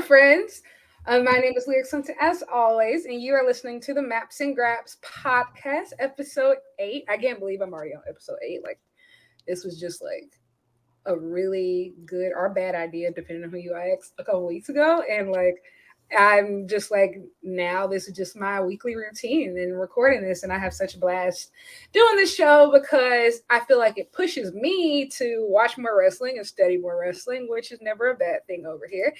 friends. My name is Lyric Hunter, as always, and you are listening to the Maps and Graps podcast, episode 8. I can't believe I'm already on episode 8. Like, this was just like a really good or bad idea, depending on who you ask, a couple weeks ago. And like, I'm just like, now this is just my weekly routine and recording this. And I have such a blast doing this show because I feel like it pushes me to watch more wrestling and study more wrestling, which is never a bad thing over here.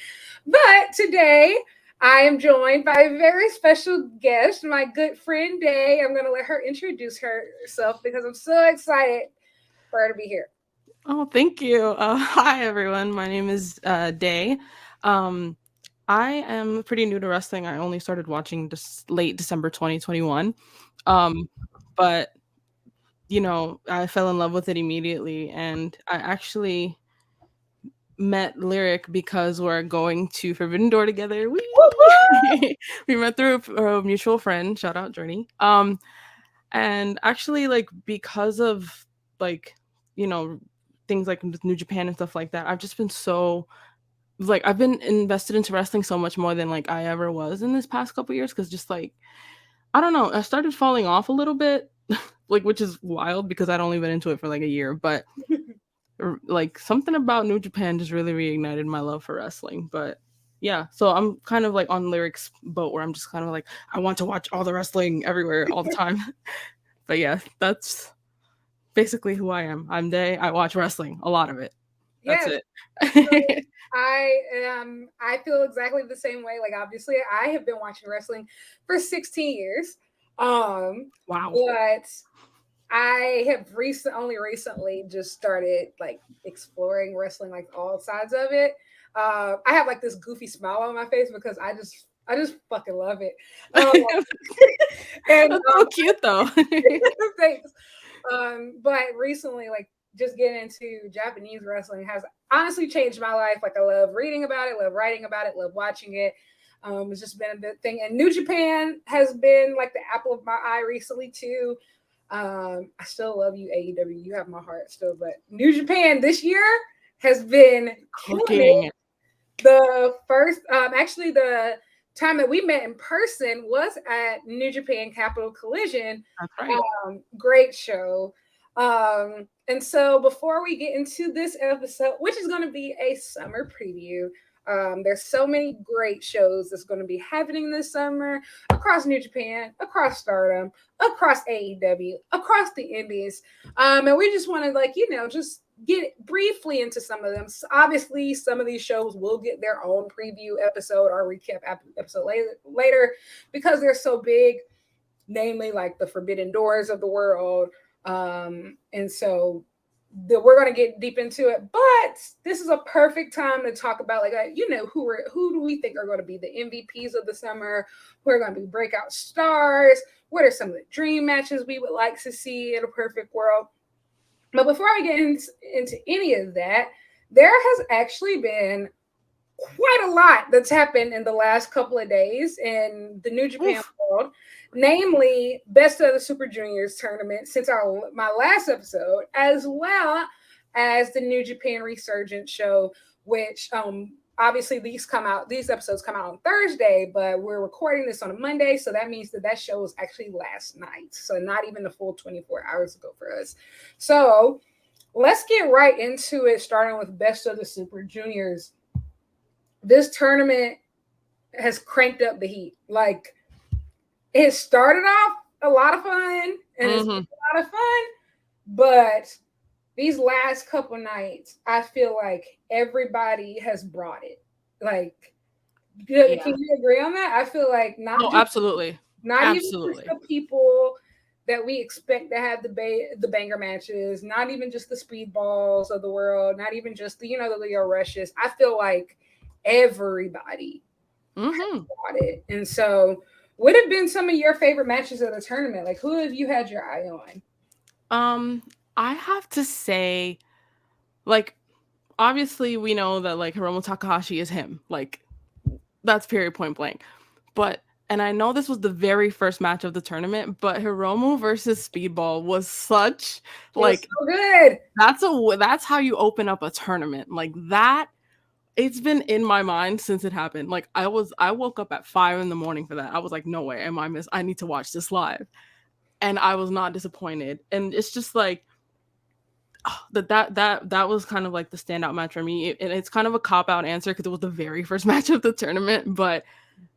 But today, I am joined by a very special guest, my good friend Day. I'm going to let her introduce herself because I'm so excited for her to be here. Oh, thank you. Hi, everyone. My name is Day. I am pretty new to wrestling. I only started watching this late December 2021. Um, but, I fell in love with it immediately. And I actually met Lyric because we're going to Forbidden Door together. We met through a mutual friend. Shout out, Journey. And actually, like, because of, like, you know, things like New Japan and stuff like that, I've just been so like I've been invested into wrestling so much more than like I ever was in this past couple years because just like I don't know, I started falling off a little bit, like which is wild because I'd only been into it for like a year, but like something about New Japan just really reignited my love for wrestling. But yeah, so I'm kind of like on Lyric's boat where I'm just kind of like I want to watch all the wrestling everywhere all the time. But yeah, that's basically who I am. I'm Day. I watch wrestling, a lot of it. That's Yes. So it. I feel exactly the same way. Like obviously I have been watching wrestling for 16 years. Wow. But I have only recently just started like exploring wrestling, like all sides of it. I have like this goofy smile on my face because I just fucking love it. Um, and That's so cute though. thanks. But recently, like just getting into Japanese wrestling has honestly changed my life. Like I love reading about it, love writing about it, love watching it. It's just been a big thing. And New Japan has been like the apple of my eye recently too. I still love you, AEW. You have my heart still, but New Japan this year has been killing Cooking. it. The first, actually, the time that we met in person was at New Japan Capital Collision. That's right. Great show. And so before we get into this episode, which is going to be a summer preview, there's so many great shows that's going to be happening this summer across New Japan, across Stardom, across AEW, across the Indies. And we just want to just get briefly into some of them. So obviously, some of these shows will get their own preview episode or recap episode later because they're so big, namely like the Forbidden Doors of the world. And so we're going to get deep into it, but this is a perfect time to talk about who do we think are going to be the MVPs of the summer, who are going to be breakout stars, what are some of the dream matches we would like to see in a perfect world. But before I get into any of that, there has actually been quite a lot that's happened in the last couple of days in the New Japan Oof. world, namely Best of the Super Juniors tournament since my last episode, as well as the New Japan Resurgence show, which obviously these episodes come out on Thursday, but we're recording this on a Monday, so that means that show was actually last night, so not even the full 24 hours ago for us. So let's get right into it, starting with Best of the Super Juniors. This tournament has cranked up the heat. Like it started off a lot of fun and it's been a lot of fun, but these last couple nights, I feel like everybody has brought it. Like, Yeah. can you agree on that? I feel like Absolutely. not even just Absolutely. the people that we expect to have the banger matches, not even just the speedballs of the world, not even just the Leo Rushes. I feel like everybody bought it. And so, what have been some of your favorite matches of the tournament? Like, who have you had your eye on? I have to say, like, obviously we know that like Hiromu Takahashi is him. Like, that's period point blank. And I know this was the very first match of the tournament, but Hiromu versus Speedball was such like so good. that's how you open up a tournament. Like that It's been in my mind since it happened. Like I woke up at 5 in the morning for that. I was like, no way, am I miss? I need to watch this live, and I was not disappointed. And it's just like that was kind of like the standout match for me. And it's kind of a cop out answer because it was the very first match of the tournament, but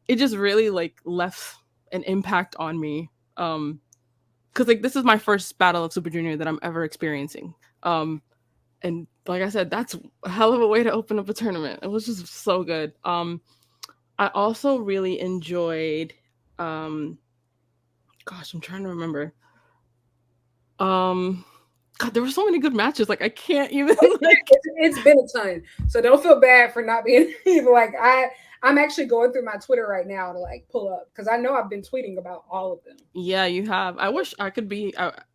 it just really like left an impact on me. Because like this is my first battle of Super Junior that I'm ever experiencing. And like I said, that's a hell of a way to open up a tournament. It was just so good. I also really enjoyed um gosh, I'm trying to remember. Um God, there were so many good matches. Like I can't even like It's been a ton, so don't feel bad for not being like I'm actually going through my Twitter right now to like pull up because I know I've been tweeting about all of them. yeah, you have. I wish I could be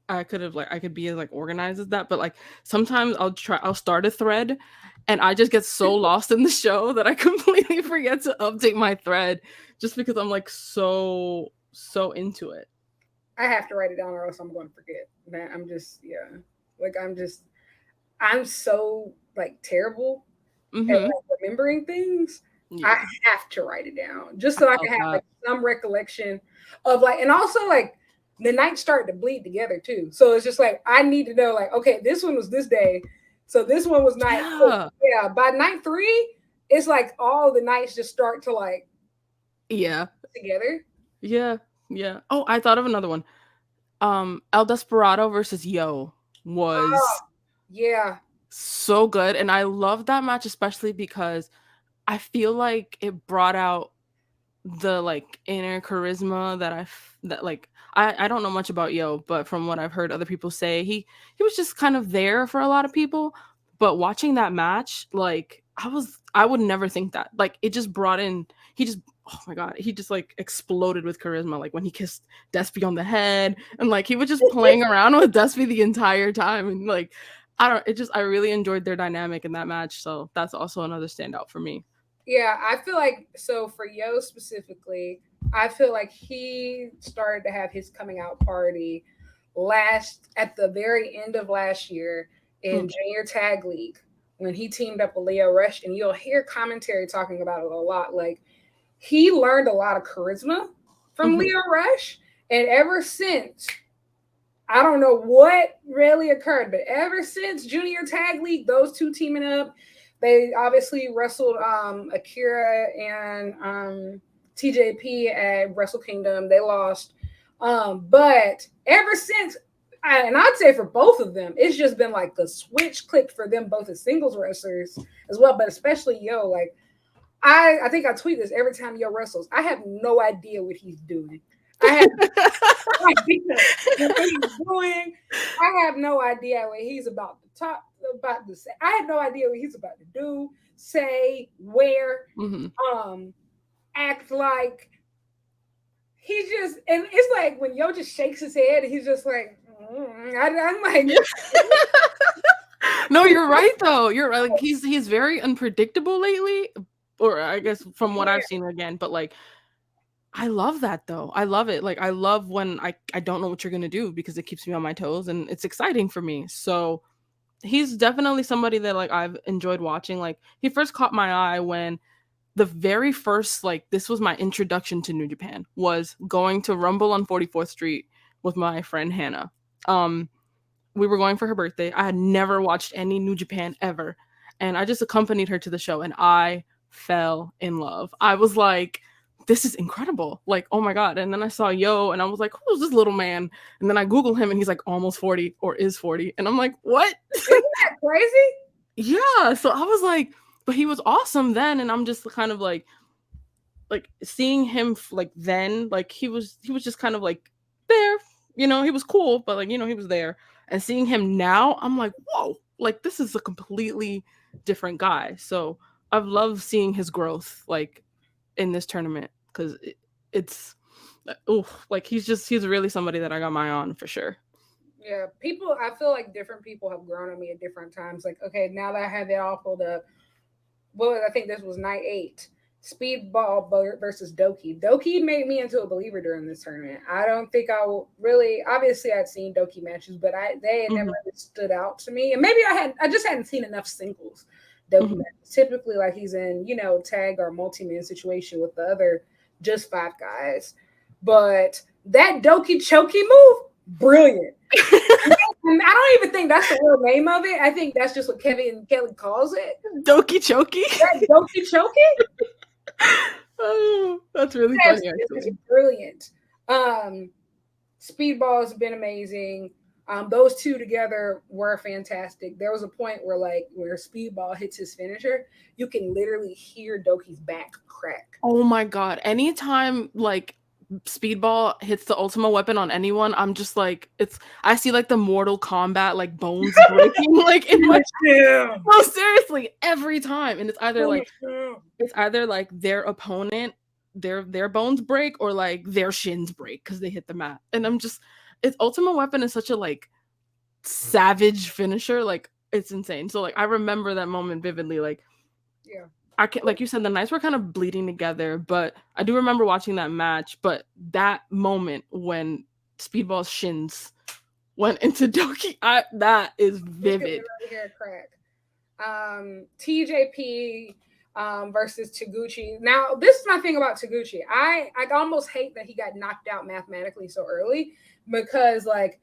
I could have like I could be as like organized as that, but like sometimes I'll start a thread and I just get so lost in the show that I completely forget to update my thread just because I'm like so into it. I have to write it down or else I'm going to forget. Man, I'm just yeah, like I'm so like terrible at Mhm. like, remembering things. I Yeah. have to write it down just I so I felt can have that. like some recollection of like, and also like the nights start to bleed together too. So it's just like I need to know like, okay, this one was this day, so this one was night. So, Yeah. yeah, by night three, it's like all the nights just start to like Yeah. together. Yeah. Yeah. Oh, I thought of another one. El Desperado versus Yo Oh was yeah, so good and I love that match especially because I feel like it brought out the like inner charisma that like I don't know much about Yo, but from what I've heard other people say, he was just kind of there for a lot of people. But watching that match, like I would never think that. Like it just brought in he just oh my god, he just like exploded with charisma. Like when he kissed Despy on the head and like he was just playing around with Despy the entire time and like I don't it just I really enjoyed their dynamic in that match. So that's also another standout for me. yeah. I feel like so for Yo specifically, I feel like he started to have his coming out party last at the very end of last year Hmm. in Junior Tag League when he teamed up with Leo Rush, and you'll hear commentary talking about it a lot. Like he learned a lot of charisma from Hmm. Leo Rush, and ever since I don't know what really occurred, but ever since Junior Tag League, those two teaming up, they obviously wrestled Akira and TJP at Wrestle Kingdom. They lost. But ever since, and I'd say for both of them, it's just been like the switch clicked for them both as singles wrestlers as well, but especially Yo. Like, I think I tweet this every time Yo wrestles. I have no idea what he's doing. I have idea what he's doing. I have no idea what he's about to talk about to say. I have no idea what he's about to do, say, wear, Hmm. um, act like. He just and it's like when Yo just shakes his head, he's just like, I'm like, No, you're right though. You're right. Like he's very unpredictable lately, or I guess from what I've seen again. But like, I love that though. I love it. Like I love when I don't know what you're gonna do because it keeps me on my toes and it's exciting for me. So he's definitely somebody that like I've enjoyed watching. Like he first caught my eye when the very first like this was my introduction to New Japan was going to Rumble on 44th Street with my friend Hannah. Um we were going for her birthday. I had never watched any New Japan ever. And I just accompanied her to the show and I fell in love. I was like, this is incredible. Like, oh my God. And then I saw Yo and I was like, who's this little man? And then I Google him and he's like almost 40 or is 40. And I'm like, what? isn't that crazy? Yeah. So I was like, but he was awesome then. And I'm just kind of like seeing him like then like he was just kind of like there, he was cool but like he was there, and seeing him now I'm like whoa, like this is a completely different guy. So I've loved seeing his growth like in this tournament because it's oh like he's really somebody that I got my eye on for sure. Yeah, people. I feel like different people have grown on me at different times. Like, okay, now that I have it all pulled up, well, I think this was night 8. Speedball versus Doki. Doki made me into a believer during this tournament. I don't think I will really. Obviously, I'd seen Doki matches, but they had never Hmm. really stood out to me. And maybe I just hadn't seen enough singles Doki Mhm. matches. Typically, like he's in, tag or multi-man situation with the other just five guys. But that Doki Choki move, brilliant. And I don't even think that's the real name of it. I think that's just what Kevin Kelly calls it. Doki choki. That Doki Choki, Oh, that's really that's funny, it's actually. brilliant. Um, Speedball has been amazing. Those two together were fantastic. There was a point where Speedball hits his finisher, you can literally hear Doki's back crack. Oh my god. Anytime like Speedball hits the ultimate weapon on anyone, I'm just like I see like the Mortal Kombat like bones breaking like in my Yeah. no, seriously, every time. And Yeah. it's either like their opponent, their bones break or like their shins break because they hit the mat. And I'm just its ultimate weapon is such a like savage finisher, like it's insane. So like I remember that moment vividly. Like Yeah. I can like you said, the nights were kind of bleeding together, but I do remember watching that match. But that moment when Speedball's shins went into Doki, that is You can vivid. literally hear it crack. TJP versus Taguchi. Now, this is my thing about Taguchi. I almost hate that he got knocked out mathematically so early because, like,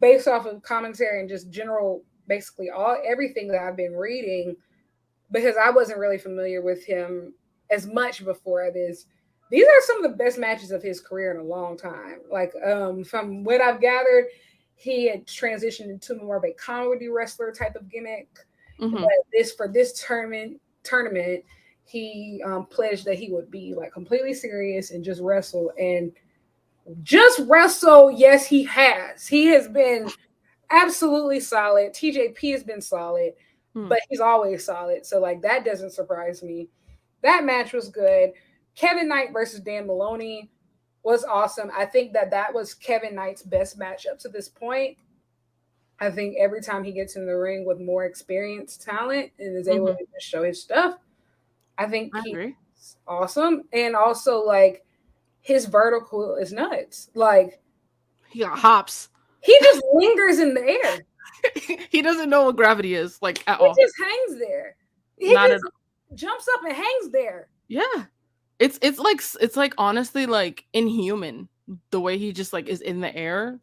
based off of commentary and just general, basically everything that I've been reading, because I wasn't really familiar with him as much before this. These are some of the best matches of his career in a long time. Like, from what I've gathered, he had transitioned into more of a comedy wrestler type of gimmick. Hmm. But this tournament, he pledged that he would be like completely serious and just wrestle. Yes, he has. He has been absolutely solid. TJP has been solid, Hmm. but he's always solid. So like that doesn't surprise me. That match was good. Kevin Knight versus Dan Maloney was awesome. I think that was Kevin Knight's best match up to this point. I think every time he gets in the ring with more experienced talent and is able Hmm. to just show his stuff, I think I he's agree. awesome. And also like his vertical is nuts. Like He got hops. he just lingers in the air. He doesn't know what gravity is, like at He all. just hangs there. He Not at just jumps up and hangs there. Yeah. It's like honestly like inhuman the way he just like is in the air.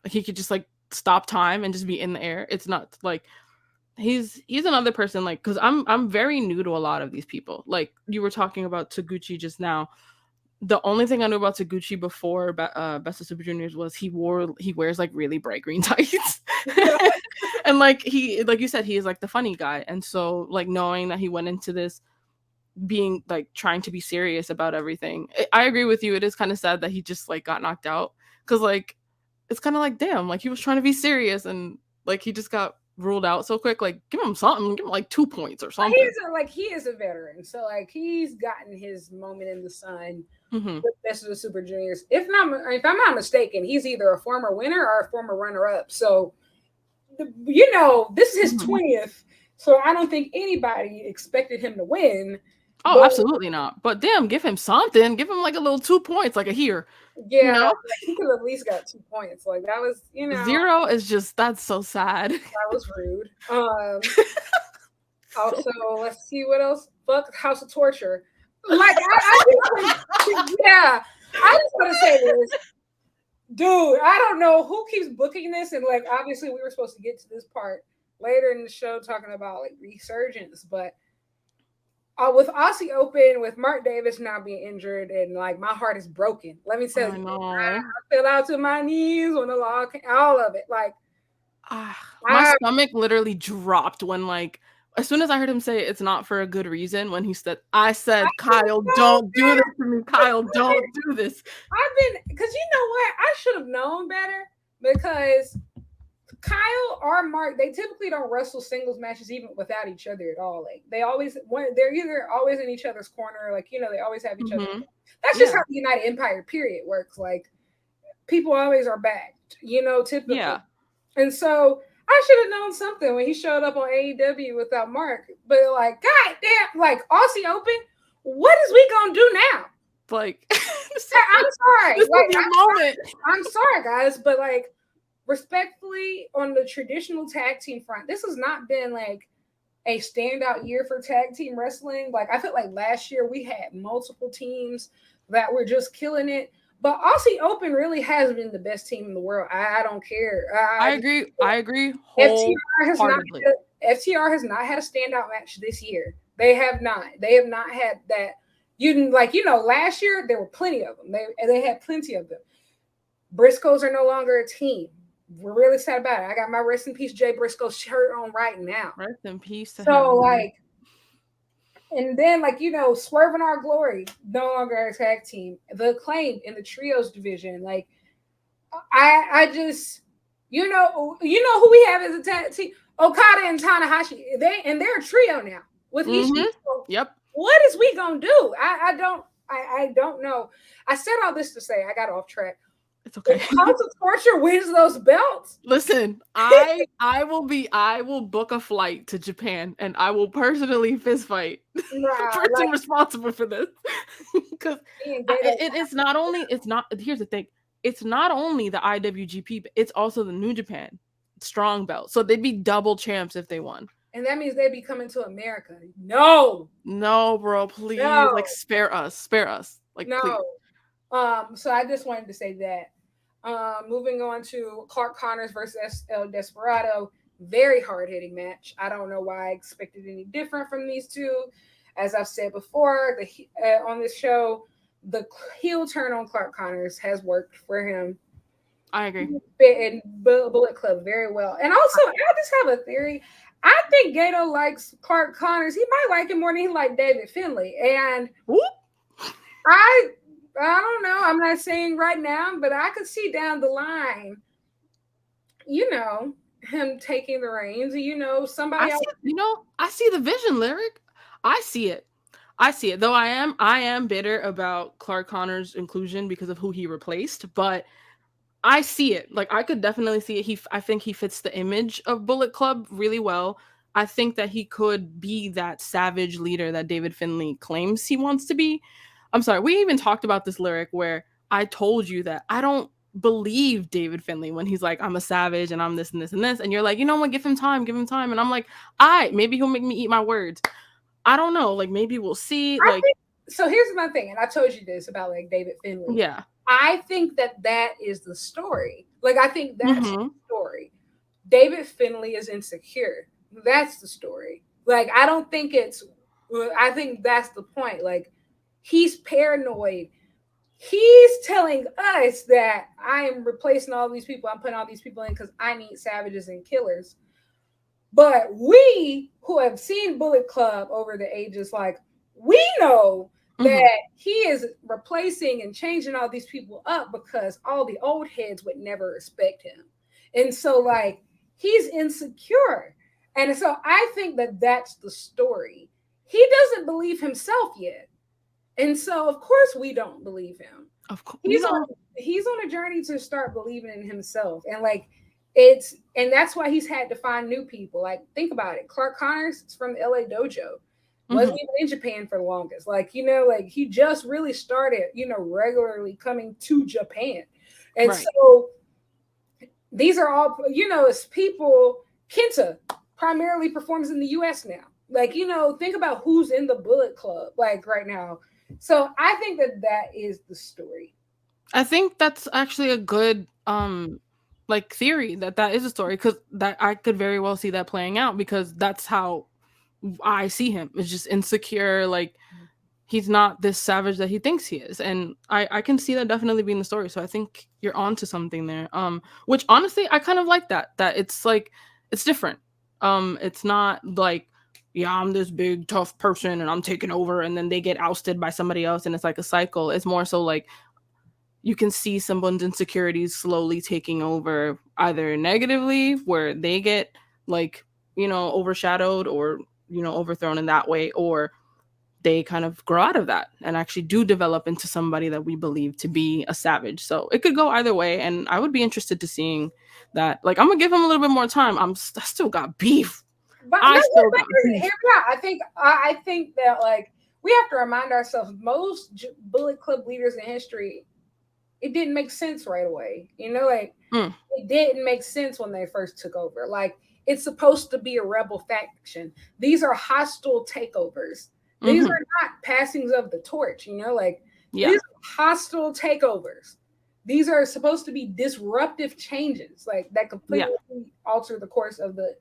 Like he could just like stop time and just be in the air. It's nuts. Like he's another person like cuz I'm very new to a lot of these people. Like you were talking about Taguchi just now. The only thing I knew about Taguchi before Best of Super Juniors was he wears like really bright green tights. And like he like you said he is like the funny guy. And so like knowing that he went into this being like trying to be serious about everything. I agree with you. It is kind of sad that he just like got knocked out because like it's kind of like damn, like he was trying to be serious and like he just got ruled out so quick. Like give him something, give him like 2 points or something. He is a veteran, so like he's gotten his moment in the sun Hmm. with Best of the Super Juniors. If I'm not mistaken, he's either a former winner or a former runner up. So this is his Hmm. 20th. So I don't think anybody expected him to win. Oh, But absolutely not. But damn, give him something. Give him like a little 2 points, like a here. You yeah, know, like, he could have at least got 2 points. Like that was, zero is just that's so sad. that was rude. So Also, let's see what else. Fuck House of Torture. Like yeah. I just want to say this, dude. I don't know who keeps booking this, and like obviously we were supposed to get to this part later in the show talking about like resurgence, but with Aussie Open, with Mark Davis now being injured, and like my heart is broken. Let me tell I you, know. I fell out to my knees when the law came, all of it. Like, My I, stomach literally dropped when like as soon as I heard him say it's not for a good reason when he said I I said should have Kyle known don't do this better. to me, Kyle don't do this. Because you know what? I should have known better because Kyle or Mark, they typically don't wrestle singles matches even without each other at all. Like they're either always in each other's corner, like they always have each other. Hmm. That's just Yeah. how the United Empire period works. Like people always are backed, typically. Yeah. And so I should have known something when he showed up on AEW without Mark. But like, god damn, like Aussie Open, what is we gonna do now? Like I'm sorry. this Like is your moment. I'm sorry, guys, but like respectfully on the traditional tag team front, this has not been like a standout year for tag team wrestling. Like I felt like last year we had multiple teams that were just killing it. But Aussie Open really has been the best team in the world. I don't care. I agree. I agree FTR has not wholeheartedly. FTR has not had a standout match this year. They have not. They have not had that. You like last year there were plenty of them. They had plenty of them. Briscoes are no longer a team. We're really sad about it. I got my rest in peace Jay Briscoe shirt on right now. Rest in peace to So him. like, and then like Swerve and Our Glory no longer a tag team. The Acclaim in the trios division. Like I just who we have as a tag team. Okada and Tanahashi. They're a trio now with Ishii. So Yep. what is we gonna do? I don't know. I said all this to say I got off track. It's okay. If House of Torture wins those belts, Listen, I will book a flight to Japan and I will personally fist fight the person like responsible for this. Because it's not only here's the thing, it's not only the IWGP, it's also the New Japan strong belt. So they'd be double champs if they won. And that means they'd be coming to America. No, bro, please, no, like spare us, like no. please. So I just wanted to say that. Moving on to Clark Connors versus El Desperado, very hard hitting match. I don't know why I expected any different from these two. As I've said before, on this show, the heel turn on Clark Connors has worked for him. I agree. Fit in Bullet Club very well. And also, I just have a theory. I think Gato likes Clark Connors. He might like him more than he liked David Finlay. And Whoop. I don't know. I'm not saying right now, but I could see down the line, him taking the reins. Somebody else. I see the vision, Lyric. I see it. Though I am bitter about Clark Connor's inclusion because of who he replaced, but I see it. Like I could definitely see it. I think he fits the image of Bullet Club really well. I think that he could be that savage leader that David Finlay claims he wants to be. I'm sorry, we even talked about this, Lyric, where I told you that I don't believe David Finlay when he's like, I'm a savage and I'm this and this and this. And you're like, you know what, give him time. And I'm like, maybe he'll make me eat my words. I don't know. Like maybe we'll see. So here's my thing, and I told you this about like David Finlay. Yeah. I think that is the story. Like I think that's the story. David Finlay is insecure. That's the story. Like I don't think I think that's the point. Like he's paranoid. He's telling us that I am replacing all these people. I'm putting all these people in because I need savages and killers. But we who have seen Bullet Club over the ages, like we know that he is replacing and changing all these people up because all the old heads would never respect him. And so like he's insecure. And so I think that that's the story. He doesn't believe himself yet. And so of course we don't believe him. Of course. He's on a journey to start believing in himself. And like and that's why he's had to find new people. Like think about it. Clark Connors is from the LA Dojo. Wasn't even in Japan for the longest. Like, like he just really started, regularly coming to Japan. And so these are all, it's people. Kenta primarily performs in the US now. Like, think about who's in the Bullet Club, like right now. So I think that is the story. I think that's actually a good like theory that is a story, because that I could very well see that playing out, because that's how I see him. It's just insecure, like he's not this savage that he thinks he is. And I can see that definitely being the story. So I think you're onto something there. Which honestly I kind of like that it's like it's different. It's not like, yeah, I'm this big tough person and I'm taking over, and then they get ousted by somebody else and it's like a cycle. It's more so like you can see someone's insecurities slowly taking over, either negatively where they get like, overshadowed or, overthrown in that way, or they kind of grow out of that and actually do develop into somebody that we believe to be a savage. So it could go either way, and I would be interested to seeing that. Like I'm gonna give him a little bit more time. I still got beef. But I still got beef. I think that like we have to remind ourselves most Bullet Club leaders in history, it didn't make sense right away. It didn't make sense when they first took over. Like it's supposed to be a rebel faction. These are hostile takeovers. These Mm-hmm. are not passings of the torch, you know, like these Yeah. are hostile takeovers. These are supposed to be disruptive changes, like that Yeah. completely alter the course of the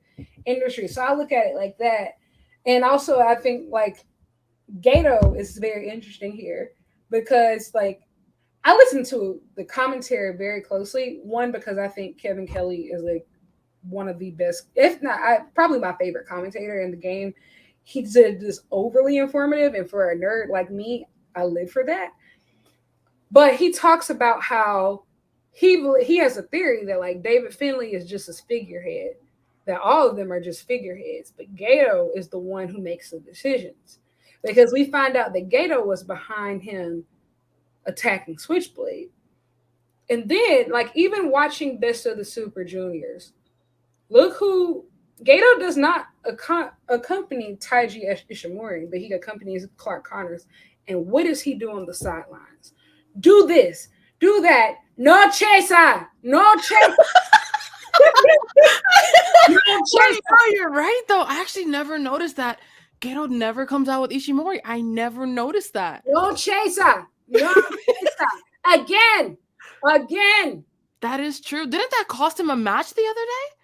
industry. So I look at it like that. And also I think like Gato is very interesting here because like I listen to the commentary very closely. One, because I think Kevin Kelly is like one of the best, if not, probably my favorite commentator in the game. He's just overly informative, and for a nerd like me, I live for that. But he talks about how he has a theory that like David Finley is just his figurehead, that all of them are just figureheads, but Gato is the one who makes the decisions. Because we find out that Gato was behind him attacking Switchblade. And then, like, even watching Best of the Super Juniors, look who Gato does not accompany Taiji Ishimori, but he accompanies Clark Connors. And what does he do on the sidelines? Do this, do that. No chaser, no chaser, no Wait, chaser, no, you're right though. I actually never noticed that. Gato never comes out with Ishimori. I never noticed that. no chaser, no chaser. Again, again. That is true. Didn't that cost him a match the other day?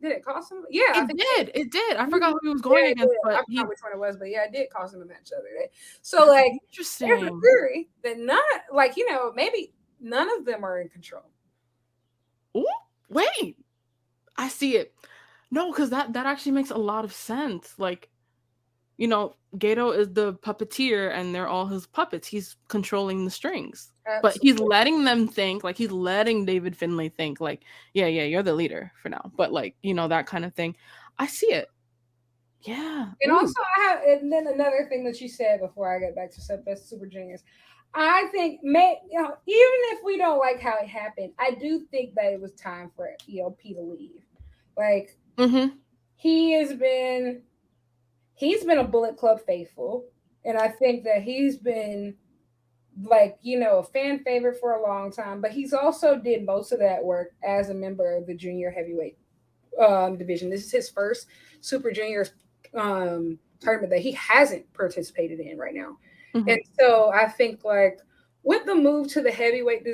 Did it cost him? Yeah, I It think did. It did. I forgot who he was yeah, going it against, did. I but forgot he. which one it was, but yeah, it did cost him a match the other day. So That's like, there's a interesting. theory that not like maybe none of them are in control. Ooh, wait. I see it. No, because that actually makes a lot of sense. Like, Gato is the puppeteer and they're all his puppets. He's controlling the strings. But he's Absolutely. letting them think, like he's letting David Finlay think, like, yeah, you're the leader for now. But like, that kind of thing. I see it. Yeah. And Ooh. also, and then another thing that you said before I get back to Best Super Juniors, I think even if we don't like how it happened, I do think that it was time for ELP to leave. Like Mm-hmm. he has been he's been a Bullet Club faithful, and I think that he's been like a fan favorite for a long time. But he's also did most of that work as a member of the junior heavyweight division. This is his first Super Juniors tournament that he hasn't participated in right now, Mm-hmm. and so I think like with the move to the heavyweight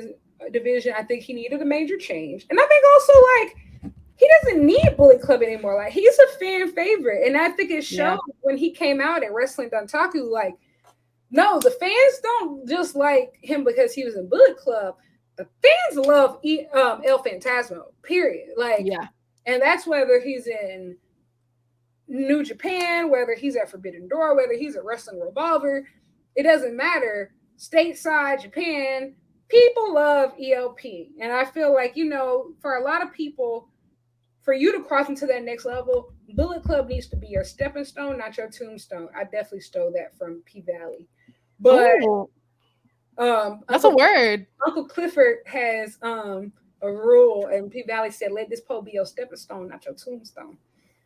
division, I think he needed a major change, and I think also like he doesn't need Bullet Club anymore. Like he's a fan favorite, and I think it Yeah. showed when he came out at Wrestling Dontaku. Like, no, the fans don't just like him because he was in Bullet Club. The fans love El Fantasmo. Period. Like, Yeah. and that's whether he's in New Japan, whether he's at Forbidden Door, whether he's at Wrestling Revolver. It doesn't matter. Stateside Japan, people love ELP, and I feel like for a lot of people for you to cross into that next level, Bullet Club needs to be your stepping stone, not your tombstone. I definitely stole that from P Valley. But Oh, that's a Uncle word. Uncle Clifford has a rule, and P Valley said, "Let this pole be your stepping stone, not your tombstone."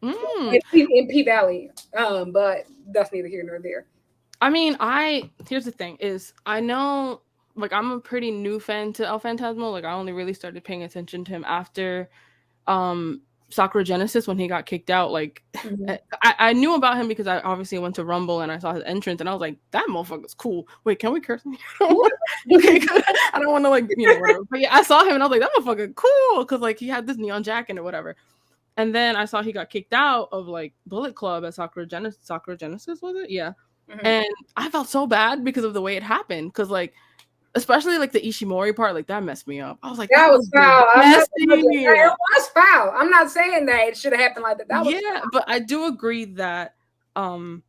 Mm. In P Valley, but that's neither here nor there. I mean, here's the thing is I know like I'm a pretty new fan to El Phantasmo. Like I only really started paying attention to him after um Sakura Genesis when he got kicked out. Like Mm-hmm. I knew about him because I obviously went to Rumble and I saw his entrance and I was like, that motherfucker's cool. Wait, can we curse? Okay, good. I don't want to like whatever. But yeah, I saw him and I was like, that motherfucker cool because like he had this neon jacket or whatever. And then I saw he got kicked out of like Bullet Club at Sakura Genesis. Sakura Genesis was it? Yeah. Mm-hmm. And I felt so bad because of the way it happened. Because like, especially like the Ishimori part, like that messed me up. I was like, That that was was foul. messy. It was foul. I'm not saying that it should have happened like that. That was Yeah, but I do agree that um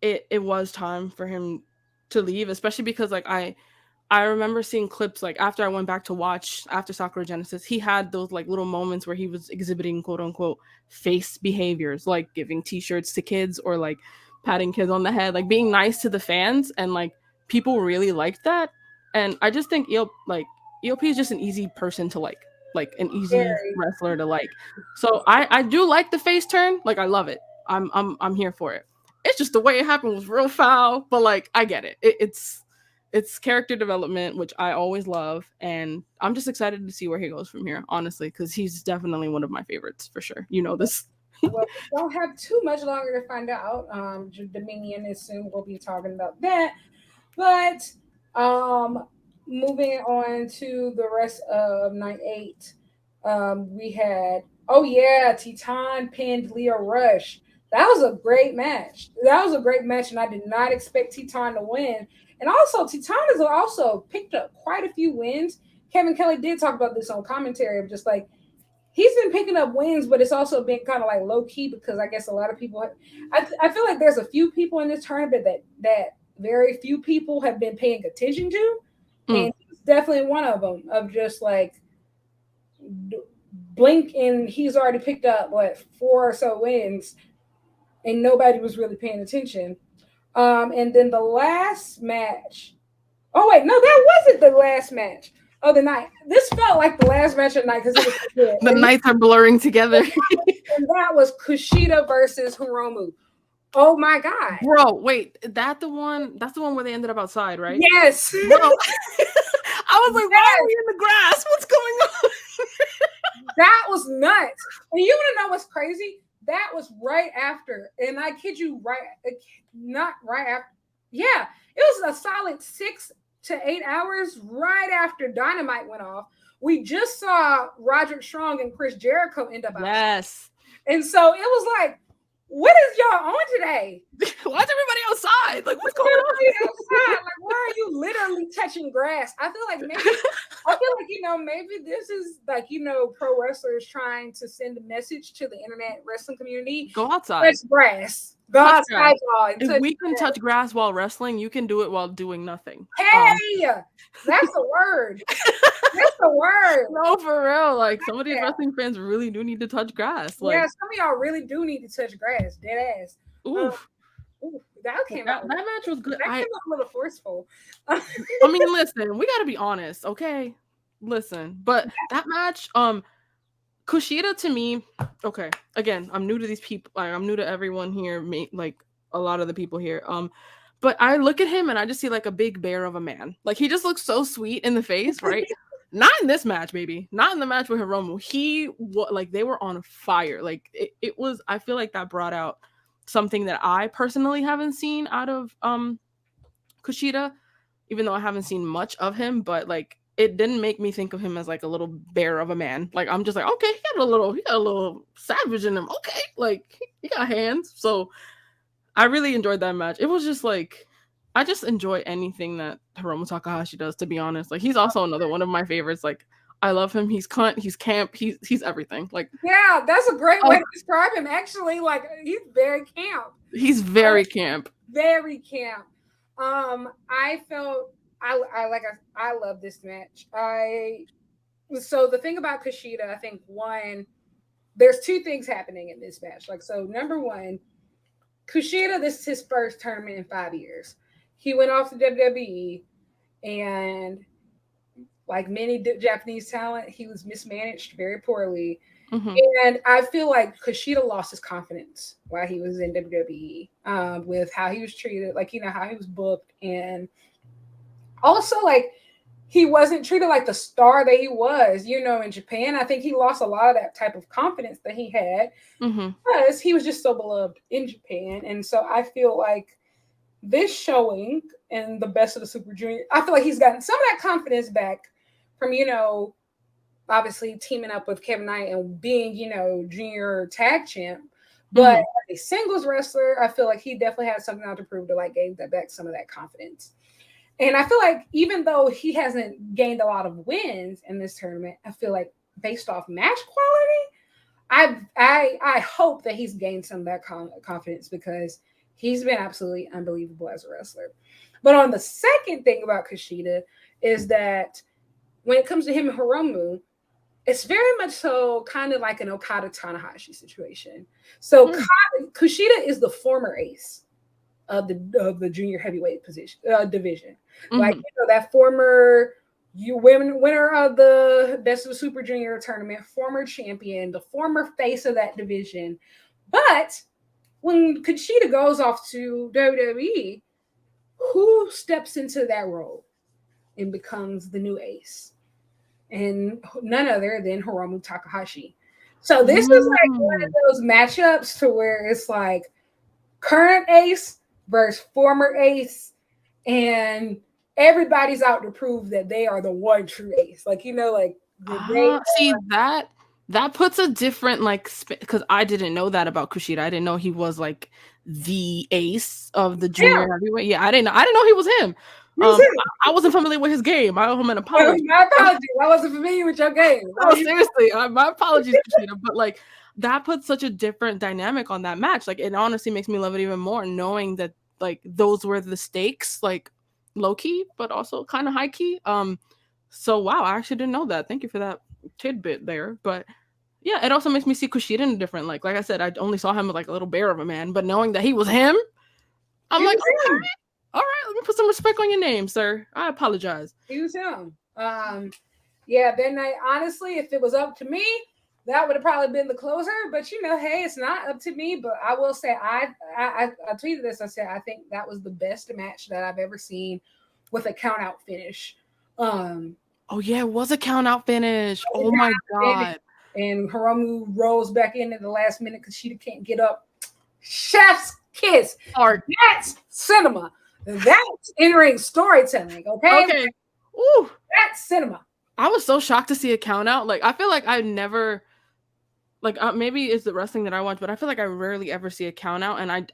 it was time for him to leave, especially because like I remember seeing clips like after I went back to watch after Sakura Genesis, he had those like little moments where he was exhibiting quote unquote face behaviors, like giving t-shirts to kids or like patting kids on the head, like being nice to the fans, and like people really liked that. And I just think ELP is just an easy person to like an easy scary. wrestler to like. So I do like the face turn, like I love it. I'm here for it. It's just the way it happened was real foul, but like I get it. It's it's character development, which I always love, and I'm just excited to see where he goes from here, honestly, because he's definitely one of my favorites for sure. You know this. Well, we don't have too much longer to find out. Dominion is soon. We'll be talking about that. But moving on to the rest of night eight, we had, oh yeah, Titan pinned Leo Rush. That was a great match. That was a great match, and I did not expect Titan to win. And also, Titan has also picked up quite a few wins. Kevin Kelly did talk about this on commentary of just like he's been picking up wins, but it's also been kind of like low key because I guess a lot of people. I feel like there's a few people in this tournament that very few people have been paying attention to, Mm. and he's definitely one of them. Of just like blink, and he's already picked up what 4 or so wins, and nobody was really paying attention. And then the last match. Oh wait, no, that wasn't the last match of the night. This felt like the last match of the night because it was so good. The nights are blurring together. And that was Kushida versus Hiromu. Oh my god. Bro, wait, that the one? That's the one where they ended up outside, right? Yes. Bro, I was like, why are we in the grass? What's going on? That was nuts. And you want to know what's crazy? That was right after, and I kid you, not right after. Yeah, it was a solid 6 to 8 hours right after Dynamite went off. We just saw Roderick Strong and Chris Jericho end up outside. Yes. And so it was like, what is y'all on today? Why is everybody outside? Like, what's going on? Outside? Like, why are you literally touching grass? I feel like maybe this is like, pro wrestlers trying to send a message to the internet wrestling community. Go outside. Touch grass. Go outside, y'all. If we can touch grass while wrestling, you can do it while doing nothing. Hey, that's the word. That's the word. No, for real. Like, some of these wrestling fans really do need to touch grass. Like, yeah, some of y'all really do need to touch grass. Dead ass. Oof. That came out. That match was good. That came out a little forceful. I mean, listen, we got to be honest, okay? Listen, but that match, Kushida to me, okay, again, I'm new to these people. Like, I'm new to everyone here, like a lot of the people here. But I look at him and I just see like a big bear of a man. Like, he just looks so sweet in the face, right? Not in this match, baby. Not in the match with Hiromu. They were on fire. Like, it was, I feel like that brought out something that I personally haven't seen out of Kushida, even though I haven't seen much of him, but like it didn't make me think of him as like a little bear of a man. Like, I'm just like, okay, he got a little savage in him. Okay, like he got hands. So I really enjoyed that match. It was just like, I just enjoy anything that Hiromu Takahashi does, to be honest. Like, he's also another one of my favorites. Like, I love him. He's cunt. He's camp. He's everything. Like, yeah, that's a great way to describe him. Actually, like, he's very camp. He's very camp. Very camp. I felt I love this match. So the thing about Kushida, I think one, there's two things happening in this match. Like, so number one, Kushida, this is his first tournament in 5 years. He went off to WWE, and like many Japanese talent, he was mismanaged very poorly. Mm-hmm. And I feel like Kushida lost his confidence while he was in WWE, with how he was treated, like, how he was booked. And also, like, he wasn't treated like the star that he was, in Japan. I think he lost a lot of that type of confidence that he had, because he was just so beloved in Japan. And so I feel like this showing in the Best of the Super Junior, I feel like he's gotten some of that confidence back from, obviously teaming up with Kevin Knight and being, junior tag champ. But as a singles wrestler, I feel like he definitely has something out to prove to like gain that back, some of that confidence. And I feel like even though he hasn't gained a lot of wins in this tournament, I feel like based off match quality, I hope that he's gained some of that confidence, because he's been absolutely unbelievable as a wrestler. But on the second thing about Kushida is that when it comes to him and Hiromu, it's very much so kind of like an Okada Tanahashi situation. So Kushida is the former ace of the junior heavyweight division. Like, that former winner of the Best of the Super Junior tournament, former champion, the former face of that division. But when Kushida goes off to WWE, Who steps into that role and becomes the new ace? And none other than Hiromu Takahashi. So this is like one Mm. of those matchups to where it's like current ace versus former ace, and everybody's out to prove that they are the one true ace. Like like that they See that puts a different like because I didn't know that about Kushida. I didn't know he was like the ace of the yeah, junior heavyweight. Yeah, I didn't know he was him. use it. I wasn't familiar with his game. I owe him an apology. My apologies. I wasn't familiar with your game. No, seriously, my apologies, Katrina, but like that puts such a different dynamic on that match. Like it honestly makes me love it even more, knowing that like those were the stakes, like low key, but also kind of high key. So wow, I actually didn't know that. Thank you for that tidbit there. But yeah, it also makes me see Kushida in a different like. Like I said, I only saw him as like a little bear of a man, but knowing that he was him, I'm like, Use okay, him. all right, let me put some respect on your name, sir. I apologize. Use him. Yeah, that night, honestly, if it was up to me, that would have probably been the closer. But hey, it's not up to me. But I will say, I tweeted this. I said I think that was the best match that I've ever seen with a count out finish. Um, Oh yeah, it was a count out finish. Oh my god. and Hiromu rolls back in at the last minute because she can't get up. Chef's kiss. Art. That's cinema. That's in-ring storytelling. Okay. Ooh. That's cinema. I was so shocked to see a count out. Like I feel like I never like maybe it's the wrestling that I watch, but I feel like I rarely ever see a count out, and I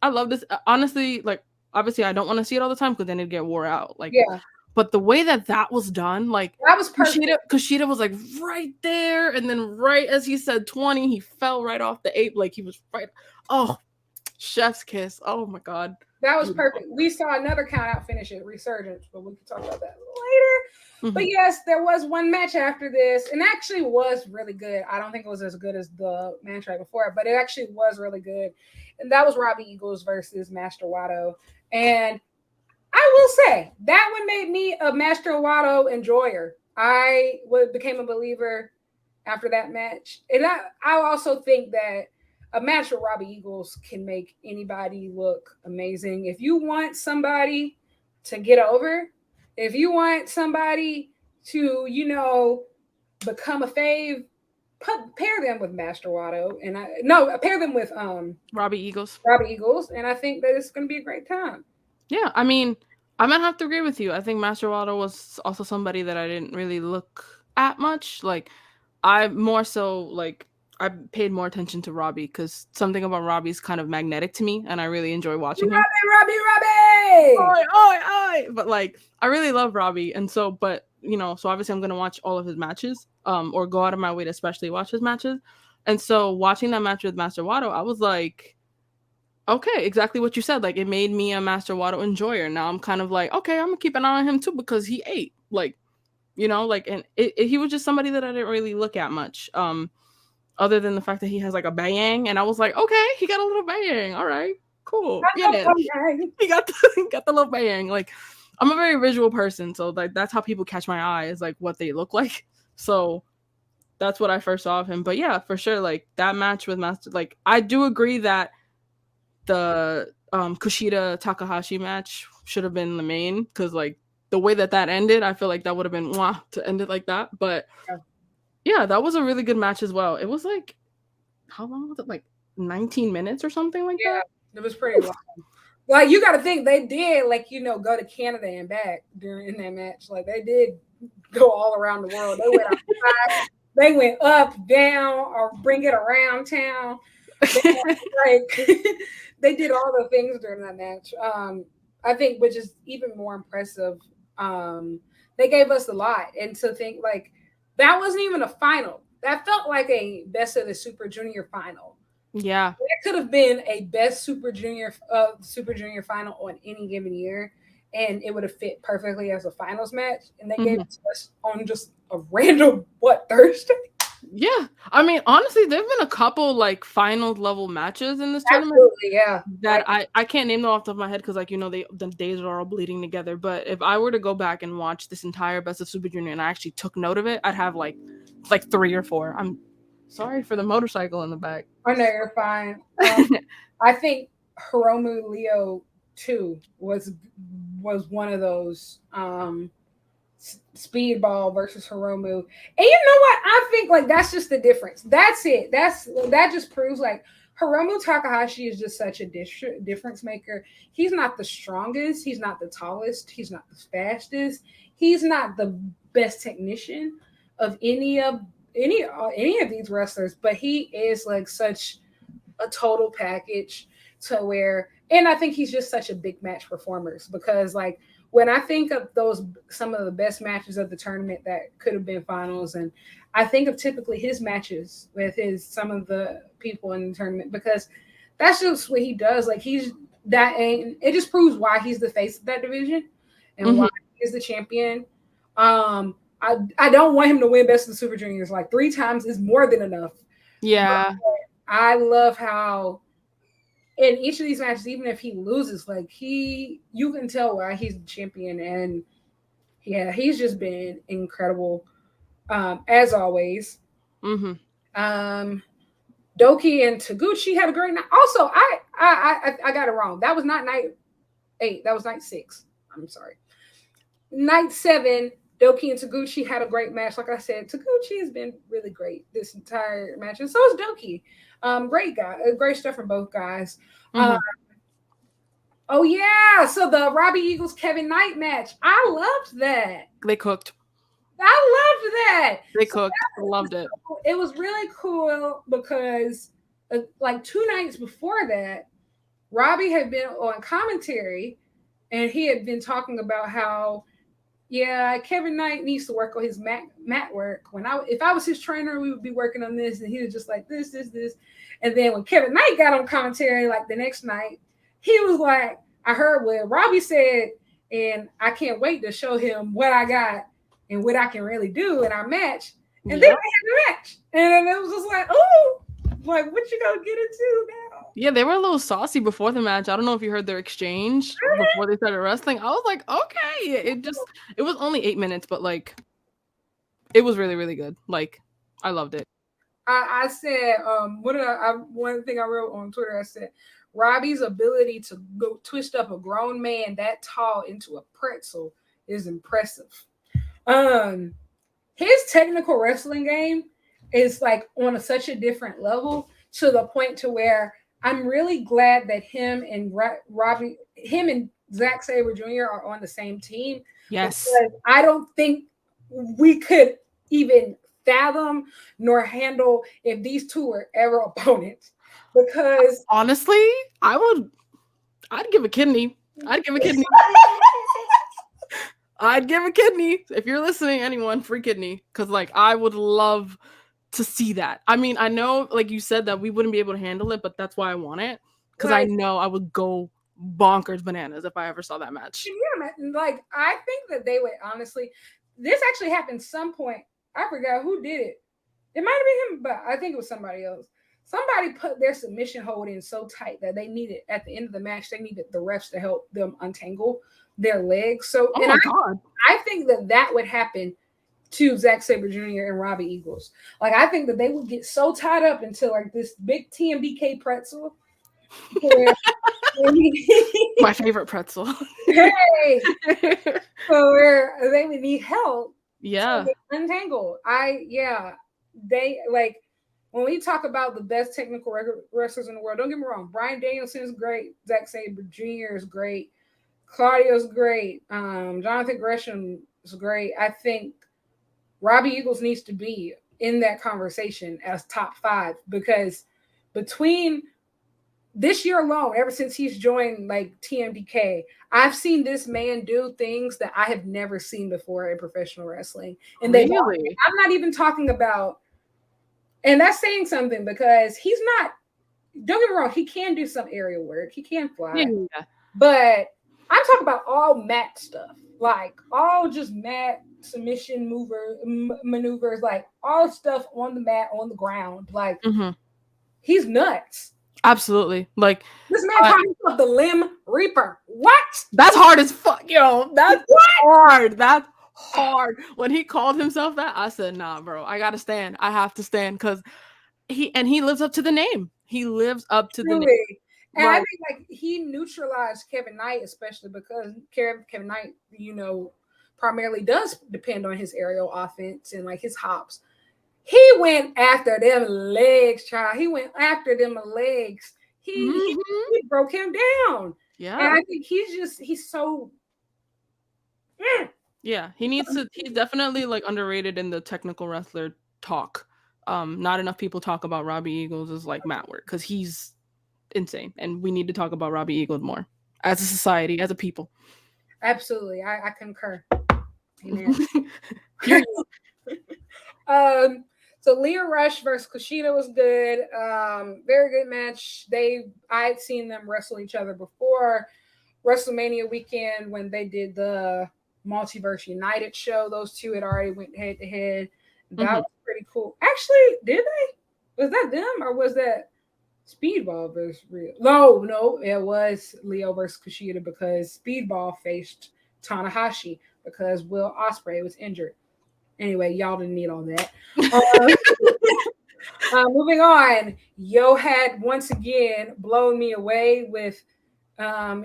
love this. Honestly, like obviously I don't want to see it all the time because then it'd get wore out. Like, yeah, but the way that was done, like that was perfect. Kushida was like right there, and then right as he said 20, he fell right off the ape. Like he was right. Oh, chef's kiss. Oh my god. That was perfect. We saw another count out finish at Resurgence, but we can talk about that a little later. Mm-hmm. But yes, there was one match after this, and actually was really good. I don't think it was as good as the match right before, but it actually was really good. And that was Robbie Eagles versus Master Wato. And I will say that one made me a Master Wato enjoyer. I became a believer after that match. And I also think that a match with Robbie Eagles can make anybody look amazing. If you want somebody to get over, if you want somebody to, become a fave, pair them with Master Wato, and pair them with Robbie Eagles. And I think that it's going to be a great time. Yeah, I mean, I might have to agree with you. I think Master Wato was also somebody that I didn't really look at much. Like, I more so like I paid more attention to Robbie because something about Robbie's kind of magnetic to me, and I really enjoy watching him. Robbie! Oi, oi, oi! But like, I really love Robbie, and so, but so obviously I'm gonna watch all of his matches, or go out of my way to especially watch his matches. And so, watching that match with Master Wato, I was like, okay, exactly what you said. Like, it made me a Master Wato enjoyer. Now I'm kind of like, okay, I'm gonna keep an eye on him too because he ate, like, like, and he was just somebody that I didn't really look at much. Other than the fact that he has like a bang, and I was like, okay, he got a little bang. All right, cool. Yeah, he got the little bang. Like, I'm a very visual person, so like that's how people catch my eye is like what they look like. So that's what I first saw of him. But yeah, for sure, like that match with Master, like I do agree that the Kushida Takahashi match should have been the main because like the way that ended, I feel like that would have been mwah, to end it like that. But yeah, that was a really good match as well. It was like, how long was it? Like 19 minutes or something like that? It was pretty long. Like, you got to think they did, like, go to Canada and back during that match. Like, they did go all around the world. They went outside, they went up, down, or bring it around town. They did all the things during that match. I think, which is even more impressive. They gave us a lot, and to think like that wasn't even a final. That felt like a best of the Super Junior final. Yeah, that could have been a best Super Junior final on any given year, and it would have fit perfectly as a finals match. And they gave it to us on just a random Thursday. Yeah, I mean, honestly, there've been a couple like final level matches in this tournament. Yeah, that I can't name them off the top of my head because like the days are all bleeding together. But if I were to go back and watch this entire Best of Super Junior and I actually took note of it, I'd have like 3 or 4. I'm sorry for the motorcycle in the back. Oh no, you're fine. I think Hiromu Leo 2 was one of those Speedball versus Hiromu. And you know what? I think like that's just the difference. That's it. That just proves like Hiromu Takahashi is just such a difference maker. He's not the strongest. He's not the tallest. He's not the fastest. He's not the best technician of any of these wrestlers. But he is like such a total package to where, and I think he's just such a big match performer because like when I think of those some of the best matches of the tournament that could have been finals, and I think of typically his matches with his some of the people in the tournament because that's just what he does. Like he's that, and it just proves why he's the face of that division and Mm-hmm. why he's the champion. I don't want him to win Best of the Super Juniors. Like 3 times is more than enough. Yeah. I love how in each of these matches, even if he loses, like you can tell why he's the champion, and yeah, he's just been incredible, as always. Mm-hmm. Um, Doki and Taguchi had a great night. Also, I got it wrong. That was not night 8. That was night 6. I'm sorry. Night 7. Doki and Taguchi had a great match. Like I said, Taguchi has been really great this entire match, and so is Doki. Great guy, great stuff from both guys. Mm-hmm. Oh yeah, so the Robbie Eagles Kevin Knight match. I loved that. They cooked. I loved that. They So cooked. I loved it. it was really cool because like 2 nights before that, Robbie had been on commentary and he had been talking about how yeah, Kevin Knight needs to work on his mat work. If I was his trainer, we would be working on this, and he was just like this. And then when Kevin Knight got on commentary like the next night, he was like, I heard what Robbie said, and I can't wait to show him what I got and what I can really do in our match. And then Yep. we had the match, and it was just like, oh, like what you gonna get into now? Yeah, they were a little saucy before the match. I don't know if you heard their exchange before they started wrestling. I was like, okay. It was only 8 minutes, but like it was really, really good. Like I loved it. I said, what did one thing I wrote on Twitter, I said, Robbie's ability to go twist up a grown man that tall into a pretzel is impressive. Um, his technical wrestling game is like on such a different level to the point to where I'm really glad that him and Zack Sabre Jr. are on the same team Yes. because I don't think we could even fathom nor handle if these two were ever opponents. Because Honestly, I'd give a kidney. I'd give a kidney. I'd give a kidney. If you're listening, anyone, free kidney. Cause like I would love to see that. I mean, I know, like you said, that we wouldn't be able to handle it, but that's why I want it. Cause I like know I would go bonkers bananas if I ever saw that match. yeah, like I think that they would honestly. This actually happened some point. I forgot who did it. It might have been him, but I think it was somebody else. Somebody put their submission hold in so tight that they needed at the end of the match they needed the refs to help them untangle their legs. So, Oh and my god. I think that would happen to Zack Sabre Jr. and Robbie Eagles. Like I think that they would get so tied up into like this big TMBK pretzel. Where My favorite pretzel. hey, where they would need help Yeah. to untangle. They like when we talk about the best technical wrestlers in the world. Don't get me wrong, Bryan Danielson is great. Zack Sabre Jr. is great. Claudio's great. Jonathan Gresham is great. I think Robbie Eagles needs to be in that conversation as top 5 because between this year alone, ever since he's joined like TMDK, I've seen this man do things that I have never seen before in professional wrestling. And Really? I'm not even talking about, and that's saying something because he's not, don't get me wrong, he can do some aerial work, he can fly, Yeah. but I'm talking about all mat stuff, like all just mat submission maneuvers, like all stuff on the mat, on the ground. Like he's nuts. Absolutely. Like This man called himself the Limb Reaper. What? That's hard as fuck, yo. That's hard. That's hard. When he called himself that, I said, nah, bro. I gotta stand. I have to stand because he lives up to the name. He lives up to the name. And I Right. think like he neutralized Kevin Knight, especially because Kevin Knight, primarily does depend on his aerial offense and like his hops. He went after them legs, child. He went after them legs. He he, Mhm. he broke him down. And Yeah. I think he's so mm, Yeah, he needs to he's definitely, like, underrated in the technical wrestler talk. Not enough people talk about Robbie Eagles as, like, mat work because he's insane, and we need to talk about Robbie Eagles more as a society, as a people. absolutely. I concur. Amen. Hear you. Um, so Leah Rush versus Kushida was good. Very good match. I had seen them wrestle each other before WrestleMania weekend when they did the Multiverse United show. Those two had already went head to head. That Mhm. was pretty cool. Actually, did they? Was that them or was that Speedball versus Real? No, it was Leo versus Kushida because Speedball faced Tanahashi because Will Ospreay was injured. Anyway, y'all didn't need all that. Uh, moving on, Yo had once again blown me away with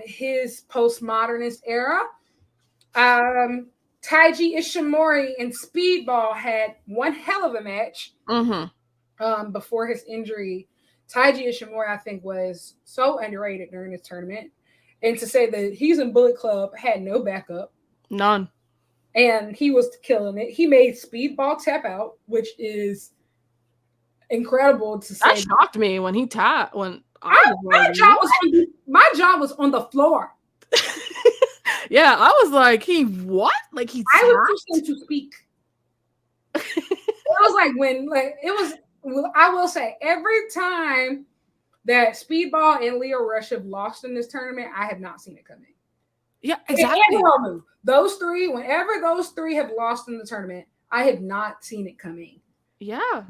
his postmodernist era. Um, Taiji Ishimori and Speedball had one hell of a match Mhm. before his injury. Taiji Ishimori, I think, was so underrated during this tournament. And to say that he's in Bullet Club had no backup, None. and he was killing it. He made Speedball tap out, which is incredible to That say. shocked me when he tapped when I was My like, jaw was "What?" my jaw was on the floor. Yeah, I was like, "He what?" Like, he I was too tapped? soon to speak. It was like when like it was. I will say every time that Speedball and Leo Rush have lost in this tournament, I have not seen it coming. Yeah, And exactly. move. Those three, whenever those three have lost in the tournament, I have not seen it coming. Yeah.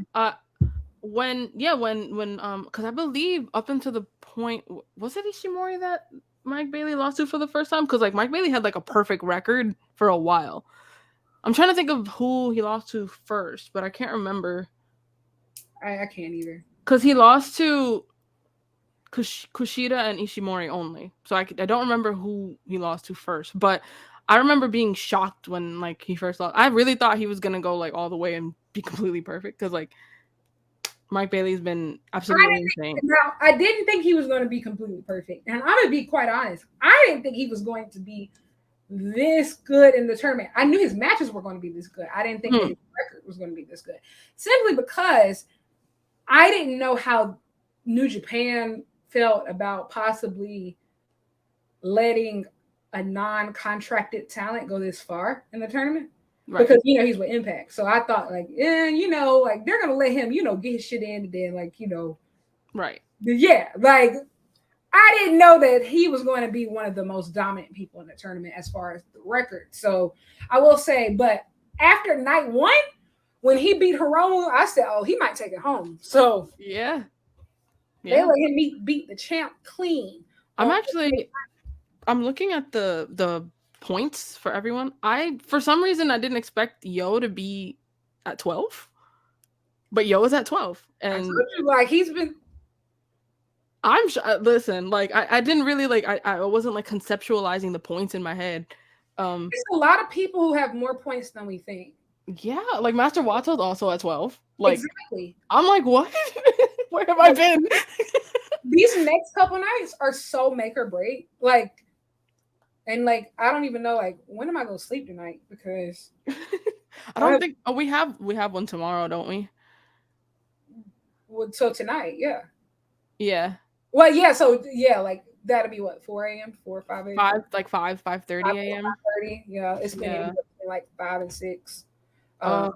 Because I believe up until the point was it Ishimori that Mike Bailey lost to for the first time? Because like Mike Bailey had like a perfect record for a while. I'm trying to think of who he lost to first, but I can't remember. I can't either. Because he lost to Kushida and Ishimori only, so I don't remember who he lost to first. But I remember being shocked when like he first lost. I really thought he was gonna go like all the way and be completely perfect because like Mike Bailey's been absolutely insane. I didn't think he was going to be completely perfect, and I'm gonna be quite honest. I didn't think he was going to be this good in the tournament. I knew his matches were going to be this good. I didn't think that Hmm. his record was going to be this good, simply because I didn't know how New Japan felt about possibly letting a non-contracted talent go this far in the tournament Right. because he's with Impact. So I thought like, like they're gonna let him, get his shit in and then like, Right. yeah, like I didn't know that he was going to be one of the most dominant people in the tournament as far as the record. So I will say, but after night one, when he beat Hiromu, I said, oh, he might take it home. So Yeah. they Yeah. let him beat the champ clean. I'm On actually I'm looking at the points for everyone. I for some reason I didn't expect Yo to be at 12, but Yo is at 12, I told and you, like he's been. listen, like I didn't really like I wasn't like conceptualizing the points in my head. There's a lot of people who have more points than we think. Yeah, like Master Wato's also at 12. Like Exactly. I'm like, what? Where have I Like, been? these next couple nights are so make or break. Like, and like I don't even know like when am I gonna sleep tonight because I I don't have think we have one tomorrow, don't we? well, so tonight, yeah. Yeah. Well, yeah. So yeah, like that'll be what 4 a.m., 4 or 5 a.m., 5:30 a.m. 5:30. Yeah, it's been Yeah. anywhere between like 5 and 6. Uh, Uh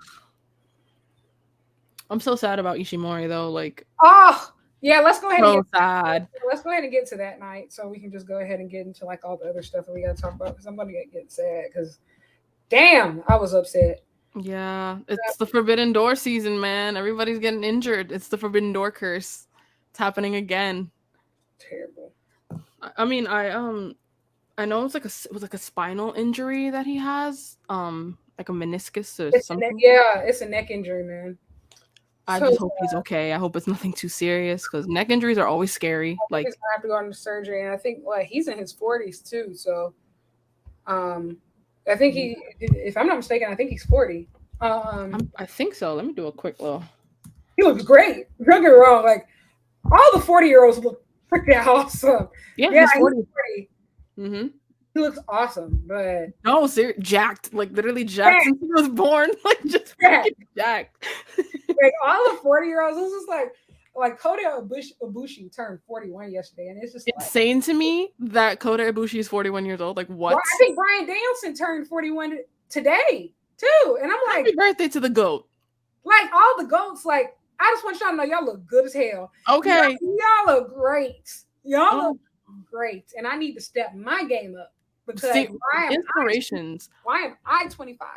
I'm so sad about Ishimori though, like oh yeah, let's go ahead and so sad. get to that night so we can just go ahead and get into like all the other stuff that we got to talk about because I'm gonna get sad because damn, I was upset. Yeah, it's the Forbidden Door season, man. Everybody's getting injured. It's the Forbidden Door curse. It's happening again. Terrible. I mean, I know it was like a spinal injury that he has, like a meniscus or something. Yeah, it's a neck injury, man. I So just hope he's okay. I hope it's nothing too serious because neck injuries are always scary. I think Like, he's gonna have to go into surgery, and I think he's in his 40s too. So um, I think yeah, if I'm not mistaken, I think he's 40. Um, I think so. Let me do a quick little. he looks great. Don't get me wrong, like all the 40-year-olds look freaking awesome. Yeah, Yeah, he's he's 40. 40. Mm-hmm. He looks awesome, but No, jacked, like literally jacked Jack, since he was born, like just Jack, freaking jacked. like all the 40-year-olds, this is like Kota Ibushi turned 41 yesterday, and it's just like, Insane to me that Kota Ibushi is 41 years old. Like, well, what? I think Brian Danielson turned 41 today too, and I'm like, Happy birthday to the goat. all the goats, like I just want y'all to know y'all look good as hell. Okay. Y'all look great. Y'all look Oh, great, and I need to step my game up because see, inspirations. why am I 25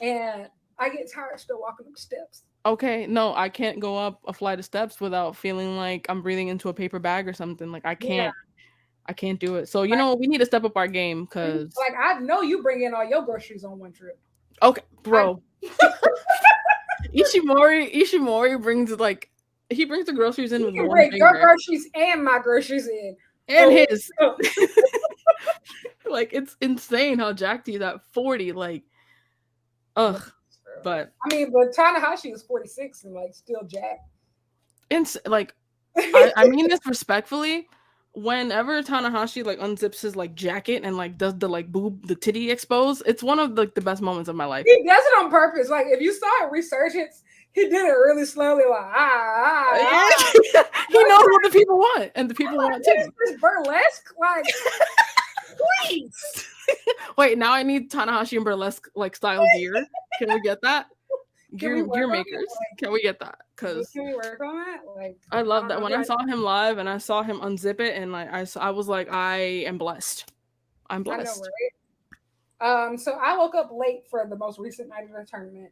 and I get tired still walking up the steps. Okay, no, I can't go up a flight of steps without feeling like I'm breathing into a paper bag or something. Like, Yeah, I can't do it. So, like, we need to step up our game because, I know you bring in all your groceries on one trip. okay, I, bro. Ishimori brings like he brings the groceries in you with can one bring your finger groceries and my groceries in. and So his. Like it's insane how jacked he's at 40. Like, ugh. But I mean, but Tanahashi is 46 and like still jacked. like I mean this respectfully. Whenever Tanahashi like unzips his like jacket and like does the like the titty expose, it's one of like the best moments of my life. He does it on purpose. Like if you saw it Resurgence, he did it really slowly, like He knows what the people want, and the people want What is titty. this burlesque? Like, please. Wait, now I need Tanahashi and burlesque like style gear. Can we get that? Can we Gear work on makers. it? Can we get that? Like, Because can we work on that? Like, I I love don't that. know. When I saw him live and I saw him unzip it, and like I was like, I am blessed. I'm I know, blessed. right? So I woke up late for the most recent night of the tournament,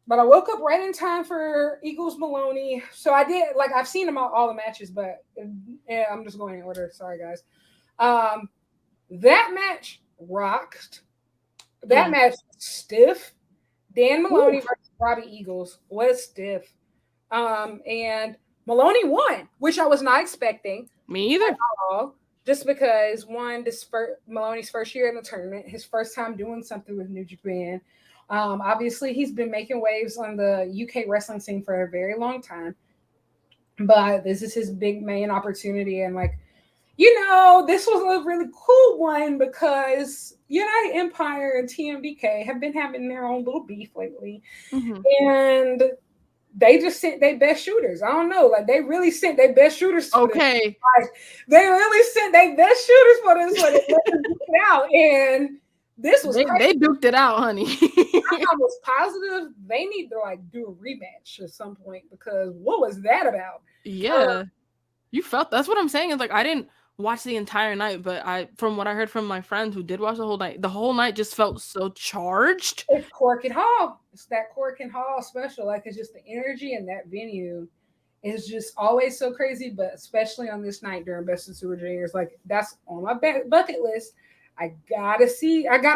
but I woke up right in time for Eagles Maloney. So I did like I've seen them all the matches, but yeah, I'm just going in order. Sorry, guys. That match rocked. That match was stiff. Dan Maloney Ooh, versus Robbie Eagles was stiff. And Maloney won, which I was not expecting me either. at all. Just because one, Maloney's first year in the tournament, his first time doing something with New Japan. Obviously, he's been making waves on the UK wrestling scene for a very long time, but this is his big main opportunity. And like, this was a really cool one because United Empire and TMDK have been having their own little beef lately, Mm-hmm. and they just sent their best shooters. I don't know, like they really sent their best shooters for this. Okay. Like, they really sent their best shooters for this one and let them get it out. And this was crazy. They duked it out, honey. I'm almost positive they need to like do a rematch at some point because what was that about? Yeah. You felt that's what I'm saying. Is like I didn't watch the entire night, but from what I heard from my friends who did watch the whole night just felt so charged. It's Cork and Hall. It's that Cork and Hall special. Like it's just the energy in that venue is just always so crazy, but especially on this night during Best of Super Juniors, like that's on my bucket list. I gotta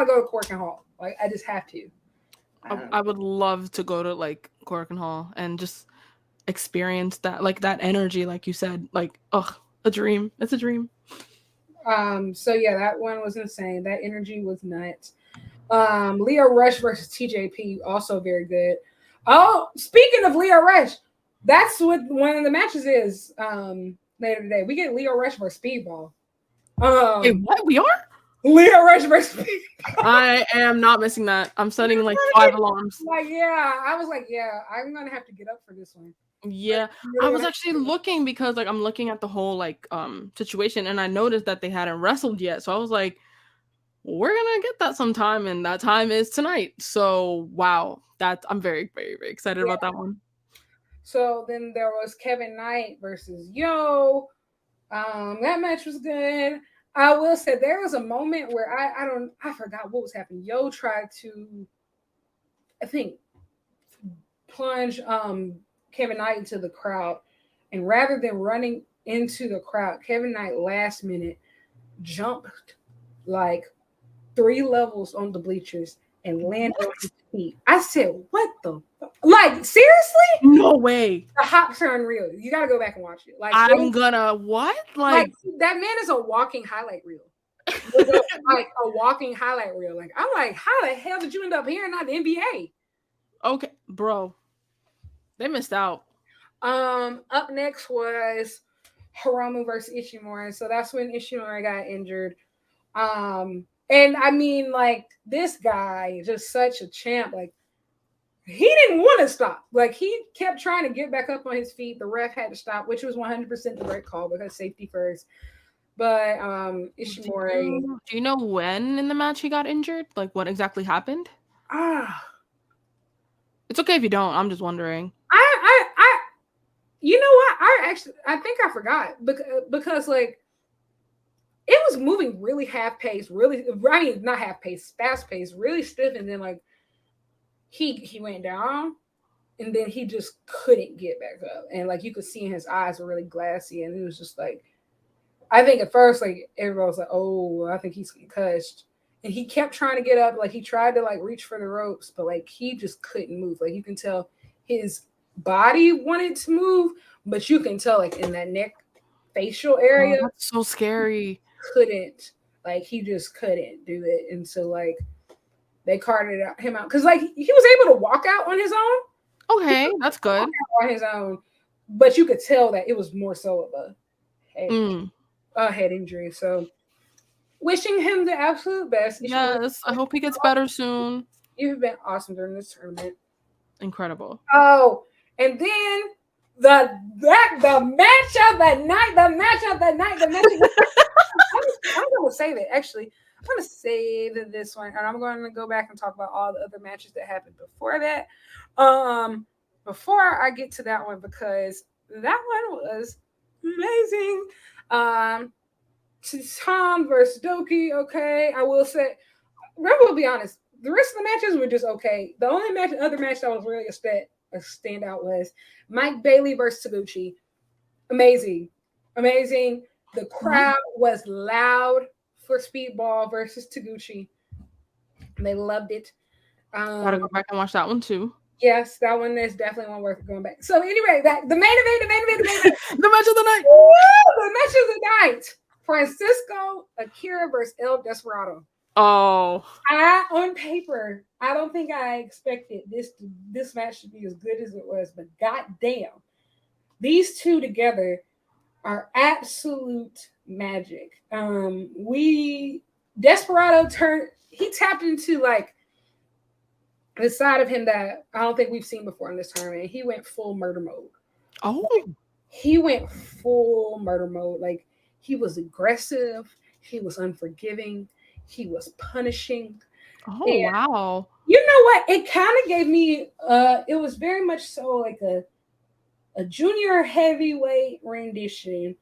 go to Cork and Hall. Like I just have to. I would love to go to like Cork and Hall and just experience that, like that energy, like you said, like a dream. It's a dream. So yeah, that one was insane. That energy was nuts. Leo Rush versus TJP, also very good. Oh, speaking of Leo Rush, that's what one of the matches is later today. We get Leo Rush versus Speedball. Wait, what? We are? Leo Rush versus Speedball. I am not missing that. I'm setting like 5 alarms. Like, yeah, I was like, yeah, I'm gonna have to get up for this one. Yeah, I was actually looking because like I'm looking at the whole like situation and I noticed that they hadn't wrestled yet. So I was like, we're gonna get that sometime, and that time is tonight. So wow, I'm very, very, very excited about that one. So then there was Kevin Knight versus Yo. That match was good. I will say there was a moment where I forgot what was happening. Yo tried to, I think, plunge Kevin Knight into the crowd, and rather than running into the crowd, Kevin Knight last minute jumped like 3 levels on the bleachers and landed on his feet. I said, "What the fuck? Like, seriously? No way. The hops are unreal. You gotta go back and watch it. I'm gonna what? Like that man is a walking highlight reel. Like a walking highlight reel. Like I'm like, how the hell did you end up here and not the NBA? Okay, bro. They missed out. Up next was Hiromu versus Ishimori. So that's when Ishimori got injured. And I mean, like, this guy is just such a champ. Like, he didn't want to stop. Like, he kept trying to get back up on his feet. The ref had to stop, which was 100% the right call because safety first. But Ishimori. Do you know when in the match he got injured? Like, what exactly happened? It's okay if you don't. I'm just wondering. You know what? I think I forgot because like it was moving really half paced, really. I mean, not half paced, fast paced, really stiff, and then like he went down, and then he just couldn't get back up, and like you could see in his eyes were really glassy, and it was just like I think at first like everybody was like, oh, I think he's concussed, and he kept trying to get up, like he tried to like reach for the ropes, but like he just couldn't move. Like you can tell his body wanted to move, but you can tell like in that neck facial area, that's so scary. Couldn't, like he just couldn't do it, and so like they carted him out because like he was able to walk out on his own. Okay, that's good. On his own, but you could tell that it was more so of a head injury. So wishing him the absolute best. Yes, I hope he gets better soon. You've been awesome during this tournament. Incredible. Oh, and then the match of the night, I'm gonna save it. Actually, I'm gonna save this one, and I'm going to go back and talk about all the other matches that happened before that. Before I get to that one, because that one was amazing. Tom versus Doki. Okay, I will say, I will be honest. The rest of the matches were just okay. The only other match that was really a standout was Mike Bailey versus Taguchi. Amazing. The crowd was loud for Speedball versus Taguchi. They loved it. Gotta go back and watch that one too. Yes, that one is definitely one worth going back. So anyway, the main event, the match of the night. Woo! The match of the night. Francisco Akira versus El Desperado. Oh, on paper, I don't think I expected this match to be as good as it was, but goddamn, these two together are absolute magic. Desperado he tapped into like the side of him that I don't think we've seen before in this tournament. He went full murder mode. Oh, he went full murder mode. Like he was aggressive, he was unforgiving. He was punishing. Oh, and wow. You know what? It kind of gave me it was very much so like a junior heavyweight rendition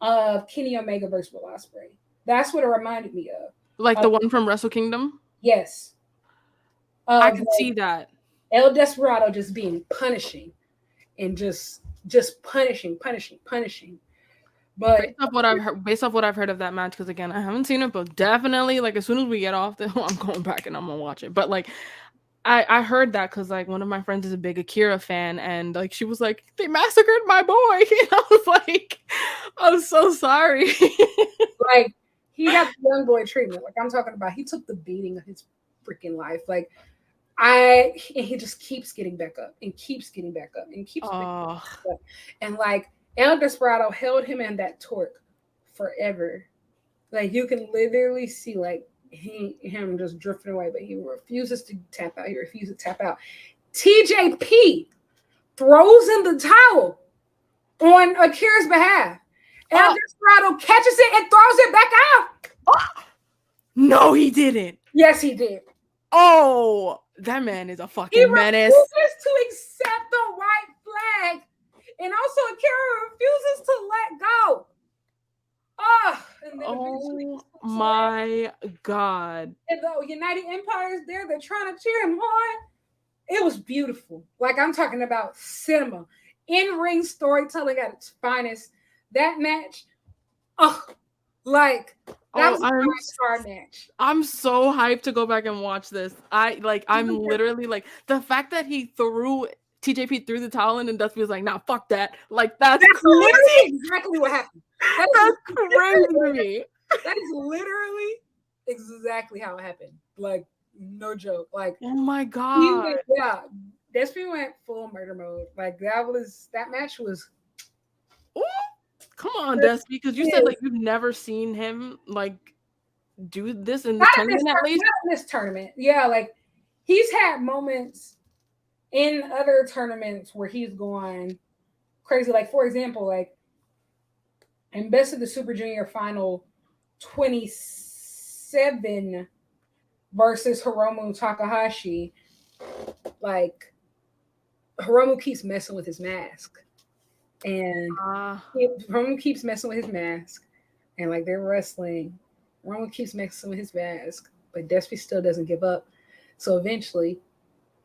of Kenny Omega versus Will Ospreay. That's what it reminded me of. Like the one from Wrestle Kingdom? Yes. I can see that. El Desperado just being punishing and just punishing. But based off what I've heard of that match, because again, I haven't seen it, but definitely like as soon as we get off, I'm going back and I'm gonna watch it. But like, I heard that because like one of my friends is a big Akira fan, and like she was like, they massacred my boy, and I was like, I'm so sorry. Like he got the young boy treatment. Like I'm talking about, he took the beating of his freaking life. Like he just keeps getting back up and keeps getting back up and keeps getting back up. And like El Desperado held him in that torque forever. Like you can literally see like him just drifting away, but he refuses to tap out. He refuses to tap out. TJP throws in the towel on Akira's behalf. El Desperado catches it and throws it back out. Oh. No, he didn't. Yes, he did. Oh, that man is a fucking menace. He refuses to accept the white flag. And also Akira refuses to let go. Oh my God. And the United Empire is there, they're trying to cheer him on. It was beautiful. Like I'm talking about cinema. In-ring storytelling at its finest. That match, Like that Oh, was a five-star match. I'm so hyped to go back and watch this. I'm literally like the fact that he threw TJP threw the towel in and Dusty was like, nah, fuck that. Like that's That's literally crazy. exactly what happened. That's crazy to me. That is literally exactly how it happened. Like, no joke. Like, Oh my he god. went, yeah, Despy went full murder mode. Like, that match was. Ooh, come on, Dusty, because you said like you've never seen him like do this in this tournament at least. Not in this tournament. Yeah, like, he's had moments in other tournaments where he's gone crazy. Like, for example, like, in Best of the Super Junior Final 27 versus Hiromu Takahashi, like, Hiromu keeps messing with his mask. And Hiromu keeps messing with his mask. And, like, they're wrestling. Hiromu keeps messing with his mask. But Despy still doesn't give up. So eventually,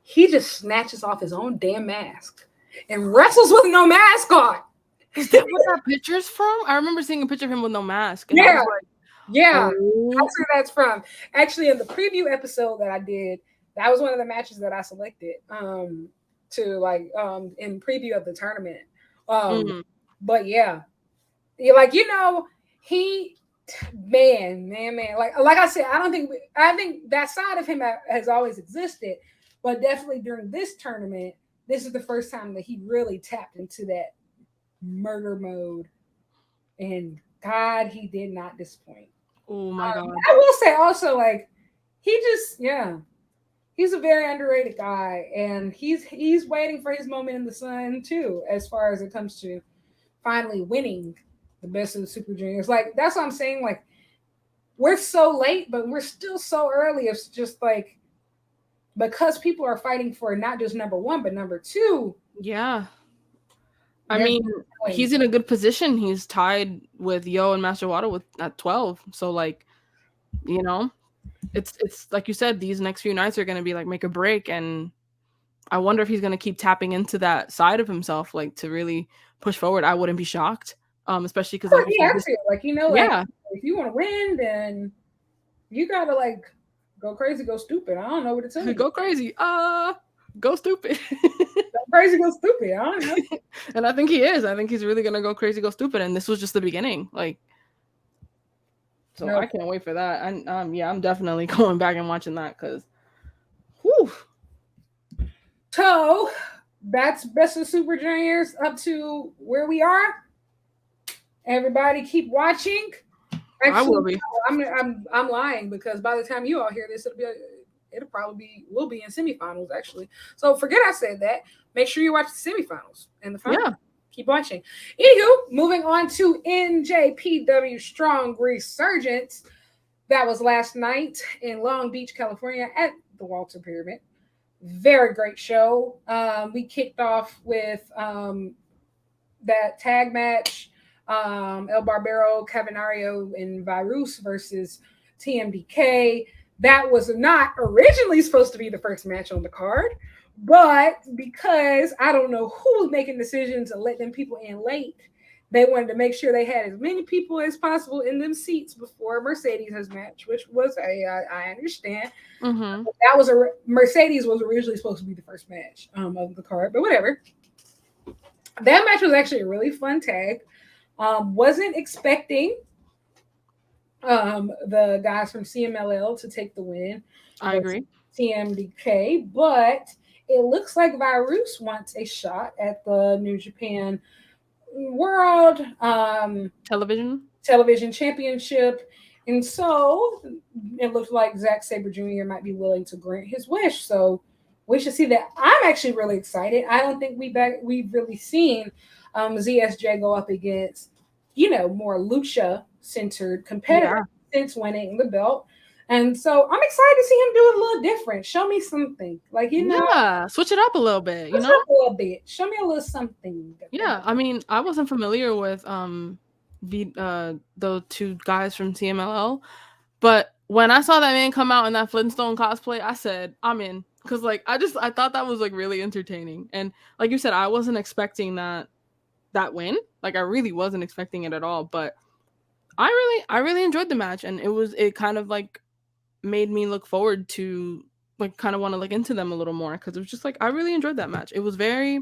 he just snatches off his own damn mask and wrestles with no mask on. Is that what that picture's from? I remember seeing a picture of him with no mask. And Yeah. I was like, yeah. Oh. That's where that's from. Actually, in the preview episode that I did, that was one of the matches that I selected to like in preview of the tournament. But yeah. Like, he man. Like I said, I think that side of him has always existed, but definitely during this tournament, this is the first time that he really tapped into that murder mode, and God, he did not disappoint. oh my god. I will say also, like, he's a very underrated guy, and he's waiting for his moment in the sun too, as far as it comes to finally winning the Best of the Super Juniors. Like, that's what I'm saying. Like, we're so late, but we're still so early. It's just like, because people are fighting for not just number one, but number two. Yeah. I mean, he's in a good position. He's tied with Yo and Master Water at 12. So like, it's like you said, these next few nights are going to be like make or break, and I wonder if he's going to keep tapping into that side of himself, like to really push forward. I wouldn't be shocked, especially because like if you want to win, then you gotta like go crazy, go stupid. I don't know what to tell you. Go crazy. Go stupid. Go crazy, go stupid. I don't know. And I think he is. I think he's really gonna go crazy, go stupid. And this was just the beginning. Like, so I can't wait for that. And I'm definitely going back and watching that because, whew. So that's Best of Super Juniors up to where we are. Everybody keep watching. Actually, I will be. I'm lying, because by the time you all hear this, we'll be in semifinals actually. So forget I said that. Make sure you watch the semifinals and the final. Yeah. Keep watching. Anywho, moving on to NJPW Strong Resurgence. That was last night in Long Beach, California at the Walter Pyramid. Very great show. We kicked off with that tag match. El Barbero, Cavanario, and Virus versus TMDK. That was not originally supposed to be the first match on the card, but because I don't know who was making decisions to let them people in late, they wanted to make sure they had as many people as possible in them seats before Mercedes' match, which was I understand. Mm-hmm. That was Mercedes was originally supposed to be the first match of the card, but whatever. That match was actually a really fun tag. Wasn't expecting the guys from CMLL to take the win. I agree. TMDK, but it looks like Virus wants a shot at the New Japan World Television Championship. And so it looks like Zack Sabre Jr. might be willing to grant his wish. So we should see that. I'm actually really excited. I don't think we've really seen ZSJ go up against, more lucha-centered competitor since winning the belt. And so I'm excited to see him do it a little different. Show me something. Like, switch it up a little bit, Switch it up a little bit. Show me a little something. Yeah, I mean, I wasn't familiar with the two guys from CMLL, but when I saw that man come out in that Flintstone cosplay, I said, I'm in. Because, like, I thought that was, like, really entertaining. And, like you said, I wasn't expecting that win. Like, I really wasn't expecting it at all. But I really enjoyed the match, and it kind of like made me look forward to like kind of want to look into them a little more because it was just like I really enjoyed that match. It was very,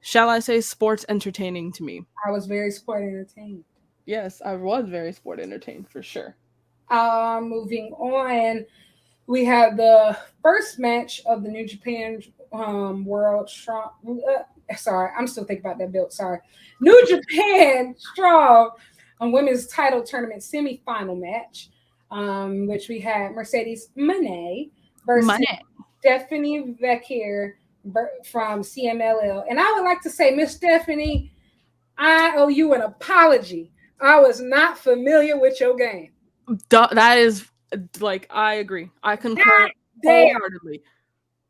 shall I say, sports entertaining to me. I was very sport entertained. Yes, I was very sport entertained for sure. Moving on, we had the first match of the New Japan World Strong. Sorry, I'm still thinking about that belt. Sorry, New Japan Strong Women's Title Tournament semifinal match, which we had Mercedes Moné versus Money. Stephanie Vecchier from CMLL. And I would like to say, Miss Stephanie, I owe you an apology. I was not familiar with your game. That is like I agree. I God concur damn. wholeheartedly.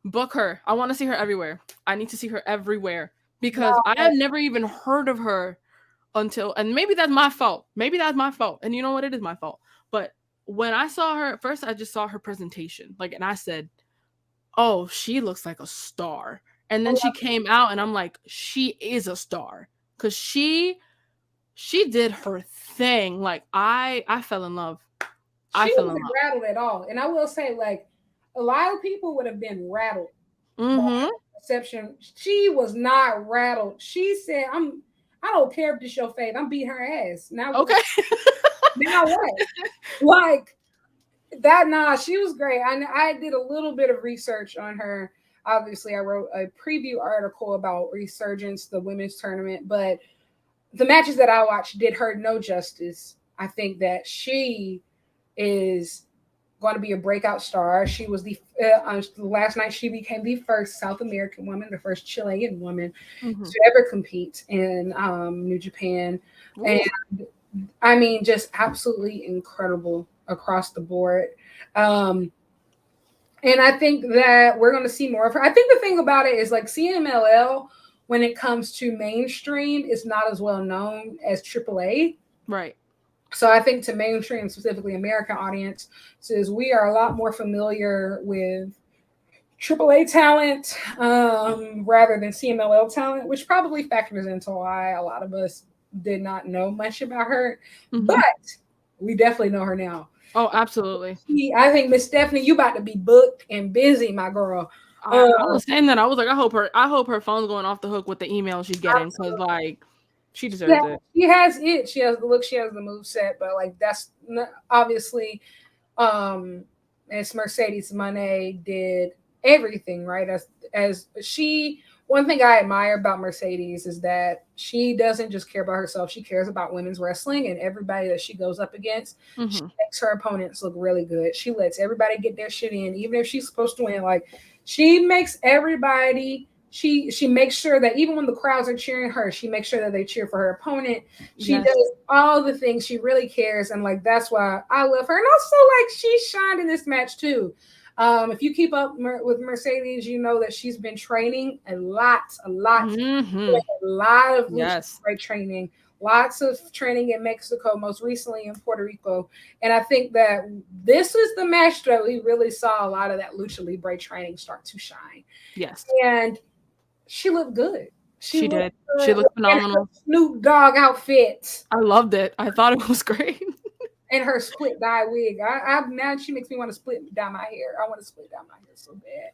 Book her. I want to see her everywhere. I need to see her everywhere because I have never even heard of her until, and maybe that's my fault. Maybe that's my fault. And you know what? It is my fault. But when I saw her at first, I just saw her presentation. Like, and I said, oh, she looks like a star. And then she came out and I'm like, she is a star. Cause she did her thing. Like I fell in love. I She fell in wasn't love. rattled at all. And I will say, like, a lot of people would have been rattled by Mm-hmm. perception. She was not rattled. She said, I don't care if this your fave. I'm beating her ass. Okay. Now what? Like that, nah, she was great. I did a little bit of research on her. Obviously, I wrote a preview article about Resurgence, the women's tournament, but the matches that I watched did her no justice. I think that she is going to be a breakout star. She was last night. She became the first South American woman, the first Chilean woman Mm-hmm. to ever compete in New Japan, and Ooh. I mean, just absolutely incredible across the board. Um, and I think that we're going to see more of her. I think the thing about it is like CMLL, when it comes to mainstream, is not as well known as AAA. Right. So I think to mainstream, specifically American audience, says we are a lot more familiar with AAA talent rather than CMLL talent, which probably factors into why a lot of us did not know much about her. Mm-hmm. But we definitely know her now. Oh, absolutely. I think Miss Stephanie, you about to be booked and busy, my girl. I was saying that I was like, I hope her phone's going off the hook with the email she's getting because like she Yeah, deserves it. she has it. She has the look. She has the move set. But like that's obviously, um, as Mercedes Monet did everything right. As she, one thing I admire about Mercedes is that she doesn't just care about herself. She cares about women's wrestling and everybody that she goes up against. She Mm-hmm. makes her opponents look really good. She lets everybody get their shit in, even if she's supposed to win. Like she makes everybody she makes sure that even when the crowds are cheering her, she makes sure that they cheer for her opponent. She Yes. does all the things. She really cares, and like that's why I love her. And also, like she shined in this match too. If you keep up with Mercedes, you know that she's been training a lot, Mm-hmm. a lot of lucha Yes. libre training, lots of training in Mexico, most recently in Puerto Rico. And I think that this was the match that we really saw a lot of that lucha libre training start to shine. Yes. And she looked good. She She looked did. She good looked in her phenomenal. Snoop Dogg outfit I loved it. I thought it was great. and her split dye wig. I now she makes me want to split dye my hair. I want to split dye my hair so bad.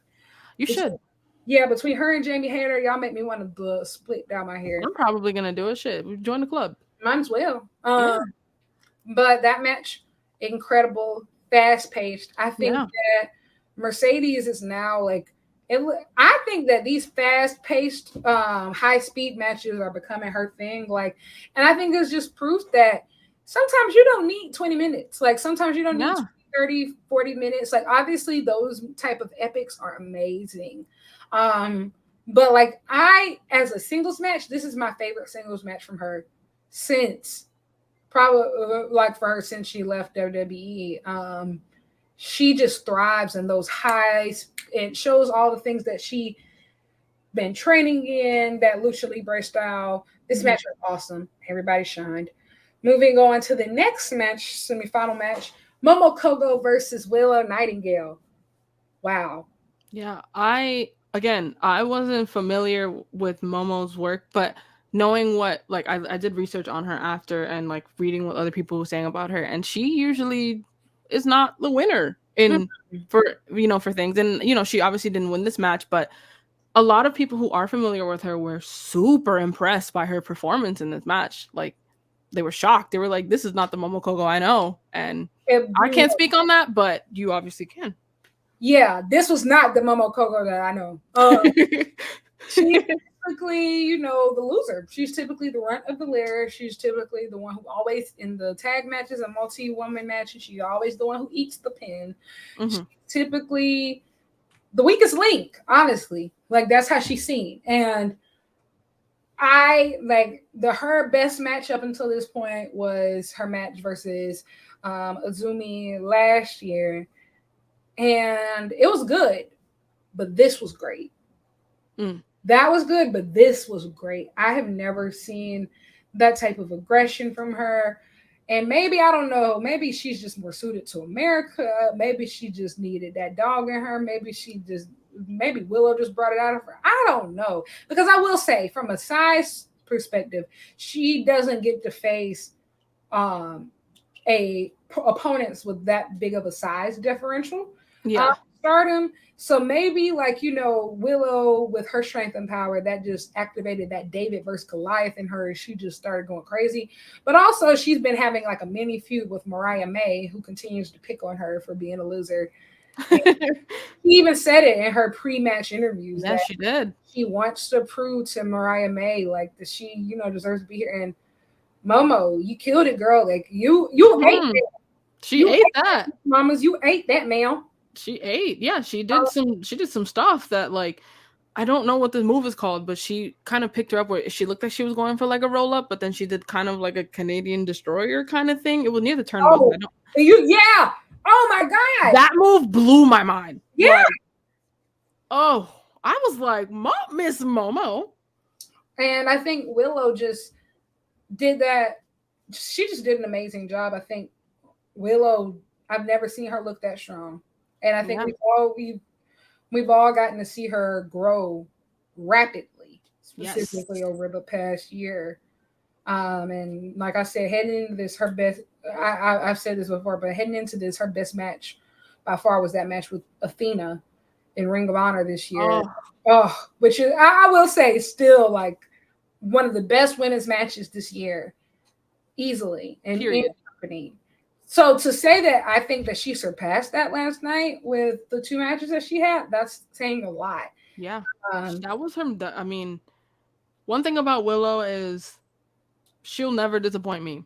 You Between, should. yeah, between her and Jamie Hayter, y'all make me want to split dye my hair. I'm probably gonna do it. Shit. Join the club. Might as well. Yeah. But that match, incredible, fast paced. I think Yeah. that Mercedes is now like it. I think that these fast paced, high speed matches are becoming her thing. Like, and I think it's just proof that sometimes you don't need 20 minutes. Like sometimes you don't need Yeah. 30, 40 minutes. Like obviously those type of epics are amazing. But like as a singles match, this is my favorite singles match from her since probably like for her since she left WWE. She just thrives in those highs. It shows all the things that she been training in that lucha libre style. This Mhm. match was awesome. Everybody shined. Moving on to the next match, semifinal match, Momo Kogo versus Willow Nightingale. Wow. Yeah. I wasn't familiar with Momo's work, but knowing what, like, I did research on her after, and like reading what other people were saying about her, and she usually is not the winner in Mhm. for for things. And she obviously didn't win this match, but a lot of people who are familiar with her were super impressed by her performance in this match. Like, they were shocked. They were like, "This is not the Momokogo I know." And It I blew can't up. speak on that, but you obviously can. Yeah, this was not the Momo Coco that I know. She's typically, the loser. She's typically the runt of the litter. She's typically the one who always in the tag matches and multi-woman matches. She's always the one who eats the pin. She's Hmm. typically the weakest link, honestly. Like that's how she's seen. And I like her best match up until this point was her match versus Azumi last year, and it was good, but this was great. Mm. That was good, but this was great. I have never seen that type of aggression from her. And maybe, I don't know, maybe she's just more suited to America. Maybe she just needed that dog in her. Maybe Willow just brought it out of her. I don't know. Because I will say, from a size perspective, she doesn't get to face um, opponents with that big of a size differential. Yeah. Stardom. So maybe like Willow with her strength and power that just activated that David versus Goliath in her. She just started going crazy. But also she's been having like a mini feud with Mariah May, who continues to pick on her for being a loser. And she even said it in her pre-match interviews Yeah, that she did. she wants to prove to Mariah May like that she deserves to be here. And Momo, you killed it, girl. Like you ate Mhm. it. She You ate ate that. that, mamas. You ate that, ma'am. She ate. Yeah, she did some stuff that, like, I don't know what the move is called, but she kind of picked her up where she looked like she was going for like a roll up, but then she did kind of like a Canadian destroyer kind of thing. It was near the turnbuckle. Oh, yeah. Oh my God. That move blew my mind. Yeah. Like, oh, I was like, Miss Momo. And I think Willow just did that. She just did an amazing job. I think Willow, I've never seen her look that strong. And I think Yeah. we've all gotten to see her grow rapidly, Yes. specifically over the past year. And like I said, heading into this, her best. I've said this before, but heading into this, her best match by far was that match with Athena in Ring of Honor this year. Oh, Oh, which is, I will say, still like one of the best women's matches this year, easily in any period. company. So to say that I think that she surpassed that last night with the two matches that she had, that's saying a lot. Yeah. Um, That was her. I mean, one thing about Willow is she'll never disappoint me.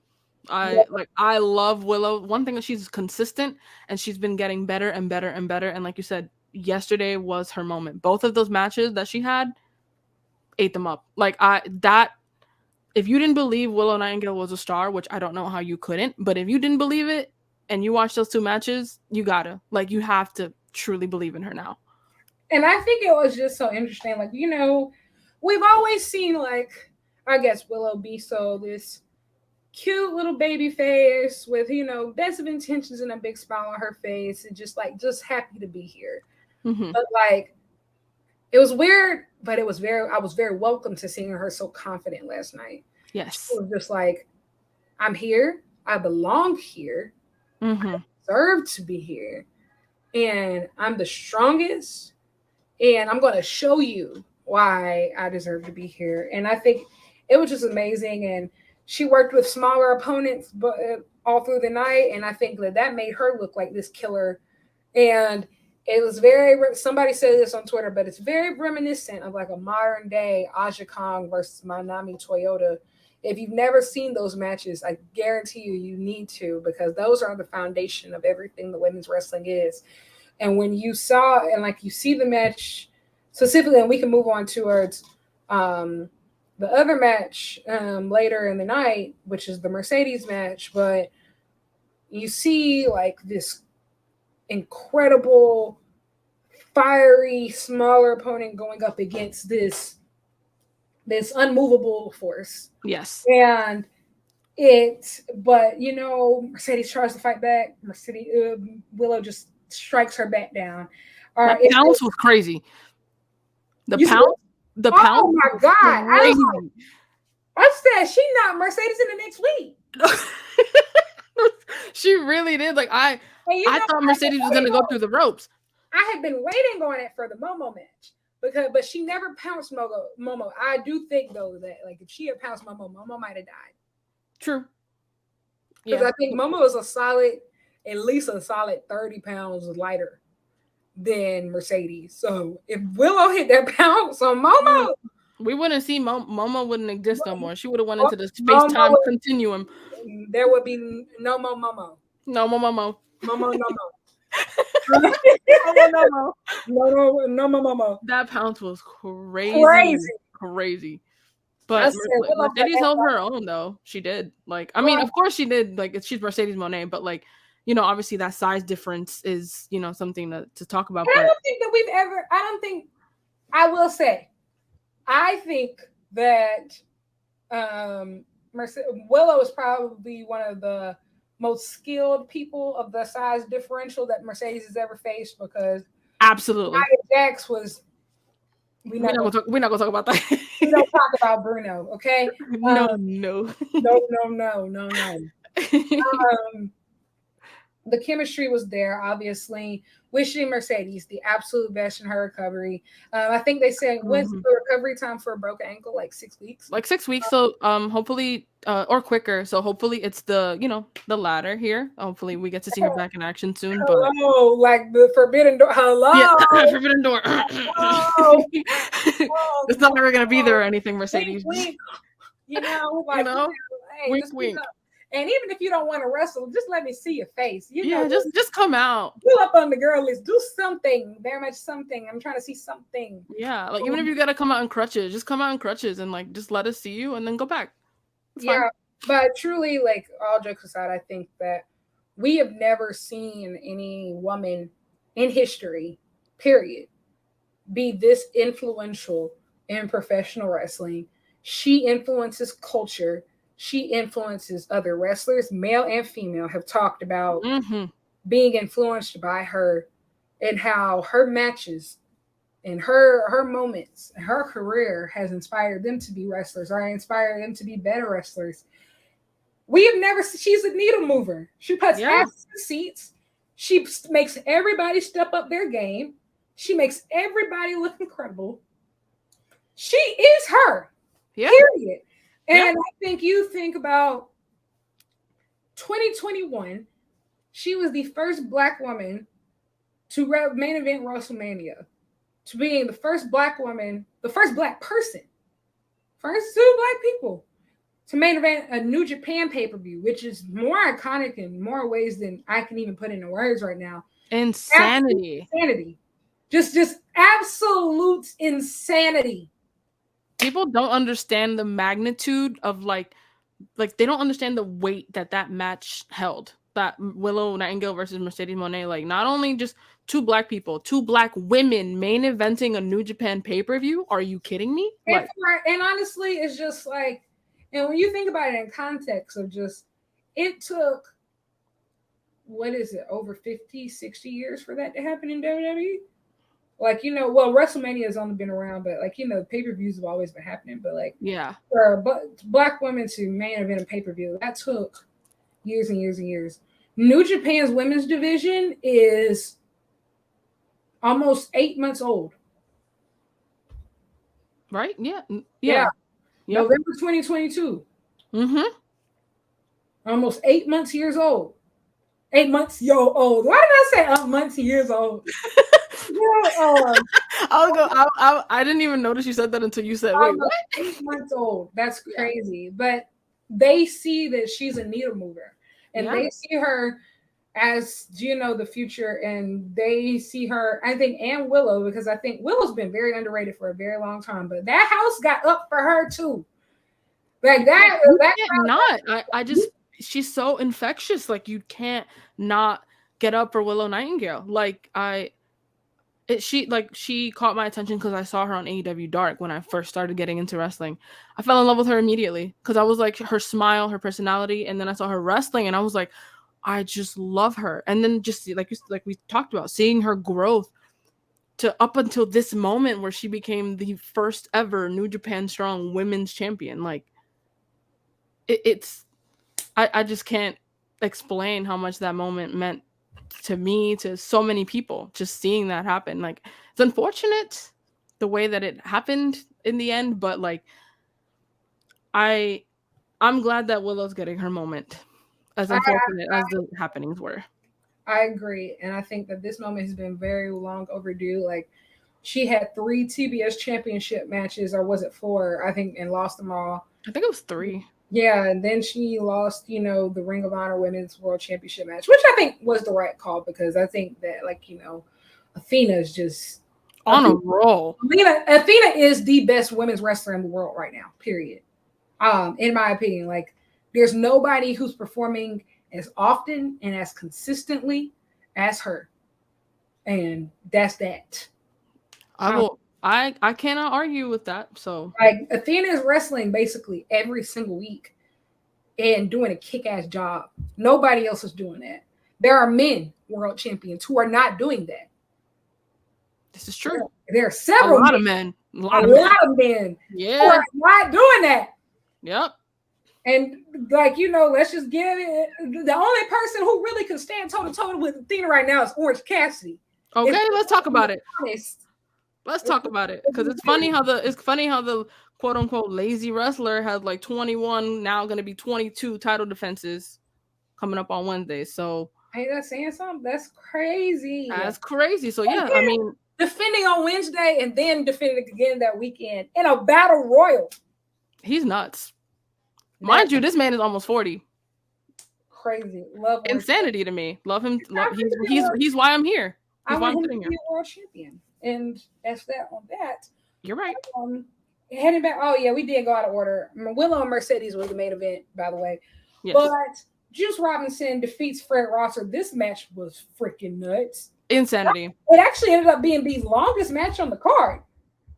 I love Willow. One thing is she's consistent, and she's been getting better and better and better. And like you said, yesterday was her moment. Both of those matches that she had ate them up. Like, if you didn't believe Willow Nightingale was a star, which I don't know how you couldn't, but if you didn't believe it and you watched those two matches, you have to truly believe in her now. and I think it was just so interesting. Like, we've always seen, like, I guess Willow be so this cute little baby face with, best of intentions and a big smile on her face and just happy to be here. Hmm. But like it was weird, but I was very welcome to seeing her so confident last night. She Yes. was just like, I'm here, I belong here, Hmm. deserve to be here, and I'm the strongest, and I'm going to show you why I deserve to be here. And I think it was just amazing. And she worked with smaller opponents, but all through the night, and I think that made her look like this killer. And it was somebody said this on Twitter, but it's very reminiscent of like a modern day Aja Kong versus Manami Toyota. If you've never seen those matches, I guarantee you need to, because those are the foundation of everything the women's wrestling is. And when you saw and like you see the match specifically, and we can move on towards um, the other match later in the night, which is the Mercedes match, but you see like this incredible, fiery, smaller opponent going up against this unmovable force. Yes. And but Mercedes tries to fight back. Mercedes Willow just strikes her back down. Or That pounce was crazy. The you see, pounce, the pounce oh my was God, I was like, crazy. I said she not Mercedes in the next week. She really did. Like And you I know, thought Mercedes was gonna go through the ropes. I had been waiting on it for the Momo match but she never pounced Momo. I do think though that like if she had pounced Momo, Momo might have died True. because Yeah. I think Momo is at least a solid 30 pounds lighter than Mercedes. So if Willow hit that pounce on Mm. Momo, We wouldn't see Momo wouldn't exist no more. She would have went into the space Momo time continuum. there would be no more Momo. No, Momo. Momo no more. Momo, no, Mo. No more Momo. That pounce was crazy, Crazy. crazy. I But said Willow Mercedes held her own though. She did. Like, I mean, of course she did. Like, she's Mercedes Monet, but like, obviously that size difference is, something to talk about. And I But don't think that we've ever. I don't think. I will say. I think that Willow is probably one of the most skilled people of the size differential that Mercedes has ever faced because absolutely, Jax was. we're not gonna talk about that. We don't talk about Bruno, okay? No, No, no. no. The chemistry was there, obviously. Wishing Mercedes the absolute best in her recovery. I think they said when's the recovery time for a broken ankle? Like 6 weeks. Like 6 weeks. So hopefully or quicker. So hopefully it's the the latter here. Hopefully we get to see her back in action soon. But hello, like the forbidden door. Hello, yeah, forbidden door. hello. It's not ever gonna be there or anything, Wink, Mercedes. wink. Like hey, wink, just wink. and even if you don't want to wrestle, just let me see your face. Just come out. You up on the girl list. Do something. Very much something. I'm trying to see something. Yeah, like even if you gotta come out in crutches, just come out in crutches and like just let us see you and then go back. It's fine. But truly, like all jokes aside, I think that we have never seen any woman in history, period, be this influential in professional wrestling. She influences culture. She influences other wrestlers, male and female, have talked about being influenced by her and how her matches and her moments and her career has inspired them to be wrestlers or inspired them to be better wrestlers. We have never. She's a needle mover. She puts asses in seats. She makes everybody step up their game. She makes everybody look incredible. She is her. Period. And I think you think about 2021. She was the first Black woman to main event WrestleMania, to being the first Black woman, the first Black person, first two Black people to main event a New Japan pay-per-view, which is more iconic in more ways than I can even put into words right now. Insanity. Insanity. Just absolute insanity. People don't understand the magnitude of like they don't understand the weight that match held. That Willow Nightingale versus Mercedes Moné, like not only just two Black people, two Black women main eventing a New Japan pay-per-view. Are you kidding me? And honestly, it's just like, and when you think about it in context of just, it took, what is it, over 50, 60 years for that to happen in WWE? Like, well, WrestleMania has only been around, but like, pay-per-views have always been happening. But like, for Black women to main event a pay-per-view, that took years and years and years. New Japan's women's division is almost 8 months old. Right? Yeah. November 2022. Almost 8 months years old. 8 months old. Why did I say months years old? I didn't even notice you said that until you said, wait, what? 8 months old. That's crazy. Yeah. But they see that she's a needle mover. And they see her as, the future. And they see her, I think, and Willow, because I think Willow's been very underrated for a very long time. But that house got up for her, too. Like that. I just, she's so infectious. Like, you can't not get up for Willow Nightingale. Like, she caught my attention because I saw her on AEW Dark when I first started getting into wrestling. I fell in love with her immediately because I was like, her smile, her personality, and then I saw her wrestling and I was like, I just love her. And then just like we talked about, seeing her growth to up until this moment where she became the first ever New Japan Strong Women's Champion. Like, it's I just can't explain how much that moment meant to me, to so many people, just seeing that happen. Like, it's unfortunate the way that it happened in the end, but like I I'm glad that Willow's getting her moment, as I, unfortunate as the happenings were. I agree. And I think that this moment has been very long overdue. Like, she had 3 TBS championship matches, or was it 4? I think, and lost them all. I think it was 3. Yeah, and then she lost, the Ring of Honor Women's World Championship match, which I think was the right call, because I think that, like, Athena is just On a roll. Athena is the best women's wrestler in the world right now. Period. In my opinion, like, there's nobody who's performing as often and as consistently as her, and that's that. I cannot argue with that. So, like, Athena is wrestling basically every single week and doing a kick-ass job. Nobody else is doing that. There are men world champions who are not doing that. this is true. There are several a lot of men. A lot of men Yeah. who are not doing that. Yep. And, like, let's just give it. The only person who really can stand toe to toe with Athena right now is Orange Cassidy. Okay, let's talk about it. Honest. Let's talk about it, because it's funny how the quote unquote lazy wrestler has like 21, now going to be 22 title defenses coming up on Wednesday. So, ain't that saying something? That's crazy. That's crazy. So yeah, I mean, defending on Wednesday and then defending again that weekend in a battle royal. He's nuts. Mind you, this man is almost 40. Crazy. Love insanity to me. Love him. He's why I'm here. I want him to be a world champion. And that's that on that. You're right. Heading back. Oh yeah, we did go out of order. Willow and Mercedes was the main event, by the way. Yes. But Juice Robinson defeats Fred Rosser. This match was freaking nuts. Insanity. It actually ended up being the longest match on the card.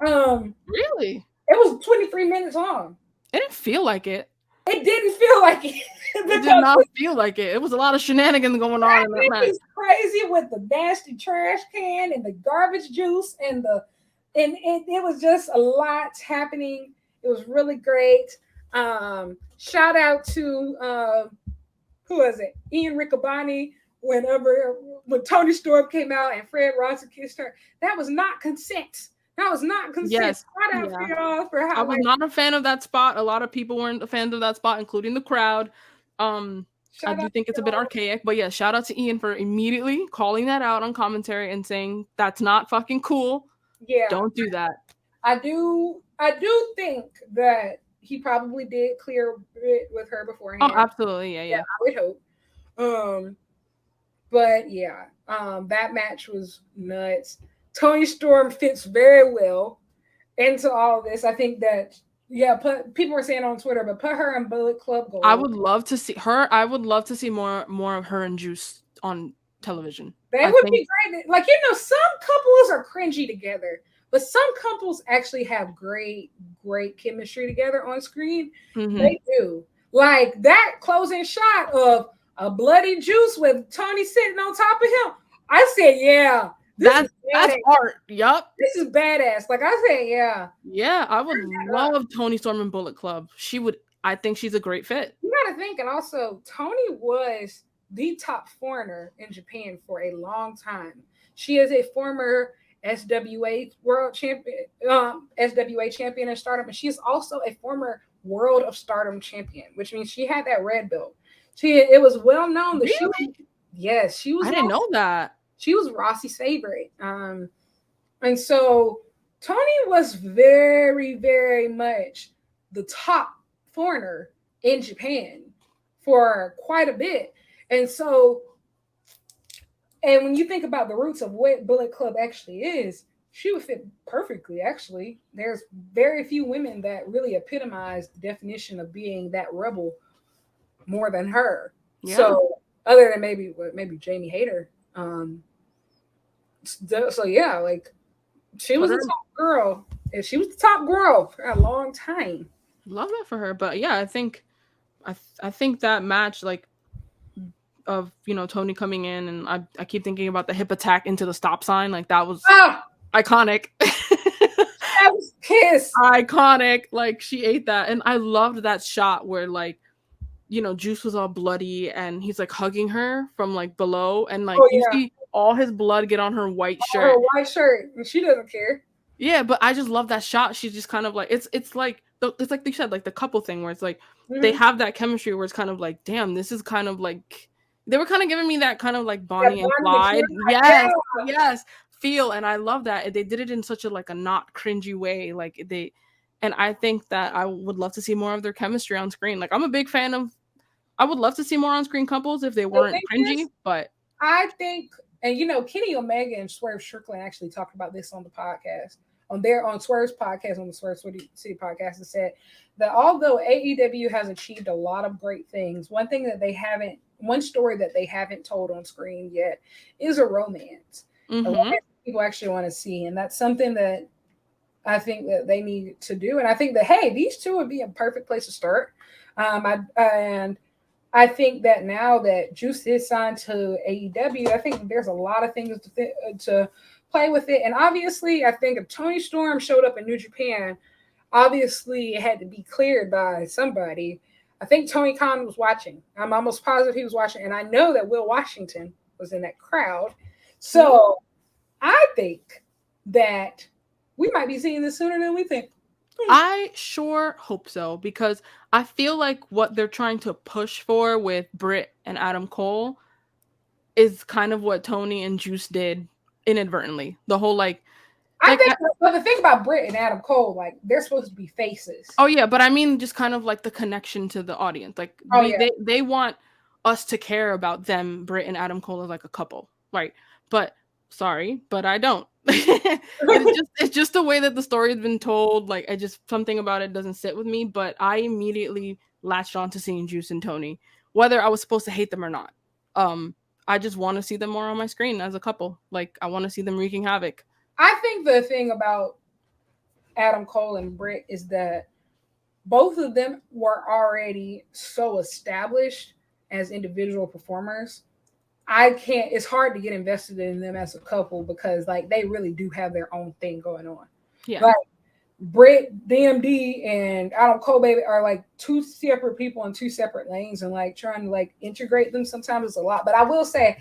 Really? It was 23 minutes long. It didn't feel like it. It didn't feel like it. It did not feel like it. It was a lot of shenanigans going on in that match. It was crazy with the nasty trash can and the garbage juice and it was just a lot happening. It was really great. Shout out to who was it? Ian Riccaboni. When Toni Storm came out and Fred Rosser kissed her, that was not consent. That was not consent. Yes. Shout out for y'all for how I was not a fan of that spot. A lot of people weren't fans of that spot, including the crowd. I do think it's a bit archaic, but yeah, shout out to Ian for immediately calling that out on commentary and saying that's not fucking cool. Yeah. Don't do that. I do think that he probably did clear it with her beforehand. Oh, absolutely. Yeah. I would hope. But yeah, that match was nuts. Toni Storm fits very well into all of this. I think that, people were saying on Twitter, but put her in Bullet Club Gold. I would love to see her. I would love to see more of her and Juice on television. That would be great. Like, some couples are cringy together, but some couples actually have great chemistry together on screen. Mm-hmm. They do. Like that closing shot of a bloody Juice with Toni sitting on top of him. I said, yeah. That's art. Yup. This is badass. Like I said, yeah. Yeah, I would love Toni Storm in Bullet Club. I think she's a great fit. You gotta think, and also Toni was the top foreigner in Japan for a long time. She is a former SWA world champion, SWA champion in Stardom, and she is also a former World of Stardom champion, which means she had that red belt. It was well known that she was. I didn't know that. She was Rossi's favorite. And so Toni was very, very much the top foreigner in Japan for quite a bit. And when you think about the roots of what Bullet Club actually is, she would fit perfectly, actually. There's very few women that really epitomize the definition of being that rebel more than her. Yeah. So other than maybe Jamie Hayter. So yeah, like she was the top girl, and she was the top girl for a long time. Love that for her, but yeah, I think that match, like, of Toni coming in, and I keep thinking about the hip attack into the stop sign, like that was iconic. That was pissed. Iconic, like she ate that, and I loved that shot where like Juice was all bloody and he's like hugging her from like below, and like Oh you yeah, see all his blood get on her white her shirt. white shirt, and she doesn't care. Yeah, but I just love that shot. She's just kind of like it's like it's like they said, like the couple thing where it's like they Hmm. have that chemistry where it's kind of like, damn, this is kind of like they were kind of giving me that kind of like That Bonnie and Bonnie and Clyde, Clyde, yes, yeah. yes, feel, and I love that they did it in such a like a not cringy way, like they, and I think that I would love to see more of their chemistry on screen. Like I'm a big fan of. I would love to see more on screen couples if they The weren't thing cringy, is, but I think, and Kenny Omega and Swerve Strickland actually talked about this on the podcast, on Swerve's podcast, on the Swerve City podcast, and said that although AEW has achieved a lot of great things, one story that they haven't told on screen yet is a romance mm-hmm. people actually want to see, and that's something that I think that they need to do, and I think that hey, these two would be a perfect place to start. And I think that now that Juice is signed to AEW, I think there's a lot of things to play with it. And obviously, I think if Tony Storm showed up in New Japan, obviously it had to be cleared by somebody. I think Tony Khan was watching. I'm almost positive he was watching. And I know that Will Washington was in that crowd. So I think that we might be seeing this sooner than we think. I sure hope so, because I feel like what they're trying to push for with Britt and Adam Cole is kind of what Tony and Juice did inadvertently. The whole I think, I, but the thing about Britt and Adam Cole, like they're supposed to be faces. oh yeah, but I mean just kind of like the connection to the audience. Like Oh yeah, they want us to care about them, Britt and Adam Cole, as like a couple, right? But sorry, but I don't. It's just the way that the story's been told. Like I just something about it doesn't sit with me. But I immediately latched on to seeing Juice and Tony, whether I was supposed to hate them or not. Um, I just want to see them more on my screen as a couple. Like I want to see them wreaking havoc. I think the thing about Adam Cole and Britt is that both of them were already so established as individual performers. I can't. It's hard to get invested in them as a couple because like they really do have their own thing going on. Yeah. Like Britt, DMD, and Adam Cole baby are like two separate people in two separate lanes, and like trying to like integrate them sometimes is a lot. But I will say,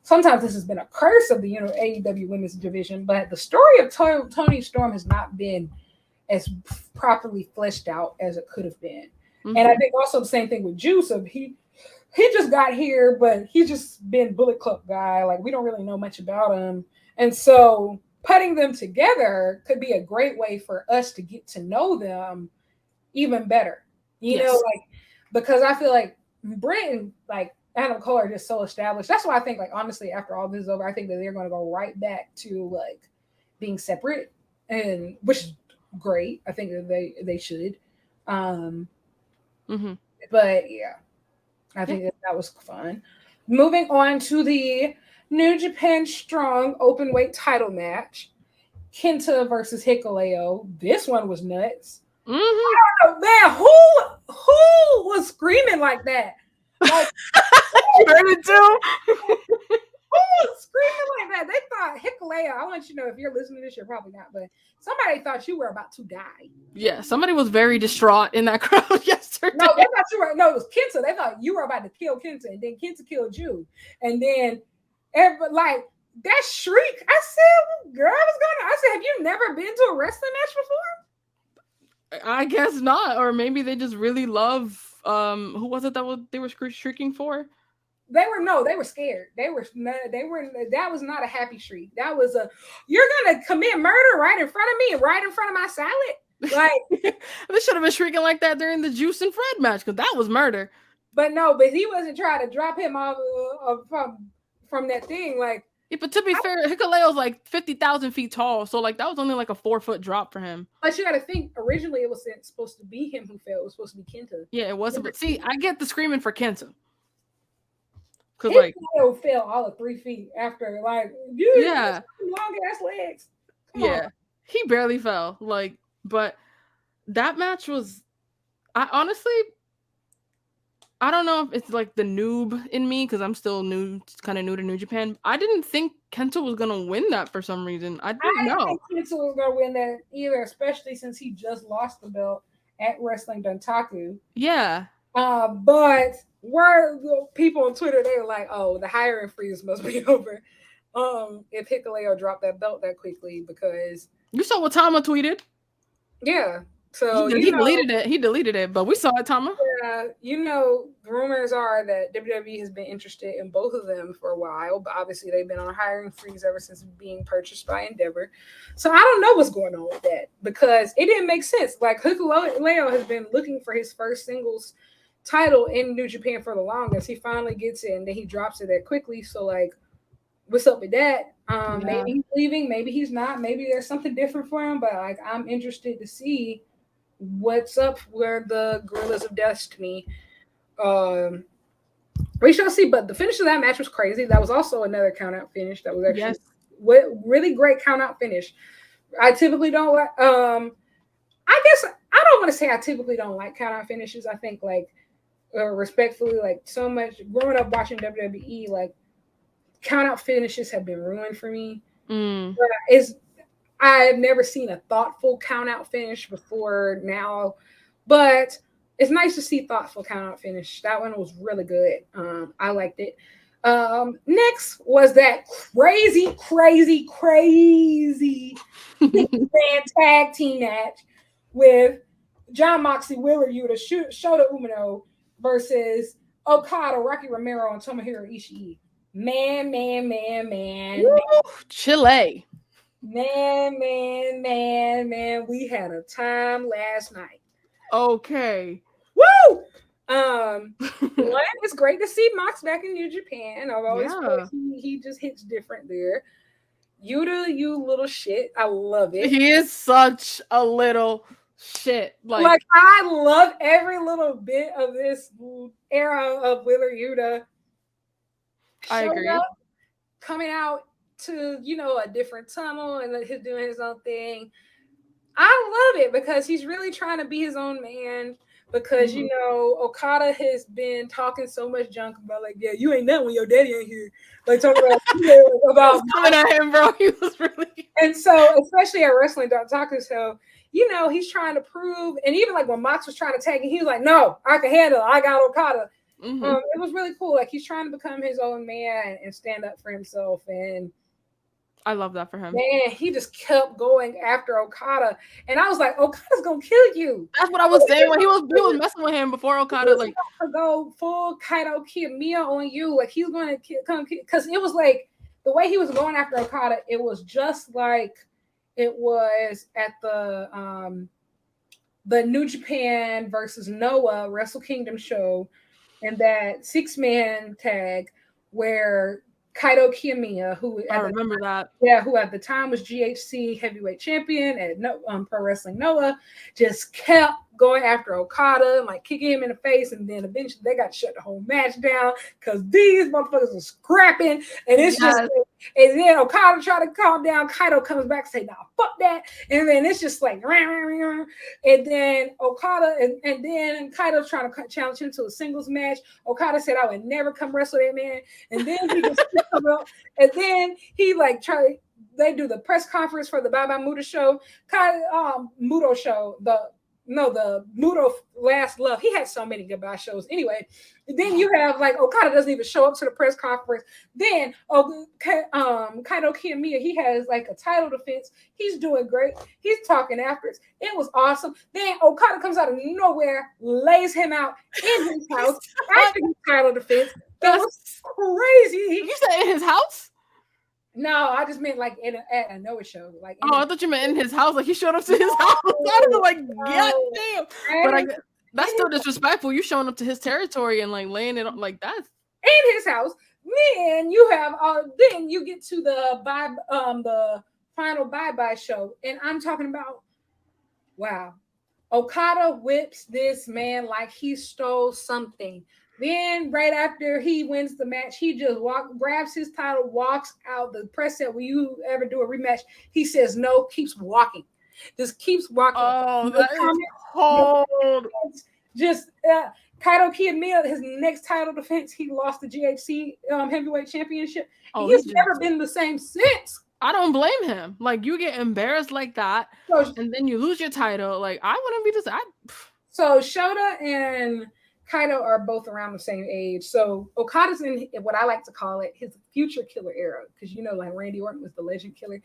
sometimes this has been a curse of the AEW women's division. But the story of Tony Storm has not been as properly fleshed out as it could have been. And I Mm-hmm. think also the same thing with Juice. Of he just got here, but he's just been Bullet Club guy. Like we don't really know much about him, and so putting them together could be a great way for us to get to know them even better. Yes. Like because I feel like Britain, like Adam Cole, are just so established. That's why I think, like honestly, after all this is over, I think that they're going to go right back to like being separate, and which is great. I think that they should. Um, Mm-hmm. but yeah, I Yeah. think that was fun. Moving on to the New Japan Strong Open Weight title match. Kenta versus Hikuleo. This one was nuts. Mm-hmm. Oh man, who was screaming like that? Like You heard it too. who was screaming like that? They thought Hikuleo. I want you to know, if you're listening to this, you're probably not, but somebody thought you were about to die. Yeah, somebody was very distraught in that crowd No, they yesterday. thought you were. No, it was Kenta. They thought you were about to kill Kenta, and then Kenta killed you, and then like that shriek. I said, "Girl, I was gonna." I said, "Have you never been to a wrestling match before?" I guess not, or maybe they just really love. Who was it they were shrieking for? They were scared. That was not a happy shriek. That was a, you're gonna commit murder right in front of me and right in front of my salad. Like, They should have been shrieking like that during the Juice and Fred match, because that was murder. but no, but he wasn't trying to drop him off from that thing. Like, Yeah, but to be fair, Hikuleo's like 50,000 feet tall, so like that was only like a 4 foot drop for him. but you got to think. Originally, it was supposed to be him who fell. It was supposed to be Kenta. Yeah, it wasn't. But see, I get the screaming for Kenta, because His like, tail fell all of 3 feet after, like, dude, yeah, long ass legs. Come on. yeah, he barely fell. Like, but that match was. I honestly, I don't know if it's like the noob in me, because I'm still kind of new to New Japan. I didn't think Kenta was gonna win that for some reason. I I didn't didn't know. think Kenta was gonna win that either, especially since he just lost the belt at Wrestling Dontaku. Yeah, But were the people on Twitter, they were like, "Oh, the hiring freeze must be over." If Hikuleo dropped that belt that quickly, because You saw what Tama tweeted. yeah. So He deleted it. He deleted it, but we saw it, Tama. rumors are that WWE has been interested in both of them for a while, but obviously they've been on a hiring freeze ever since being purchased by Endeavor. So I don't know what's going on with that because it didn't make sense. Like Hikuleo has been looking for his first singles title in New Japan for the longest. He finally gets it and then he drops it that quickly. So like, what's up with that? Maybe Yeah. he's leaving, maybe he's not, maybe there's something different for him. But like, I'm interested to see what's up where the Gorillas of Destiny. Um, we shall see. But the finish of that match was crazy. That was also another count out finish. That was actually Yes. really great count out finish. I typically don't like. I guess I don't want to say I typically don't like count out finishes. I think like respectfully, like so much growing up watching WWE, like count out finishes have been ruined for me. Mm. But it's I've never seen a thoughtful count out finish before now, but it's nice to see thoughtful count out finish. That one was really good. I liked it. Next was that crazy man tag team match with John Moxley, Wheeler Yuta, Shota Umino versus Okada, Rocky Romero, and Tomohiro Ishii. Man. Woo! Chile. Man, we had a time last night. Okay. Woo! One, it's great to see Mox back in New Japan. I've always felt Yeah. he just hits different there. Yuta, you little shit. I love it. He is such a little shit. Like I love every little bit of this era of Wheeler Yuta. I Showed agree. up, coming out to a different tunnel and he's doing his own thing. I love it because he's really trying to be his own man. Because Okada has been talking so much junk about like, yeah, you ain't that when your daddy ain't here. Like talking about was coming at him, bro. He was really. And so, especially at Wrestling Taco Show, he's trying to prove. And even like when Mox was trying to tag him, he was like, "No, I can handle it. I got Okada." Mm-hmm. It was really cool. Like he's trying to become his own man and stand up for himself. And I love that for him. man, he just kept going after Okada, and I was like, "Okada's gonna kill you." That's what I was saying when he was messing with him before Okada. Like to go full Kaito Kiyomiya on you, like he's going to come because it was like the way he was going after Okada. It was just like it was at the New Japan versus Noah Wrestle Kingdom show, and that 6-man tag where Kaito Kiyomiya, who I remember that. Yeah, who at the time was GHC heavyweight champion at Pro Wrestling Noah, just kept going after Okada and like kicking him in the face, and then eventually they got to shut the whole match down because these motherfuckers are scrapping, and it's just. And then Okada tried to calm down. Kaito comes back and say, "Nah, fuck that." And then it's just like, and then Okada and then Kaito's trying to challenge him to a singles match. Okada said, "I would never come wrestle that man." And then he just come up, and then he like try. They do the press conference for the Bye Bye Muda show. Mudo show. The Mudo Last Love. He had so many goodbye shows. Anyway, then you have like Okada doesn't even show up to the press conference. Then Kaito Kiyomiya, he has like a title defense. He's doing great. He's talking after it. It was awesome. Then Okada comes out of nowhere, lays him out in his house after his title defense. That was crazy. You said in his house? No, I just meant like at a Noah show. Like, I thought you meant in his house. Like he showed up to his house. I was like, God damn. But that's still disrespectful. You showing up to his territory and like laying it on like that. In his house. Then you have then you get to the final bye-bye show. And I'm talking about, wow. Okada whips this man like he stole something. Then right after he wins the match, he just grabs his title, walks out. The press said, "Will you ever do a rematch?" He says no, keeps walking. Just keeps walking. Oh, that is cold. Just Kaito Kiyomiya, his next title defense, he lost the GHC heavyweight championship. He's never been the same since. I don't blame him. Like you get embarrassed like that, and then you lose your title. Like I wouldn't be this. So Shota and Kaido are both around the same age. So Okada's in what I like to call it his future killer era, because like Randy Orton was the legend killer.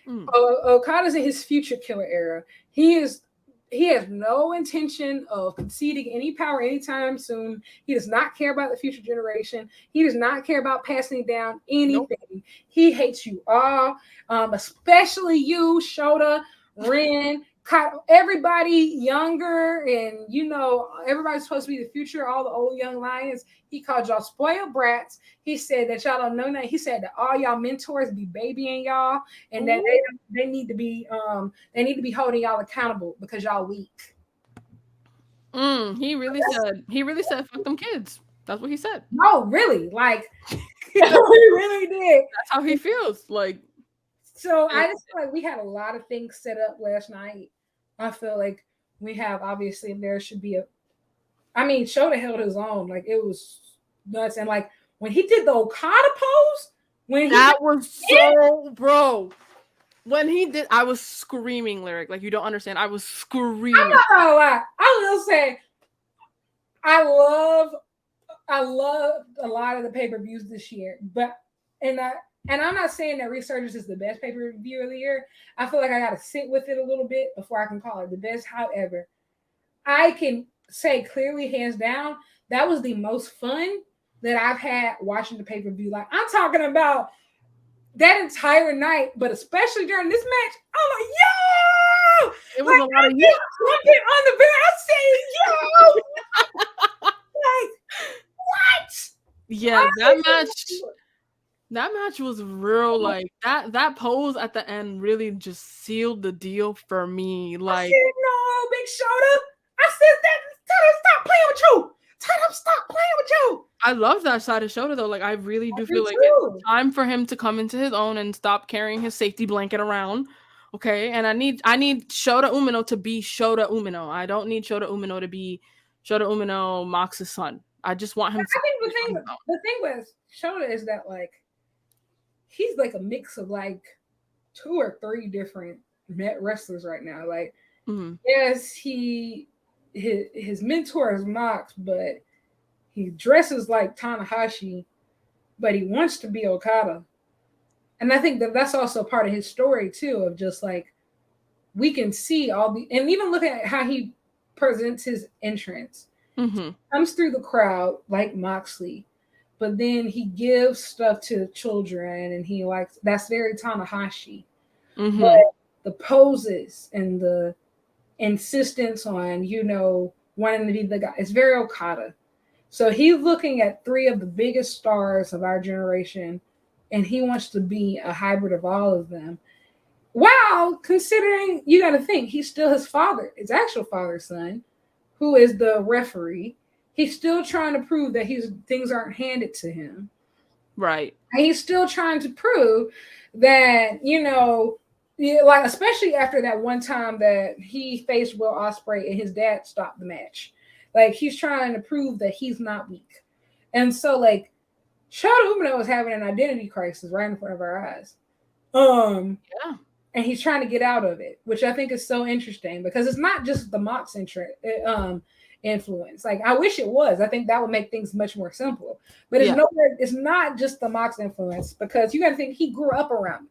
Mm. Okada's in his future killer era. He has no intention of conceding any power anytime soon. He does not care about the future generation. He does not care about passing down anything. Nope. He hates you all, especially you, Shota, Ren, everybody younger, and everybody's supposed to be the future. All the old young lions. He called y'all spoiled brats. He said that y'all don't know nothing. He said that all y'all mentors be babying y'all, and that they need to be holding y'all accountable because y'all weak. He really said fuck them kids. That's what he said. No, really, like he really did. That's how he feels. Like, so I just feel like we had a lot of things set up last night. I feel like we have, obviously, there should be Shota held his own. Like, it was nuts. And like when he did the Okada pose, bro. When he did, I was screaming, Lyric. Like, you don't understand. I was screaming. I'm not gonna lie. I will say, I love a lot of the pay-per-views this year, and I'm not saying that Resurgence is the best pay-per-view of the year. I feel like I got to sit with it a little bit before I can call it the best. However, I can say clearly, hands down, that was the most fun that I've had watching the pay-per-view. Like, I'm talking about that entire night, but especially during this match, I'm like, yo! It was like, a lot of you on the bed. I'm saying, yo! Like, what? Yeah, that match was real. Like, that pose at the end really just sealed the deal for me. Like, I said, no, Big Shota. I said that. Tell him stop playing with you. Tell him stop playing with you. I love that side of Shota though. Like, I really do feel like it's time for him to come into his own and stop carrying his safety blanket around. Okay, and I need Shota Umino to be Shota Umino. I don't need Shota Umino to be Shota Umino, Mox's son. I just want him to. I think the thing with Shota is that, like, he's like a mix of like 2 or 3 different wrestlers right now. Like, yes, his mentor is Mox, but he dresses like Tanahashi, but he wants to be Okada. And I think that that's also part of his story too, of just like, we can see and even look at how he presents his entrance. Comes through the crowd like Moxley, but then he gives stuff to children, and he likes, that's very Tanahashi. But the poses and the insistence on wanting to be the guy, it's very Okada. So he's looking at 3 of the biggest stars of our generation, and he wants to be a hybrid of all of them. Wow, considering, you got to think, he's still his actual father's son, who is the referee. He's still trying to prove that things aren't handed to him. Right. And he's still trying to prove that, like, especially after that one time that he faced Will Ospreay and his dad stopped the match. Like, he's trying to prove that he's not weak. And so, like, Shota Umino is having an identity crisis right in front of our eyes. Yeah. And he's trying to get out of it, which I think is so interesting, because it's not just the Mox influence. Like, I wish it was. I think that would make things much more simple. But it's not just the Mox influence, because you got to think, he grew up around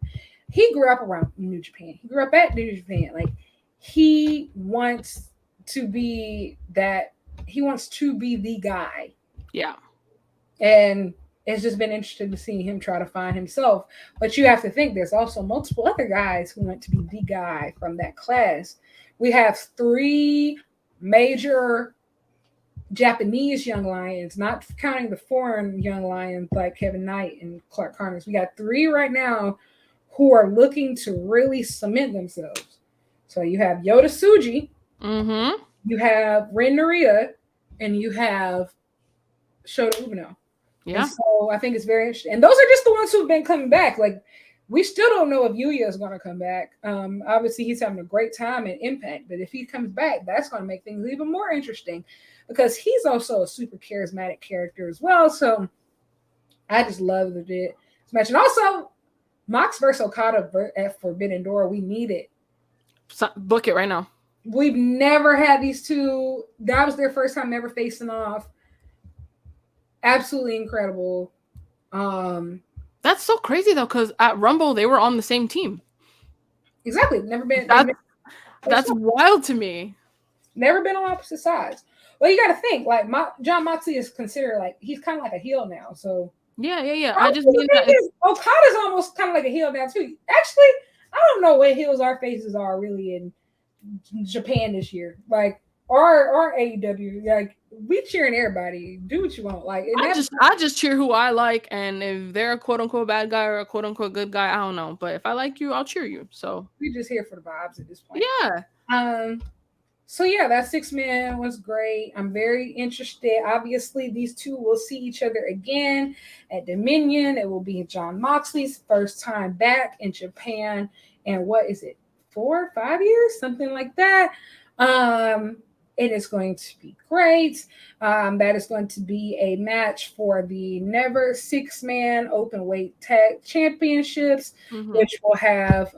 New Japan. He grew up at New Japan. Like, he wants to be that. He wants to be the guy. Yeah. And it's just been interesting to see him try to find himself. But you have to think, there's also multiple other guys who want to be the guy from that class. We have 3 major Japanese young lions, not counting the foreign young lions like Kevin Knight and Clark Connors. We got 3 right now who are looking to really cement themselves. So you have Yota Tsuji, you have Ren Narita, and you have Shota Umino. Yeah. And so I think it's very interesting. And those are just the ones who've been coming back. Like, we still don't know if Yuya is going to come back. Obviously, he's having a great time at Impact. But if he comes back, that's going to make things even more interesting, because he's also a super charismatic character as well. So I just love this match. And also, Mox versus Okada at Forbidden Door, we need it. Book it right now. We've never had these two. That was their first time ever facing off. Absolutely incredible. Um, That's so crazy though, because at Rumble they were on the same team. exactly. Never been. They've That's been that's wild to me. never been on opposite sides. Well, you got to think like John Moxley is considered like he's kind of like a heel now. So Yeah, yeah, yeah. I just honestly, the mean that thing it's is, Okada's almost kind of like a heel now too. Actually, I don't know what heels our faces are really in Japan this year. Like our AEW, like we cheering everybody. Do what you want. Like and that I just cheer who I like, and if they're a quote unquote bad guy or a quote unquote good guy, I don't know. But if I like you, I'll cheer you. So we just here for the vibes at this point. yeah. Um, so yeah, that 6 man was great. I'm very interested. Obviously, these two will see each other again at Dominion. It will be John Moxley's first time back in Japan. And what is it, 4 or 5 years? Something like that. Um, it is going to be great. That is going to be a match for the Never 6 man open weight tag championships, Mm-hmm. which will have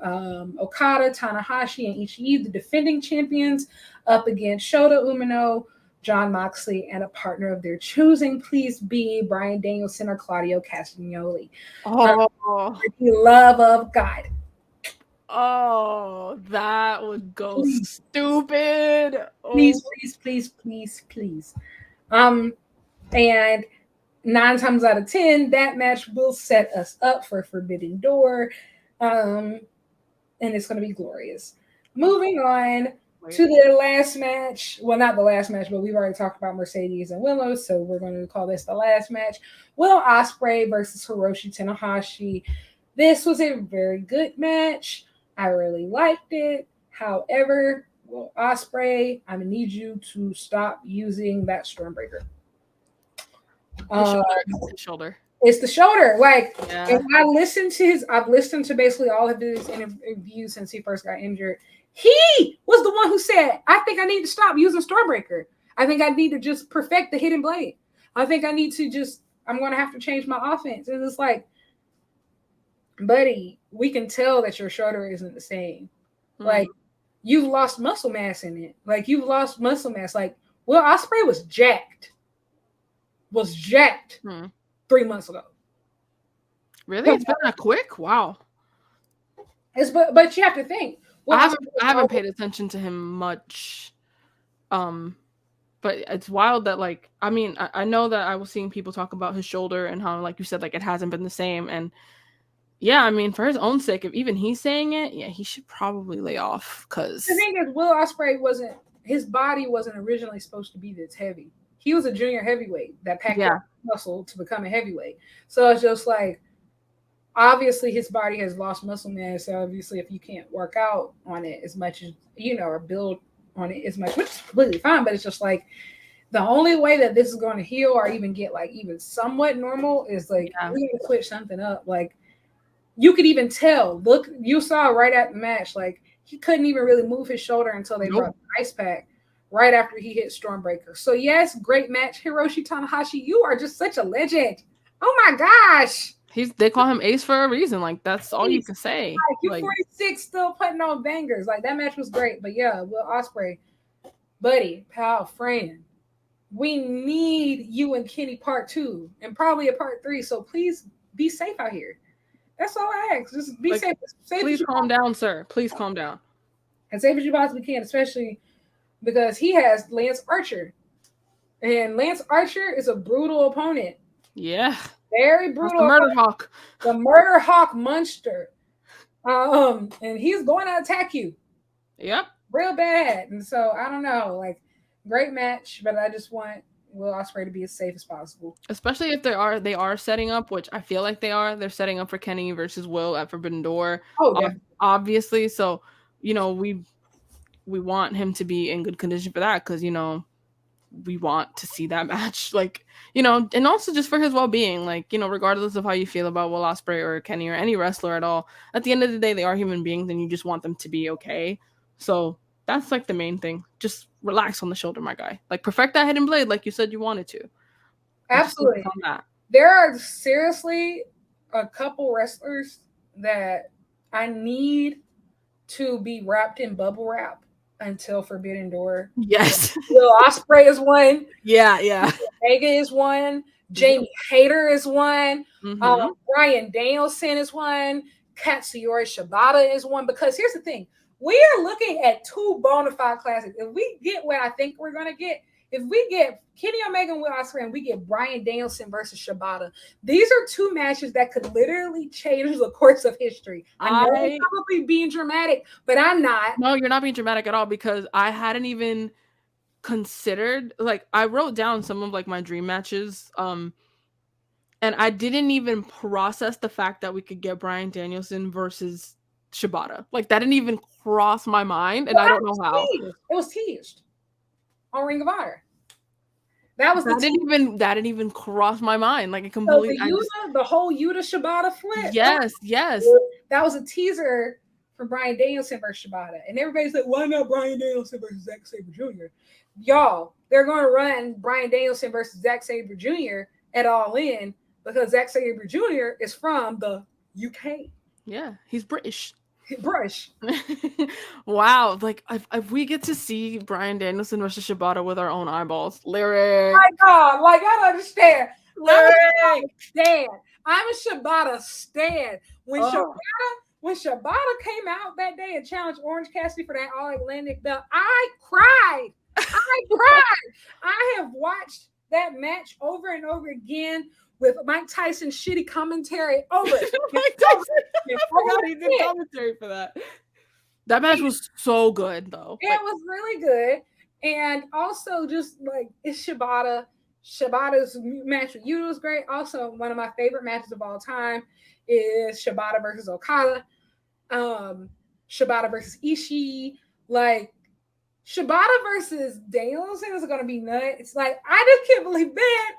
Okada, Tanahashi, and Ishii, the defending champions, up against Shota Umino, John Moxley, and a partner of their choosing. Please be Brian Danielson or Claudio Castagnoli. Oh, For the love of God. oh, that would go Please, stupid. Oh, please, please, please, please, please. Um, and 9 times out of 10, that match will set us up for Forbidden Door. Um, and it's going to be glorious. Moving on to wait. the last match. Well, not the last match, but we've already talked about Mercedes and Willow, so we're going to call this the last match. Will Ospreay versus Hiroshi Tanahashi. This was a very good match. I really liked it. However, Will Ospreay, I'm gonna need you to stop using that Stormbreaker. His Uh, shoulder. His shoulder. it's the shoulder. Like, Yeah. and I've listened to basically all of his interviews since he first got injured. He was the one who said, I think I need to stop using Stormbreaker. I think I need to just perfect the hidden blade. I think I need to just, I'm going to have to change my offense. And it's like, buddy, we can tell that your shoulder isn't the same. Like, you've lost muscle mass in it. Like, you've lost muscle mass. Like, Will Ospreay was jacked. Was jacked 3 months ago. Really? It's been that quick? Wow. But you have to think. I haven't paid attention to him much. But it's wild that like I mean I know that I was seeing people talk about his shoulder and how like you said like it hasn't been the same, and yeah, I mean for his own sake, if even he's saying it, yeah, he should probably lay off because the thing is, Will Ospreay wasn't, his body wasn't originally supposed to be this heavy. He was a junior heavyweight that packed up muscle to become a heavyweight. So it's just like, obviously his body has lost muscle mass. So obviously, if you can't work out on it as much as or build on it as much, which is completely fine, but it's just like the only way that this is going to heal or even get like even somewhat normal is like we're going to switch something up. Like you could even tell. Look, you saw right at the match, like he couldn't even really move his shoulder until they brought the ice pack right after he hit Stormbreaker. So yes, great match, Hiroshi Tanahashi. You are just such a legend. Oh my gosh. they call him Ace for a reason. Like that's all you can say. Like, you're 46, still putting on bangers. Like that match was great. But yeah, Will Ospreay, buddy, pal, friend. We need you and Kenny part 2 and probably a part 3. So please be safe out here. That's all I ask. Just be safe. Please calm down, sir. Please calm down. As safe as you possibly can, especially because he has Lance Archer. And Lance Archer is a brutal opponent. Yeah. Very brutal. The Murder Hawk. The Murder Hawk monster. And he's going to attack you. Yep. Real bad. And so I don't know. Like, great match, but I just want Will Ospreay to be as safe as possible. Especially if they are setting up, which I feel like they are. They're setting up for Kenny versus Will at Forbidden Door. Oh, definitely. Obviously. So, we want him to be in good condition for that because, we want to see that match. Like, and also just for his well-being. Like, regardless of how you feel about Will Ospreay or Kenny or any wrestler at all, at the end of the day, they are human beings and you just want them to be okay. So that's like the main thing. Just relax on the shoulder, my guy. Like perfect that hidden blade like you said you wanted to. Absolutely. There are seriously a couple wrestlers that I need to be wrapped in bubble wrap until Forbidden Door. Yes. Will Ospreay is one. Yeah. Vega is one. Yep. Jamie Hayter is one. Mhm. Brian Danielson is one. Katsuyori Shibata is one. Because here's the thing, we are looking at two bona fide classics. If we get what I think we're gonna get, if we get Kenny Omega and Will Ospreay and we get Brian Danielson versus Shibata, these are two matches that could literally change the course of history. I know I'm I probably being dramatic, but I'm not. No, you're not being dramatic at all because I hadn't even considered, like, I wrote down some of like my dream matches, and I didn't even process the fact that we could get Brian Danielson versus Shibata. Like that didn't even cross my mind, and Well, I that don't know was how. teased. It was teased on Ring of Honor. That was the tease. That didn't even cross my mind. Like it So completely. the I just Yuta, the whole Yuta Shibata flip, Yes, yes. that was a teaser for Brian Danielson versus Shibata. And everybody's like, why not Brian Danielson versus Zack Sabre Jr.? Y'all, they're going to run Brian Danielson versus Zack Sabre Jr. at All In because Zack Sabre Jr. is from the UK. Yeah, he's British. Brush. Wow, like if we get to see Brian Danielson versus Shibata with our own eyeballs, lyric, My God, like I don't understand. I'm a lyric. Shibata stan. I'm a Shibata stan. Oh, When Shibata came out that day and challenged Orange Cassidy for that All Atlantic belt, I cried. I cried. I have watched that match over and over again with Mike Tyson's shitty commentary over and Mike over Tyson. and I over forgot he did again. commentary for that. That match was so good though. It Like, was really good. And also just like it's Shibata. Shibata's match with Yuta was great. Also, one of my favorite matches of all time is Shibata versus Okada. Shibata versus Ishii. Like Shibata versus Danielson is gonna be nuts. It's like I just can't believe that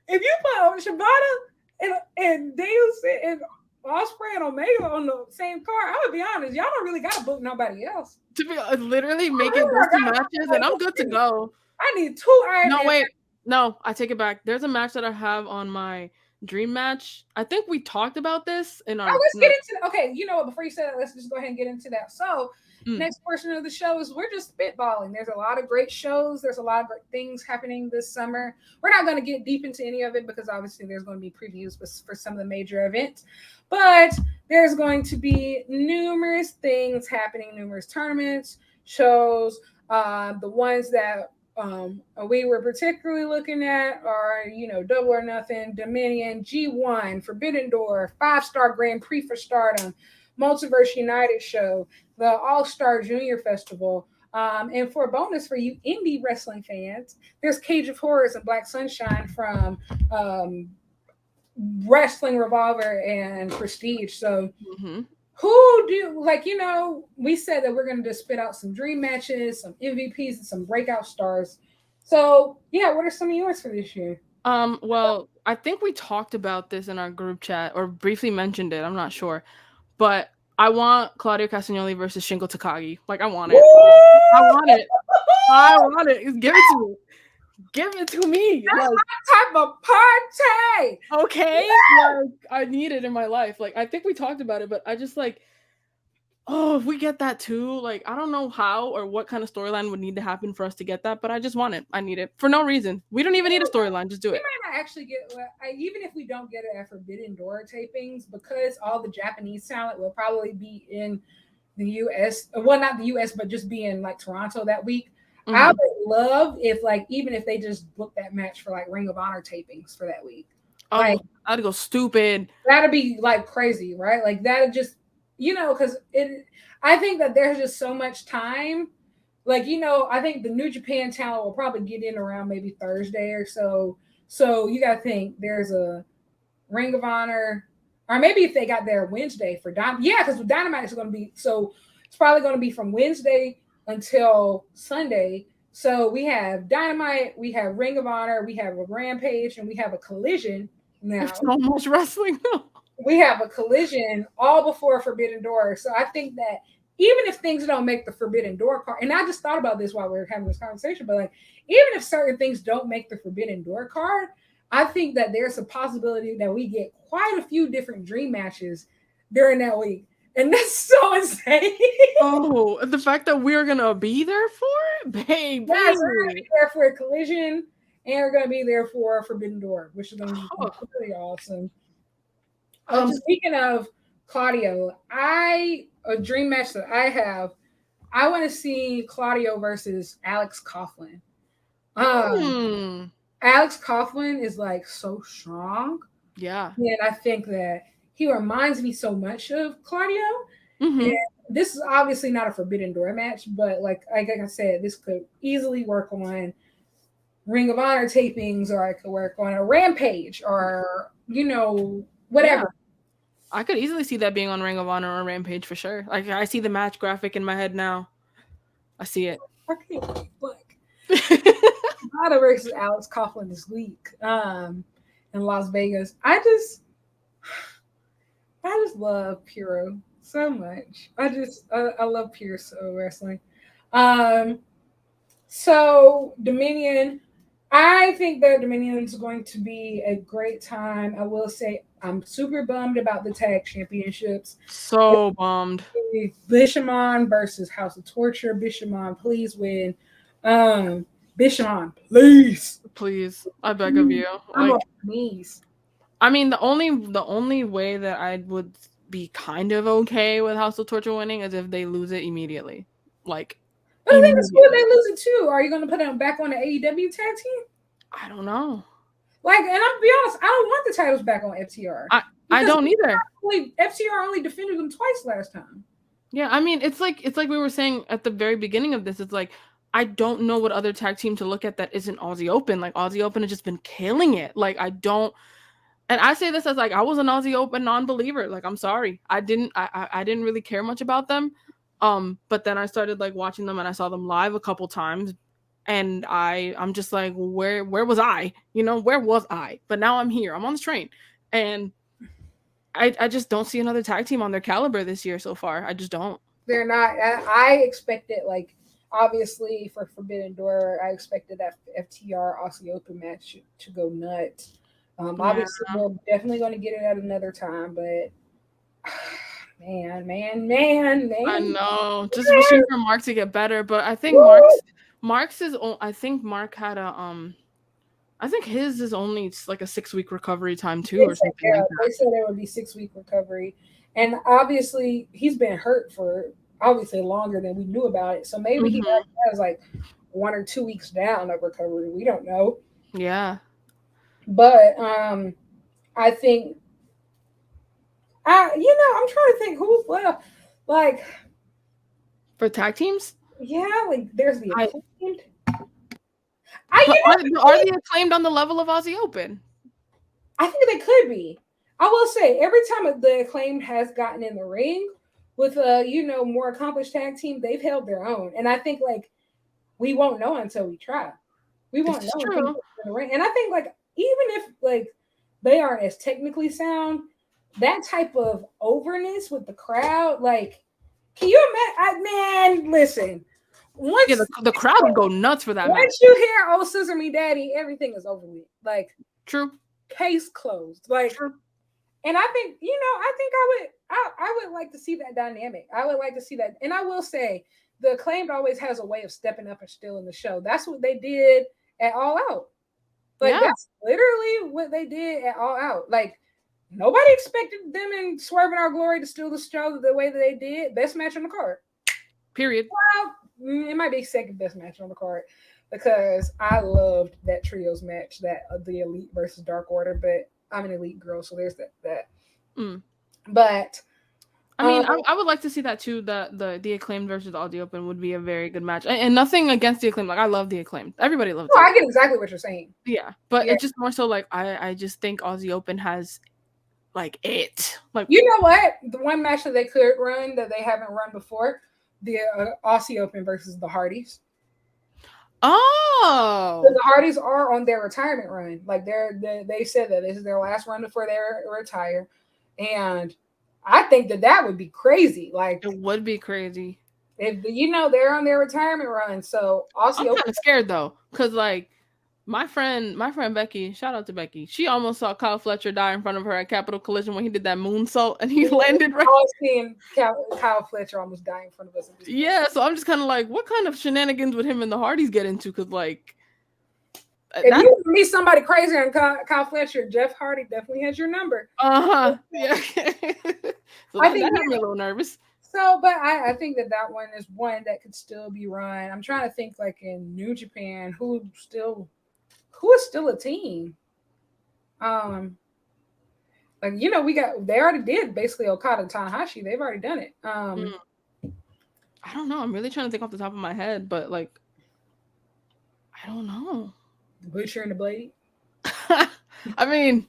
if you put Shibata and Danielson and Ospreay and Omega on the same card, I'm gonna be honest, y'all don't really gotta book nobody else. to be literally I make it really those two don't gotta book matches, and nobody I'm good to else. go. I need two Iron No, Man. wait. No, I take it back. There's a match that I have on my dream match. I think we talked about this in Oh, our let's get no. into okay. You know what? Before you say that, let's just go ahead and get into that. So, Mm, next portion of the show is we're just spitballing. There's a lot of great shows. There's a lot of great things happening this summer. We're not going to get deep into any of it because obviously there's going to be previews for some of the major events, but there's going to be numerous things happening, numerous tournaments, shows. The ones that we were particularly looking at are, Double or Nothing, Dominion, G1, Forbidden Door, 5-Star Grand Prix for Stardom, Multiverse United show, the All Star Junior Festival. And for a bonus for you indie wrestling fans, there's Cage of Horrors and Black Sunshine from Wrestling Revolver and Prestige. So mm-hmm. who do we said that we're going to just spit out some dream matches, some MVPs, and some breakout stars. So yeah, what are some of yours for this year? Well, I think we talked about this in our group chat or briefly mentioned it. I'm not sure, but I want Claudio Castagnoli versus Shingo Takagi. Like, I want Woo! it. I want it. I want it. Give it to me. Give it to me. That's Like, my type of party. okay, like I need it in my life. Like, I think we talked about it, but I just like, oh, if we get that too, like I don't know how or what kind of storyline would need to happen for us to get that, but I just want it. I need it for no reason. We don't even need a storyline. Just do We it. might not actually get even if we don't get it at Forbidden Door tapings, because all the Japanese talent will probably be in the US. Well, not the US, but just be in like Toronto that week. I Mm-hmm. would love if even if they just book that match for like Ring of Honor tapings for that week. Like Oh, I'd go stupid. that'd be like crazy, right? Like that'd just because I think that there's just so much time. Like, I think the New Japan talent will probably get in around maybe Thursday or so. So you gotta think there's a Ring of Honor, or maybe if they got there Wednesday for Dynamite. Yeah, because Dynamite is gonna be it's probably gonna be from Wednesday until Sunday. So we have Dynamite, we have Ring of Honor, we have a Rampage, and we have a Collision now. There's so much wrestling though. We have a Collision all before Forbidden Door. So I think that even if things don't make the Forbidden Door card, and I just thought about this while we were having this conversation, but like even if certain things don't make the Forbidden Door card, I think that there's a possibility that we get quite a few different dream matches during that week. And that's so insane. Oh, the fact that we're gonna be there for it, baby. Yes, we're gonna be there for a Collision and are going to be there for Forbidden Door, which is going to be Oh, completely awesome. I just Speaking of Claudio, a dream match that I have, I want to see Claudio versus Alex Coughlin. Um, hmm. Alex Coughlin is like so strong, Yeah. and I think that he reminds me so much of Claudio. And Mm-hmm. this is obviously not a Forbidden Door match, but like I said, this could easily work on Ring of Honor tapings, or I could work on a Rampage, or Yeah. whatever. I could easily see that being on Ring of Honor or Rampage for sure. Like I see the match graphic in my head now. I see it. I can't wait. Like Okada versus Alex Coughlin this week, in Las Vegas. I just love Puro so much. I love Pure so wrestling. Um, so Dominion, I think that Dominion is going to be a great time. I will say I'm super bummed about the tag championships. So bummed. Bishamon versus House of Torture. Bishamon, please win. Um, Bishamon, please. Please. I beg of you. I'm on Like my knees. I mean the only way that I would be kind of okay with House of Torture winning is if they lose it immediately. Like But I think it's cool they immediately. lose it too. Are you going to put them back on the AEW tag team? I don't know. Like, and I'm be honest, I don't want the titles back on FTR I because don't either. FTR only defended them twice last time. Yeah, I mean it's like we were saying at the very beginning of this. It's like I don't know what other tag team to look at that isn't Aussie Open. Like Aussie Open has just been killing it. Like I don't, and I say this as like I was an Aussie Open non-believer. Like I'm sorry, I didn't really care much about them. But then I started like watching them and I saw them live a couple times, and I'm just like where was I? Where was I? But now I'm here. I'm on the train, and I just don't see another tag team on their caliber this year so far. I just don't. They're not. I expected, like, obviously for Forbidden Door, I expected that FTR Aussie Open match to go nuts. Yeah, Obviously, we're definitely going to get it at another time, but man, man, man, I man. know. Just wishing for Mark to get better, but I think Woo! Mark's is I think Mark had a I think his is only like a 6 week recovery time too They or said, something yeah, like they that. said it would be 6 week recovery, and obviously he's been hurt for obviously longer than we knew about it. So maybe he Mhm. has like 1 or 2 weeks down of recovery. We don't know, Yeah. but I think I'm trying to think who's left. Like, For tag teams? yeah, like there's the I acclaimed. but are Actually, they acclaimed on the level of Aussie Open? I think they could be. I will say every time the acclaimed has gotten in the ring with a more accomplished tag team, they've held their own. And I think like we won't know until we try. We This won't is know until we true. get in the ring. And I think like even if like they aren't as technically sound, that type of overness with the crowd, like, can you imagine? Man, listen. Yeah, Once the crowd would go nuts for that match. once you hear "Oh Scissor Me Daddy," everything is over with. Like, True. case closed. Like, True. and I think I think I would like to see that dynamic. I would like to see that, and I will say the acclaimed always has a way of stepping up and stealing the show. That's what they did at All Out. Like, Yeah. that's literally what they did at All Out. Like, nobody expected them in Swerving Our Glory to steal the show the way that they did. Best match on the card. Period. Well, it might be second best match on the card because I loved that trios match, that the Elite versus Dark Order. But I'm an Elite girl, so there's that. Mm. But I mean, I would like to see that too. The acclaimed versus Aussie Open would be a very good match, and nothing against the acclaimed. Like I love the acclaimed. Everybody loves oh, the I get acclaimed. exactly what you're saying. Yeah, but Yeah, it's just more so like I just think Aussie Open has like it. Like you know what? The one match that they could run that they haven't run before, the Aussie Open versus the Hardys. oh The Hardys are on their retirement run. Like they said that this is their last run before they retire, and I think that would be crazy. Like, it would be crazy. if they're on their retirement run, so I'm Aussie Open. kind of scared though, cause like my friend Becky, shout out to Becky. She almost saw Kyle Fletcher die in front of her at Capital Collision when he did that moonsault and he landed right. I was seeing Kyle Fletcher almost die in front of us at this point. Yeah, so I'm just kind of like, what kind of shenanigans would him and the Hardys get into? Cause like If That you meet somebody crazier than Kyle Fletcher, Jeff Hardy definitely has your number. yeah. So I that think had me a little nervous. so, but I think that one is one that could still be run. I'm trying to think like in New Japan, who is still a team. Um, like they already did basically Okada and Tanahashi. They've already done it. Mm, I don't know. I'm really trying to think off the top of my head, but like I don't know. The Butcher and the Blade. I mean,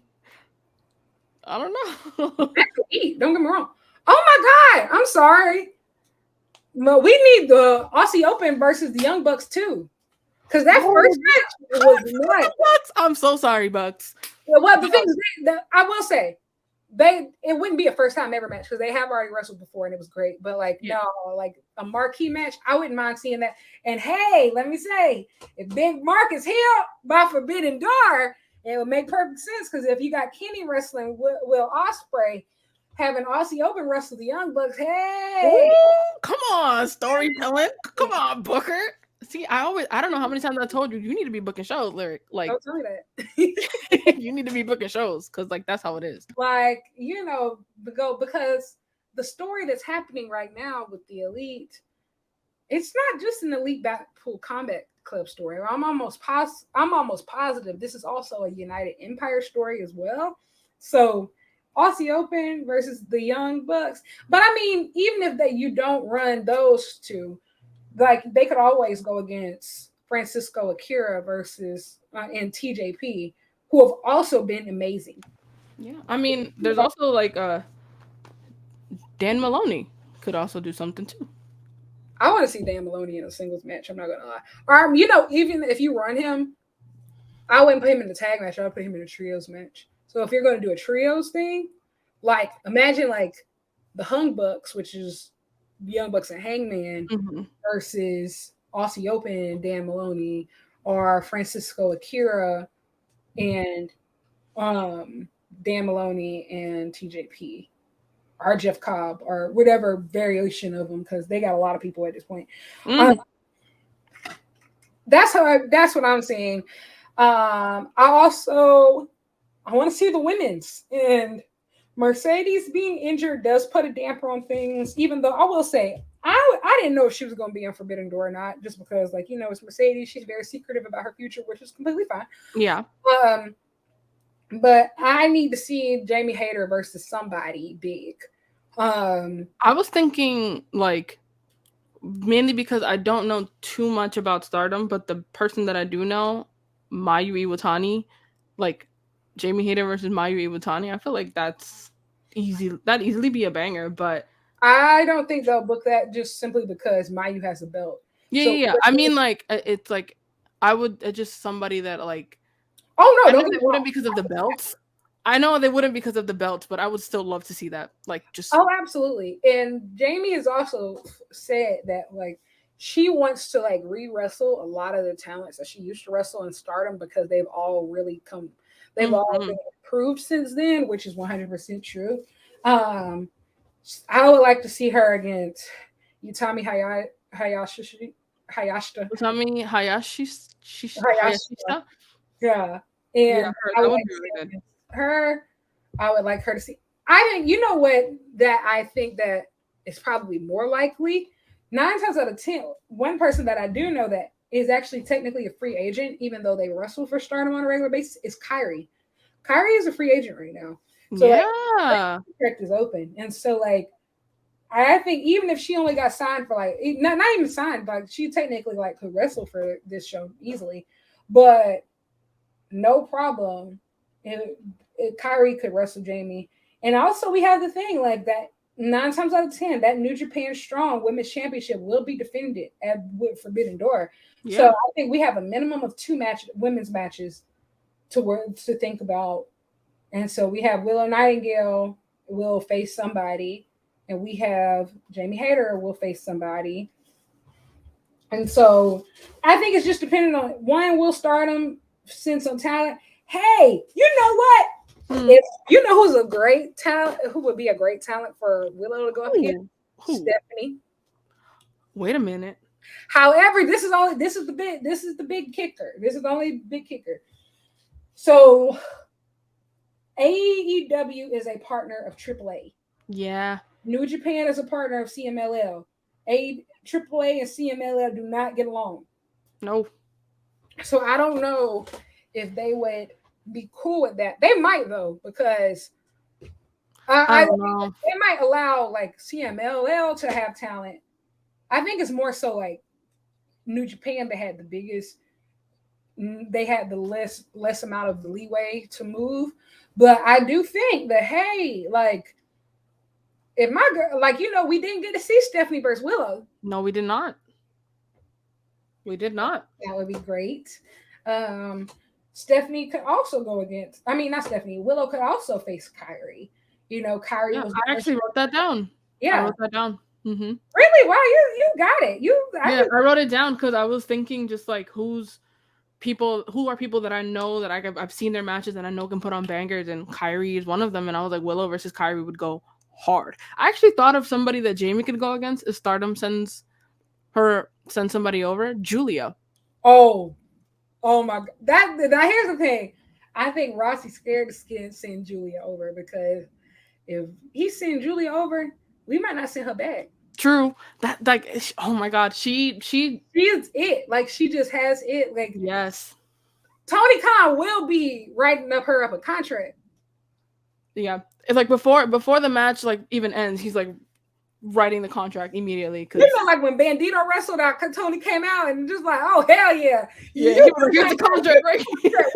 I don't know. That could eat. Don't get me wrong. Oh my god, I'm sorry. No, we need the Aussie Open versus the Young Bucks too, because that Oh, first match was nuts. Bucks. I'm so sorry, Bucks. Well, the thing is, I will say, it wouldn't be a first time ever match because they have already wrestled before and it was great. But like Yeah. no, like a marquee match, I wouldn't mind seeing that. And hey, let me say, if Big Mark is here by Forbidden Door, it would make perfect sense because if you got Kenny wrestling Will Ospreay, having Aussie Open wrestle the Young Bucks, hey, Ooh, come on, storytelling. Come on, Booker. See, I don't know how many times I told you need to be booking shows, Lyric. Like don't tell me that. you need to be booking shows because like that's how it is. Like because the story that's happening right now with the Elite, it's not just an Elite Blackpool Combat Club story. I'm almost positive this is also a United Empire story as well. So Aussie Open versus the Young Bucks. But I mean, even if you don't run those two, like they could always go against Francisco Akira versus and TJP, who have also been amazing. Yeah, I mean, there's also like Dan Maloney could also do something too. I want to see Dan Maloney in a singles match. I'm not gonna lie. Or even if you run him, I wouldn't put him in the tag match. I would put him in a trios match. So if you're gonna do a trios thing, like imagine like the Hung Bucks, which is the Young Bucks and Hangman, Mm-hmm. versus Aussie Open and Dan Maloney, or Francisco Akira and Dan Maloney and TJP, or Jeff Cobb, or whatever variation of them, because they got a lot of people at this point. Mm-hmm. That's what I'm saying. I want to see the women's, and Mercedes being injured does put a damper on things. Even though I will say I didn't know if she was going to be on Forbidden Door or not, just because it's Mercedes. She's very secretive about her future, which is completely fine. Yeah. Um, but I need to see Jamie Hayter versus somebody big. I was thinking like mainly because I don't know too much about Stardom, but the person that I do know, Mayu Iwatani, like Jamie Hayter versus Mayu Iwatani, I feel like that's easy. That easily be a banger, but I don't think they'll book that just simply because Mayu has a belt. yeah. I mean, like it's like I would just somebody that like Oh no, I know don't get they me wouldn't wrong. because of the belts. I know they wouldn't because of the belts, but I would still love to see that. Like just Oh, absolutely. And Jamie has also said that she wants to re-wrestle a lot of the talents that she used to wrestle in Stardom because they've all Mhm. been improved since then, which is 100% true. Um, I would like to see her against Utami Hayashi Hayashita. Utami Hayashita. Hayashishita. Yeah. Yeah, And her, I that would would like be to see really her good. against her. I would like her to see. I think you know what that I think that is probably more likely. 9 times out of 10, one person that I do know that is actually technically a free agent, even though they wrestle for Stardom on a regular basis, is Kyrie. Kyrie is a free agent right now, so Yeah. contract is open, and so I think even if she only got signed for not even signed, she technically could wrestle for this show easily, but no problem. Kyrie could wrestle Jamie. And also, we have the thing that 9 times out of 10, that New Japan Strong Women's Championship will be defended with Forbidden Door. So Yeah. I think we have a minimum of two women's matches to think about. And so we have Willow Nightingale will face somebody, and we have Jamie Hayter will face somebody. And so I think it's just depending on one, will Stardom send some talent. Hey, you know what? Hmm. If you know who's a great talent, who would be a great talent for Willow to go up against? Who? Stephanie. Wait a minute. However, this is the big kicker. This is the only big kicker. So AEW is a partner of AAA. Yeah. New Japan is a partner of CMLL. AAA and CMLL do not get along. No. So I don't know if they would be cool with that. They might though, because I I don't know. they might allow like CMLL to have talent. I think it's more so like New Japan that had the biggest. They had the less amount of leeway to move, but I do think that, hey, like if my girl, like, we didn't get to see Stephanie versus Willow. No, we did not. We did not. That would be great. Um, Stephanie could also go against. I mean, not Stephanie. Willow could also face Kyrie. Kyrie Yeah, was I actually wrote that down. I yeah. wrote that down. Really? Wow, you got it. Yeah, I wrote it down because I was thinking just like who are people that I know that I've seen their matches and I know can put on bangers, and Kyrie is one of them, and I was like Willow versus Kyrie would go hard. I actually thought of somebody that Jamie could go against if Stardom sends somebody over. Julia. Oh, oh my God. Now here's the thing. I think Rossi's scared to send Julia over, because if he send Julia over, we might not send her back. True. That like oh my God, she is it. Like she just has it. Like yes. Tony Khan will be writing her up a contract. Yeah. It's like before the match like even ends, he's like writing the contract immediately. Like when Bandito wrestled out, Tony came out and just like, oh hell yeah, yeah, he was like, here's the contract right here.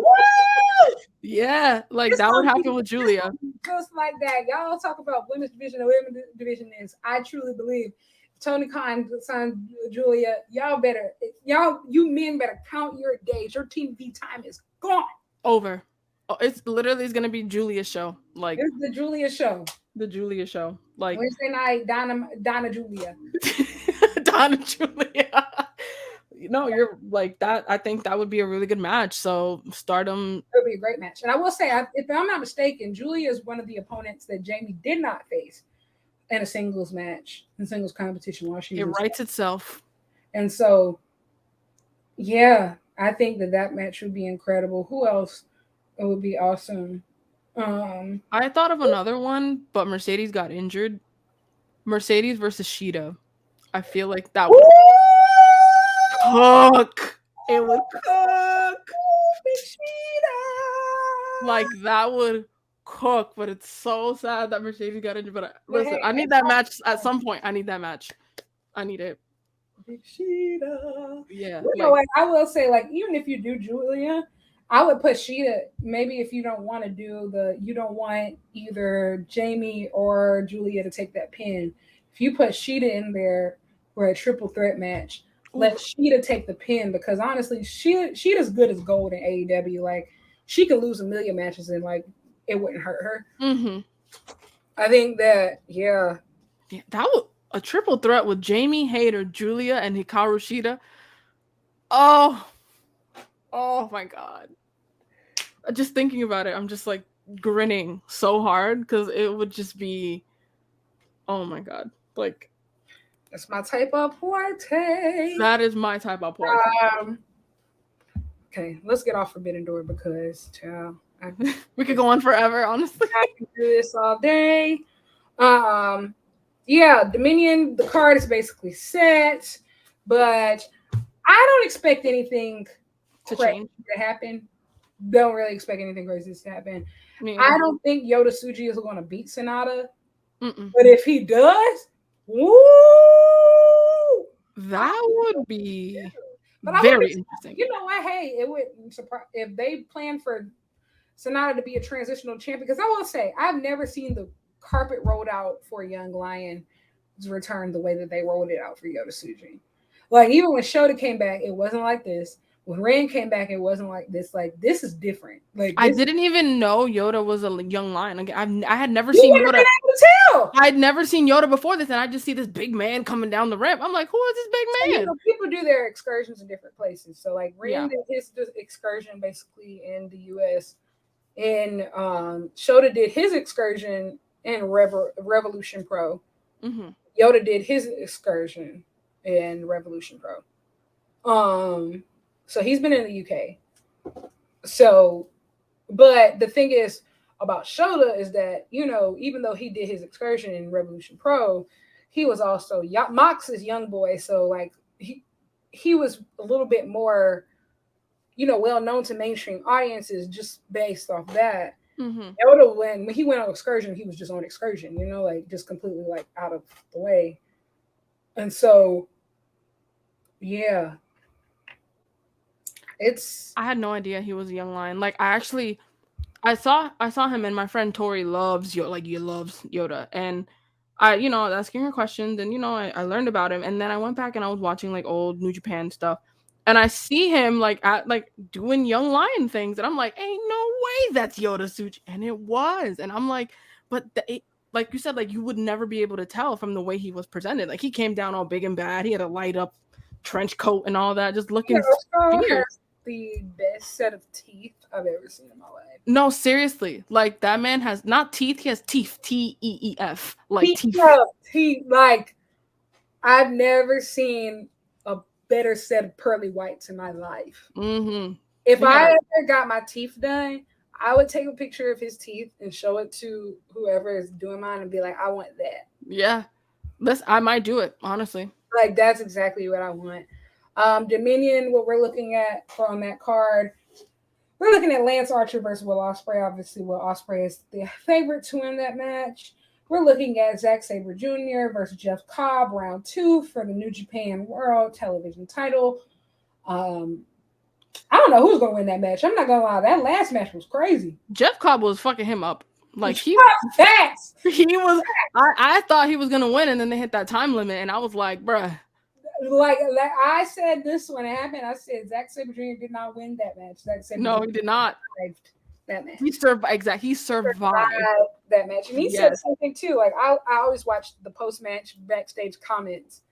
Yeah, like that would happen with Julia. Just like that. Y'all talk about women's division and women's division is. I truly believe Tony Khan signed Julia. You men better count your days. Your TV time is gone. Over. Oh, it's literally gonna be Julia's show. Like it's the Julia show. The Julia show. Like Wednesday night, Donna Julia. Donna Julia. No, you're like that. I think that would be a really good match. So Stardom, it would be a great match. And I will say, if I'm not mistaken, Julia is one of the opponents that Jamie did not face in a singles match, in singles competition while she was. It writes itself. And so, yeah, I think that match would be incredible. Who else? It would be awesome. I thought of another one, but Mercedes got injured. Mercedes versus Shida. I feel like that would cook. It would cook. Like that would cook, but it's so sad that Mercedes got injured. But listen, I need that match at some point. I need that match. I need it. Big Shida. Yeah. You know what? I will say, like, even if you do Julia, I would put Shida. Maybe if you don't want either Jamie or Julia to take that pin. If you put Shida in there for a triple threat match, let Shida take the pin, because honestly, Shida's good as gold in AEW. Like, she could lose a million matches and like it wouldn't hurt her. Mm-hmm. I think that that would a triple threat with Jamie, Hayter, Julia, and Hikaru Shida. Oh my God! Just thinking about it, I'm just like grinning so hard because it would just be, oh my God! Like that's my type of party. That is my type of party. Okay, let's get off Forbidden Door because, child, we could go on forever. Honestly, I can do this all day. Yeah, Dominion. The card is basically set, but I don't expect anything to change to happen. Don't really expect anything crazy to happen. I don't think Yota Tsuji is going to beat Sonata, but if he does, woo, that would be very interesting. You know what? Hey, it would surprise if they plan for Sonata to be a transitional champion. Because I will say, I've never seen the carpet rolled out for Young Lion's return the way that they rolled it out for Yota Tsuji. Like, even when Shota came back, it wasn't like this. When Ren came back, it wasn't like this. Like, this is different. Like, I didn't even know Yota was a young lion. Like, I had never seen Yota. I'd never seen Yota before this, and I just see this big man coming down the ramp. I'm like, who is this big man? So, people do their excursions in different places. So, like, Ren did his excursion basically in the U.S. And Shota did his excursion in Revolution Pro. Mm-hmm. Yota did his excursion in Revolution Pro. So he's been in the UK. So, but the thing is about Shota is that, even though he did his excursion in Revolution Pro, he was also Mox's young boy. So like he was a little bit more, well known to mainstream audiences just based off that. Mm-hmm. Yoda, when he went on excursion, he was just on excursion, like just completely like out of the way. And so, yeah, it's I had no idea he was a young lion. Like I saw him, and my friend Tori loves loves Yoda, and I was asking her questions, and I learned about him, and then I went back and I was watching like old New Japan stuff, and I see him like at like doing young lion things, and I'm like, ain't no way that's Yoda suit, and it was, and I'm like, but like you said, like you would never be able to tell from the way he was presented. Like he came down all big and bad, he had a light up trench coat and all that, just he looking also has fierce. the best set of teeth I've ever seen in my life. No, seriously. Like that man has not teeth, he has teeth. Teef. Like He teeth. yeah, he like I've never seen a better set of pearly whites in my life. Mm-hmm. If He got I a ever got my teeth done, I would take a picture of his teeth and show it to whoever is doing mine and be like, I want that. yeah. This I might do it, honestly. Like that's exactly what I want. Dominion, what we're looking at on that card, we're looking at Lance Archer versus Will Ospreay. Obviously, Will Ospreay is the favorite to win that match. We're looking at Zack Sabre Jr. versus Jeff Cobb, round 2 for the New Japan World Television title. Um, I don't know who's going to win that match. I'm not going to lie. That last match was crazy. Jeff Cobb was fucking him up. Like Facts. he was I thought he was gonna win, and then they hit that time limit, and I was like, bruh. Like I said this when it happened, I said Zack Sabre Jr. did not win that match. Zack Sabre No, Jr. he did not. survived that match. He survived. Exactly. He survived. That match. And he said the same thing too. Like I always watch the post match backstage comments.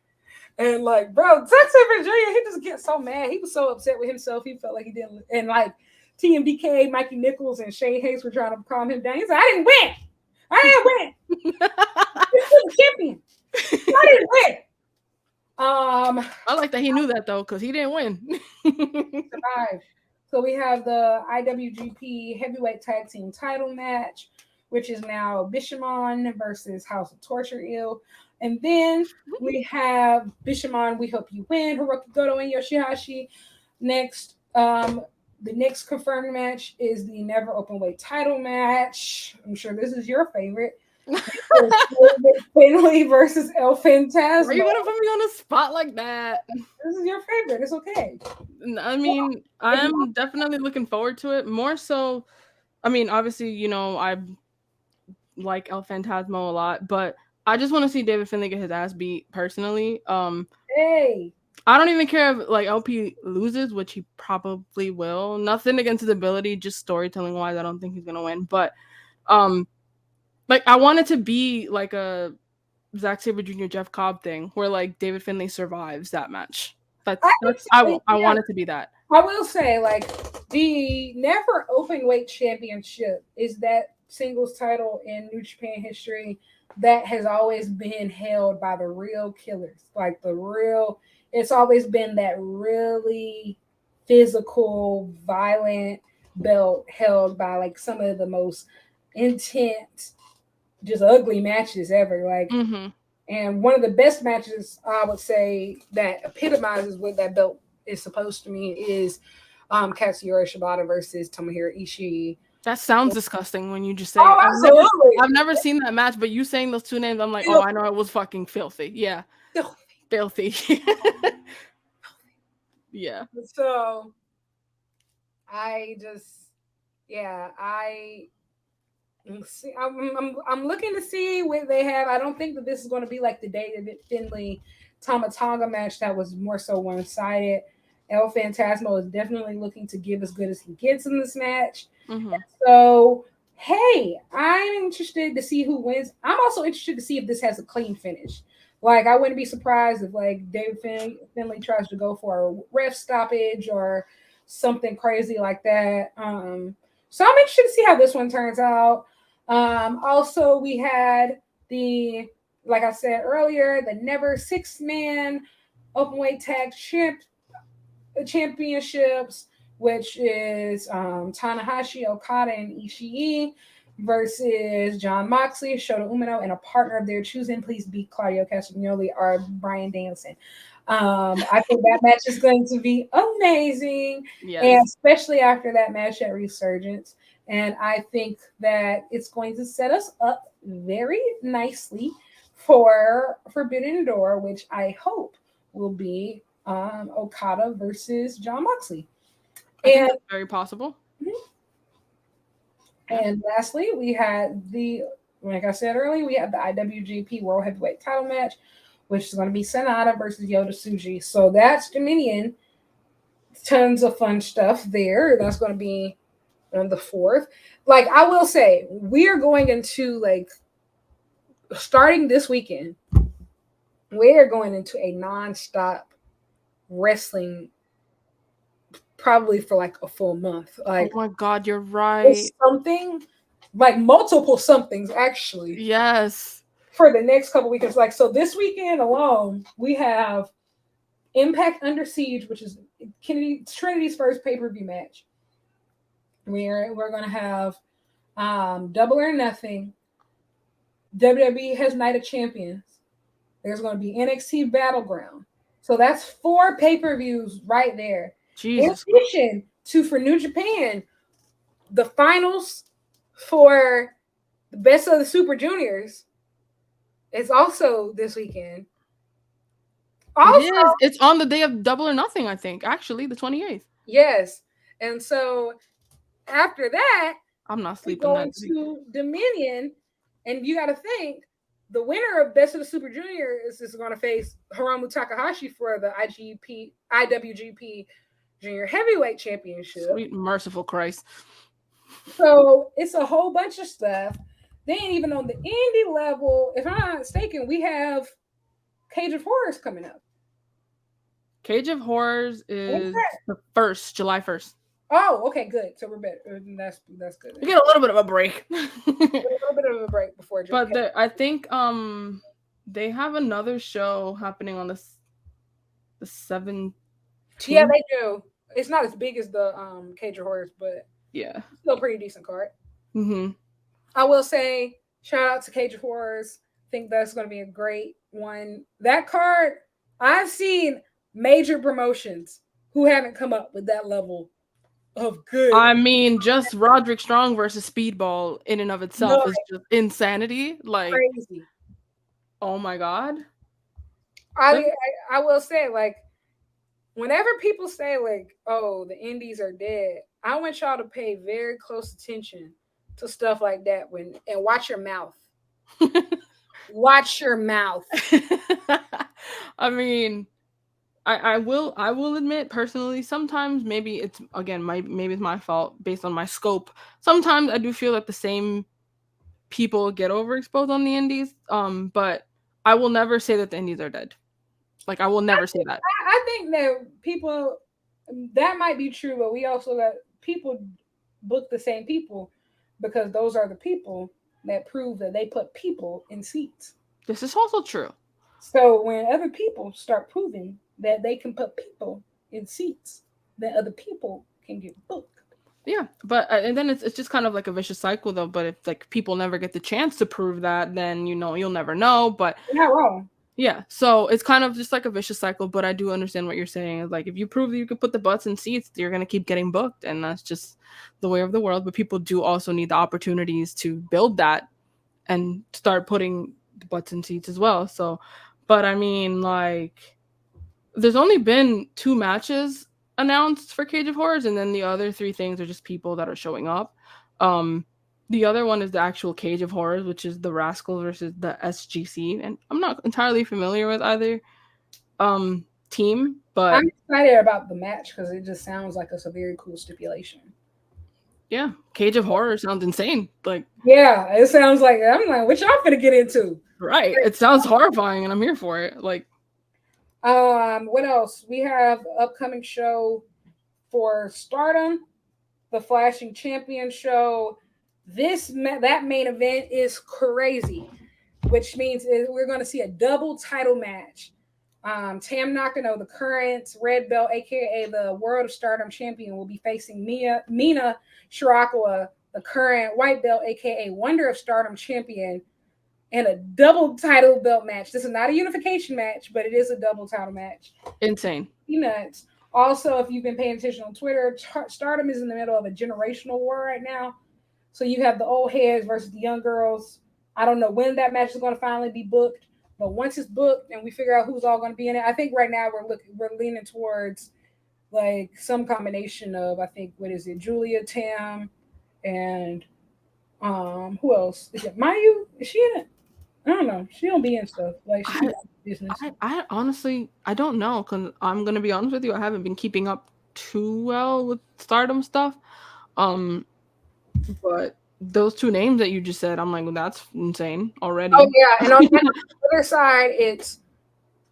And like, bro, Zack Sabre Jr., he just gets so mad. He was so upset with himself. He felt like he didn't. And like TMDK, Mikey Nichols, and Shane Hayes were trying to calm him down. He's like, I didn't win. I didn't win. This is the champion. I didn't win. I like that he knew that though, because he didn't win. Survived. So we have the IWGP Heavyweight Tag Team Title match, which is now Bishamon versus House of Torture Ill. And then we have Bishamon, We Hope You Win, Hiroki Goto and Yoshihashi. Next, the next confirmed match is the Never Openweight title match. I'm sure this is your favorite. Finley versus El Phantasmo. Are you gonna put me on a spot like that? This is your favorite. It's okay. I mean, I'm definitely looking forward to it. More so, I mean, obviously, I like El Phantasmo a lot, but I just want to see David Finlay get his ass beat personally. Hey. I don't even care if like LP loses, which he probably will. Nothing against his ability, just storytelling wise, I don't think he's gonna win. But like I want it to be like a Zack Sabre Jr. Jeff Cobb thing where like David Finlay survives that match. I want it to be that. I will say, like, the never open weight championship is that singles title in New Japan history that has always been held by the real killers. Like it's always been that really physical, violent belt held by like some of the most intense, just ugly matches ever. Like, and one of the best matches I would say that epitomizes what that belt is supposed to mean is Katsuyori Shibata versus Tomohiro Ishii. That sounds disgusting when you just say it. Absolutely. I've never seen that match, but you saying those two names, I'm like, oh, I know it was fucking filthy. Yeah. Filthy. Yeah. So I'm looking to see what they have. I don't think that this is going to be like the David Finlay Tama Tonga match that was more so one-sided. El Phantasmo is definitely looking to give as good as he gets in this match. So, hey, I'm interested to see who wins. I'm also interested to see if this has a clean finish. Like, I wouldn't be surprised if, like, David Finlay tries to go for a ref stoppage or something crazy like that. So I'm interested to see how this one turns out. Also, we had like I said earlier, the Never Six-Man openweight championships, which is Tanahashi, Okada, and Ishii versus John Moxley, Shota Umino, and a partner of their choosing. Please beat Claudio Castagnoli or Brian Danielson. I think that match is going to be amazing, and Yes. especially after that match at Resurgence. And I think that it's going to set us up very nicely for Forbidden Door, which I hope will be Okada versus John Moxley. I think And that's very possible. Yeah. and lastly, we had like I said earlier, we had the IWGP World Heavyweight Title match, which is going to be Sanada versus Yota Tsuji. So that's Dominion. Tons of fun stuff there. That's going to be on the 4th. Like I will say, we are going into like starting this weekend. We are going into a non-stop wrestling probably for like a full month. Oh Like my God, you're it's right. something, like multiple somethings actually Yes. for the next couple weekends. Like so, this weekend alone, we have Impact Under Siege, which is Trinity's first pay per view match. We're gonna have Double or Nothing. WWE has Night of Champions. There's going to be NXT Battleground. So that's 4 pay per views right there. In Jesus. addition to for New Japan, the finals for the Best of the Super Juniors is also this weekend. It Also, is. It's on the day of Double or Nothing, I think. Actually, the 28th. yes. And so after that, I'm not we sleeping go that weekend. into Dominion, and you got to think the winner of Best of the Super Juniors is going to face Hiromu Takahashi for the IWGP Junior Heavyweight Championship. Sweet merciful Christ. So it's a whole bunch of stuff. Then even on the indie level, if I'm not mistaken, we have Cage of Horrors coming up. Cage of Horrors When's is that? the 1st, July 1st. Oh, okay, good. So we're better. That's good. We get a little bit of a break. A little bit of a break before. But I think they have another show happening on the 17th. Yeah, they do. It's not as big as the Cage of Horrors, but Yeah. still a pretty decent card. Mhm. I will say, shout out to Cage of Horrors. Think that's going to be a great one. That card, I've seen major promotions who haven't come up with that level of good. I mean, just Roderick Strong versus Speedball in and of No, itself is just insanity. Like, crazy. oh my God. I, I will say, like, whenever people say, like, oh, the indies are dead, I want y'all to pay very close attention to stuff like that and watch your mouth. Watch your mouth. I mean, I will admit personally, sometimes maybe it's again maybe it's my fault based on my scope. Sometimes I do feel that the same people get overexposed on the indies. But I will never say that the indies are dead. Like I will never say that. I think that people that might be true, but we also got people book the same people because those are the people that prove that they put people in seats. This is also true. So when other people start proving that they can put people in seats, then other people can get booked. Yeah, but and then it's just kind of like a vicious cycle though. But if like people never get the chance to prove that, then you'll never know. But You're not wrong. yeah, so it's kind of just like a vicious cycle. But I do understand what you're saying. Like if you prove that you can put the butts in seats, you're gonna keep getting booked, and that's just the way of the world. But people do also need the opportunities to build that and start putting the butts in seats as well. So, but I mean, like, there's only been 2 matches announced for Cage of Horrors, and then the other 3 things are just people that are showing up. The other one is the actual Cage of Horrors, which is the Rascals versus the SGC, and I'm not entirely familiar with either team, but I'm excited about the match because it just sounds like it's a very cool stipulation. yeah, Cage of Horrors sounds insane. Like, Yeah, it sounds like I'm like, what y'all gonna get into? right? It sounds horrifying, and I'm here for it. Like, What else? We have upcoming show for Stardom, the Flashing Champion show. That main event is crazy, which means we're going to see a double title match. Tam Nakano, the current red belt, aka the World of Stardom champion, will be facing Mina Shirakawa, the current white belt, aka Wonder of Stardom champion, in a double title belt match. This is not a unification match, but it is a double title match. Insane. Nuts. Also, if you've been paying attention on Twitter, Stardom is in the middle of a generational war right now. So you have the old heads versus the young girls. I don't know when that match is going to finally be booked, but once it's booked and we figure out who's all going to be in it, I think right now we're leaning towards like some combination of, I think, what is it, Julia, Tam, and who else? Is it Mayu? Is she in it? I don't know. She don't be in stuff like she be I out of business. I honestly I don't know because I'm gonna be honest with you. I haven't been keeping up too well with Stardom stuff. Um, but those two names that you just said, I'm like, well, that's insane Oh already. yeah, and on the other side, it's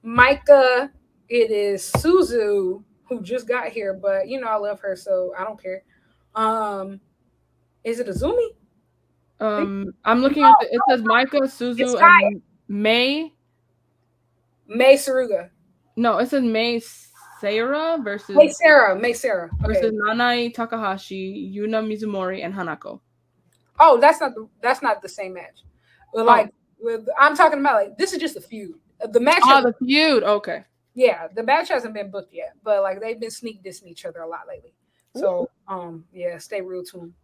Micah. It is Suzu who just got here, but you know I love her, so I don't care. Um, is it Azumi? I think I'm no, looking at it says Micah, it's Suzu, Kai. and May. May Saruga. No, it says May Sarah May versus Sarah. May Sarah. Okay. Nanai Takahashi, Yuna Mizumori, and Hanako. Oh, that's not the same match. But Oh, like I'm talking about like this is just a feud. The match ah, hasn't. the feud. Okay. Yeah, the match hasn't been booked yet, but like they've been sneak dissing each other a lot lately. Ooh, So yeah, stay real tuned.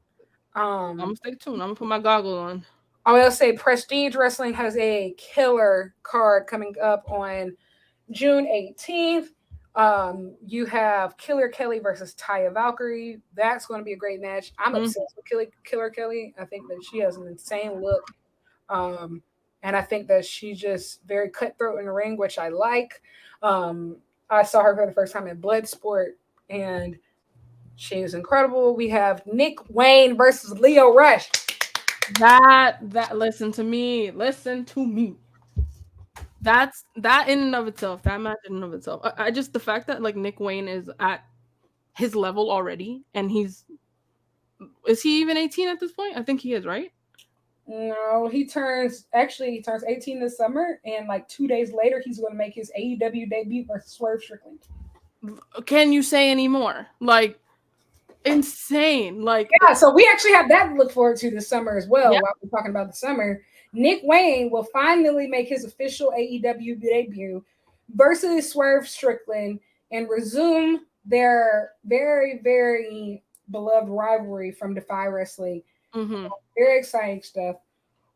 I'm Um gonna stay tuned. I'm gonna put my goggle on. I will say Prestige Wrestling has a killer card coming up on June 18th. You have Killer Kelly versus Taya Valkyrie. That's going to be a great match. I'm Mm, obsessed with Killer Kelly. I think that she has an insane look. Um, and I think that she's just very cutthroat in the ring, which I like. I saw her for the first time in Bloodsport, and she is incredible. We have Nick Wayne versus Leo Rush. that listen to me. Listen to me. That's that in and of itself. That match in and of itself. I just the fact that like Nick Wayne is at his level already, and is he even 18 at this point? I think he is, right? No, he turns 18 this summer, and like 2 days later, he's going to make his AEW debut versus Swerve Strickland. Can you say any more? Like insane. Like Yeah, so we actually have that to look forward to this summer as well. yeah. While we're talking about the summer, Nick Wayne will finally make his official AEW debut versus Swerve Strickland and resume their very, very beloved rivalry from Defy Wrestling. Mm-hmm. Very exciting stuff.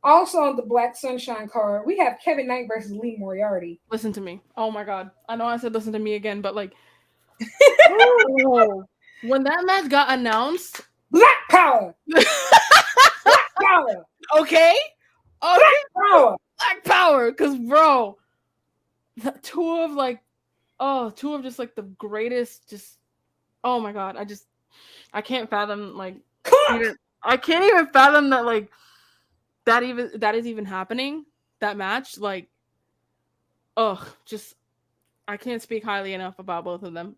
Also on the Black Sunshine card, we have Kevin Knight versus Lee Moriarty. Listen to me. Oh my god. I know I said listen to me again, but like oh, when that match got announced, Black Power! Black Power! okay, okay, Black Power! Black Power, because bro, the two of just like the greatest, just oh my god, I can't fathom like Clock! even I can't even fathom that like that is even happening. That match, like, oh, just I can't speak highly enough about both of them.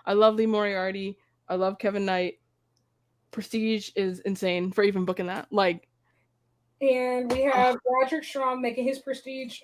I love Lee Moriarty. I love Kevin Knight. Prestige is insane for even booking that. Like, And we oh, have Roderick Strong making his Prestige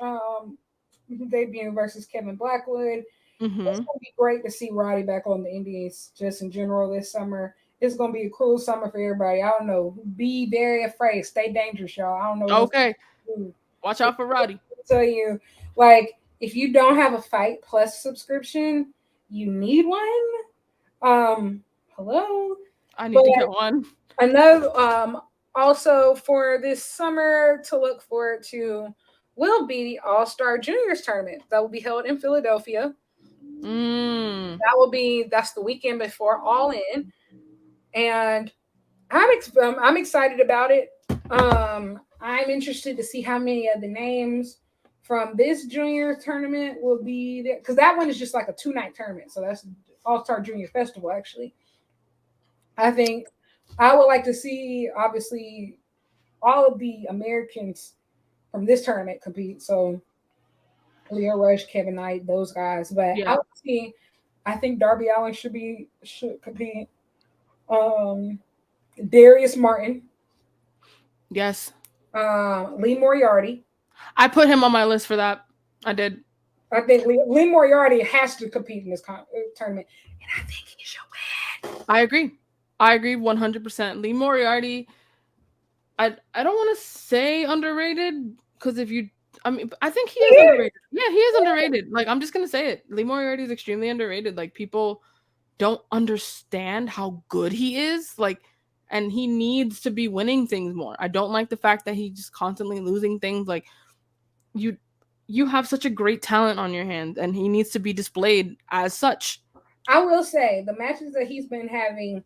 debut versus Kevin Blackwood. It's mm-hmm. going to be great to see Roddy back on the Indies just in general this summer. It's going to be a cool summer for everybody. I don't know. Be very afraid. Stay dangerous, y'all. I don't know what's Okay, going watch to out for Roddy. tell you. Like, if you don't have a Fight Plus subscription, you need one. Hello. I But need to get one. another also for this summer to look forward to will be the All Star Juniors tournament that will be held in Philadelphia. Mm. That's the weekend before All In, and I'm excited about it. I'm interested to see how many of the names from this junior tournament will be there because that one is just like a 2 night tournament. So that's All Star Junior Festival actually. I think I would like to see obviously all of the Americans from this tournament compete. So Leo Rush, Kevin Knight, those guys. But I Yeah. would see. I think Darby Allen should compete. Um, Darius Martin, Yes. Lee Moriarty. I put him on my list for that. I did. I think Lee Moriarty has to compete in this tournament, and I think he should win. I agree. I agree 100%. Lee Moriarty, I don't want to say underrated because if you, I mean, I think he is underrated. Yeah, he is underrated. Like, I'm just gonna say it. Lee Moriarty is extremely underrated. Like, people don't understand how good he is. Like, and he needs to be winning things more. I don't like the fact that he's just constantly losing things. Like, you you have such a great talent on your hands, and he needs to be displayed as such. I will say the matches that he's been having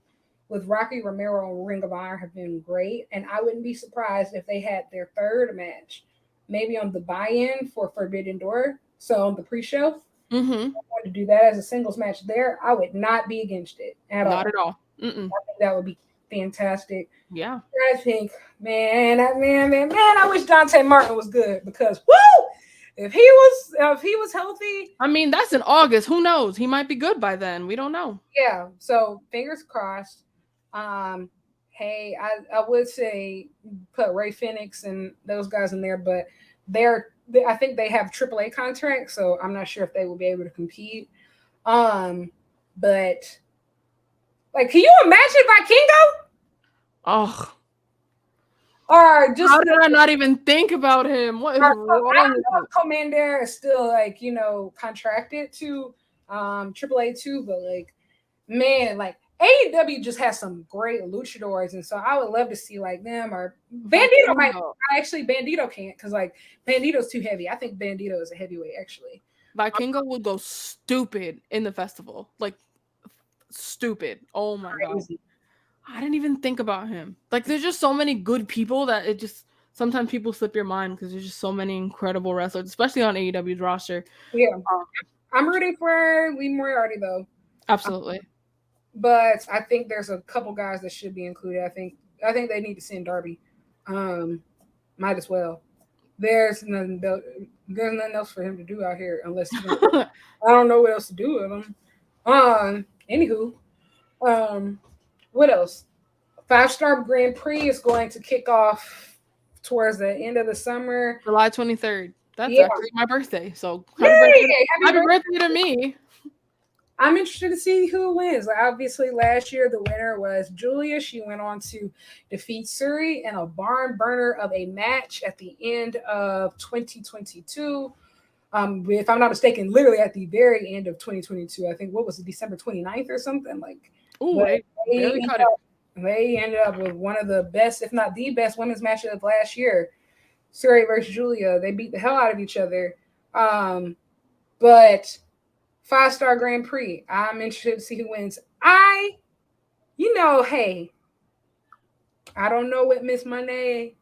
with Rocky Romero and Ring of Honor have been great, and I wouldn't be surprised if they had their third match, maybe on the buy-in for Forbidden Door. So on the pre-show, Mm-hmm. to do that as a singles match there, I would not be against it at Not all. at all. Mm-mm. I think that would be fantastic. Yeah. I think, man, I wish Dante Martin was good because woo, if he was healthy, I mean, that's in August. Who knows? He might be good by then. We don't know. yeah. So fingers crossed. Um, hey, I would say put Ray Phoenix and those guys in there, but I think they have AAA contracts, so I'm not sure if they will be able to compete. Um, but like, can you imagine Vikingo Oh, or just how did I not even think about him? What is I wrong don't with know you? if Commander is still like contracted to AAA too, but like man, like AEW just has some great luchadors, and so I would love to see like them or Bandito might. Vikingo. Actually, Bandito can't because like Bandito's too heavy. I think Bandito is a heavyweight actually. Vikingo would go stupid in the festival. Like, stupid. Oh my god. Crazy. I didn't even think about him. Like, there's just so many good people that it just sometimes people slip your mind because there's just so many incredible wrestlers, especially on AEW's roster. Yeah, Um, I'm rooting for Lee Moriarty though, absolutely. but I think there's a couple guys that should be included. I think they need to send Darby. Um, might as well. There's nothing. There's nothing else for him to do out here unless he's gonna. I don't know what else to do with him. Anywho, um, what else? 5 Star Grand Prix is going to kick off towards the end of the summer. July 23rd. That's Yeah, actually my birthday. So yay! Happy happy birthday! birthday to me. I'm interested to see who wins. Like, obviously, last year the winner was Julia. She went on to defeat Suri in a barn burner of a match at the end of 2022. If I'm not mistaken, literally at the very end of 2022. I think what was it, December 29th or something like. Ooh, But they they barely ended cut it. up, they ended up with one of the best, if not the best, women's matches of last year. Suri versus Julia. They beat the hell out of each other. But 5 Star Grand Prix. I'm interested to see who wins. Hey, I don't know what Miss Monday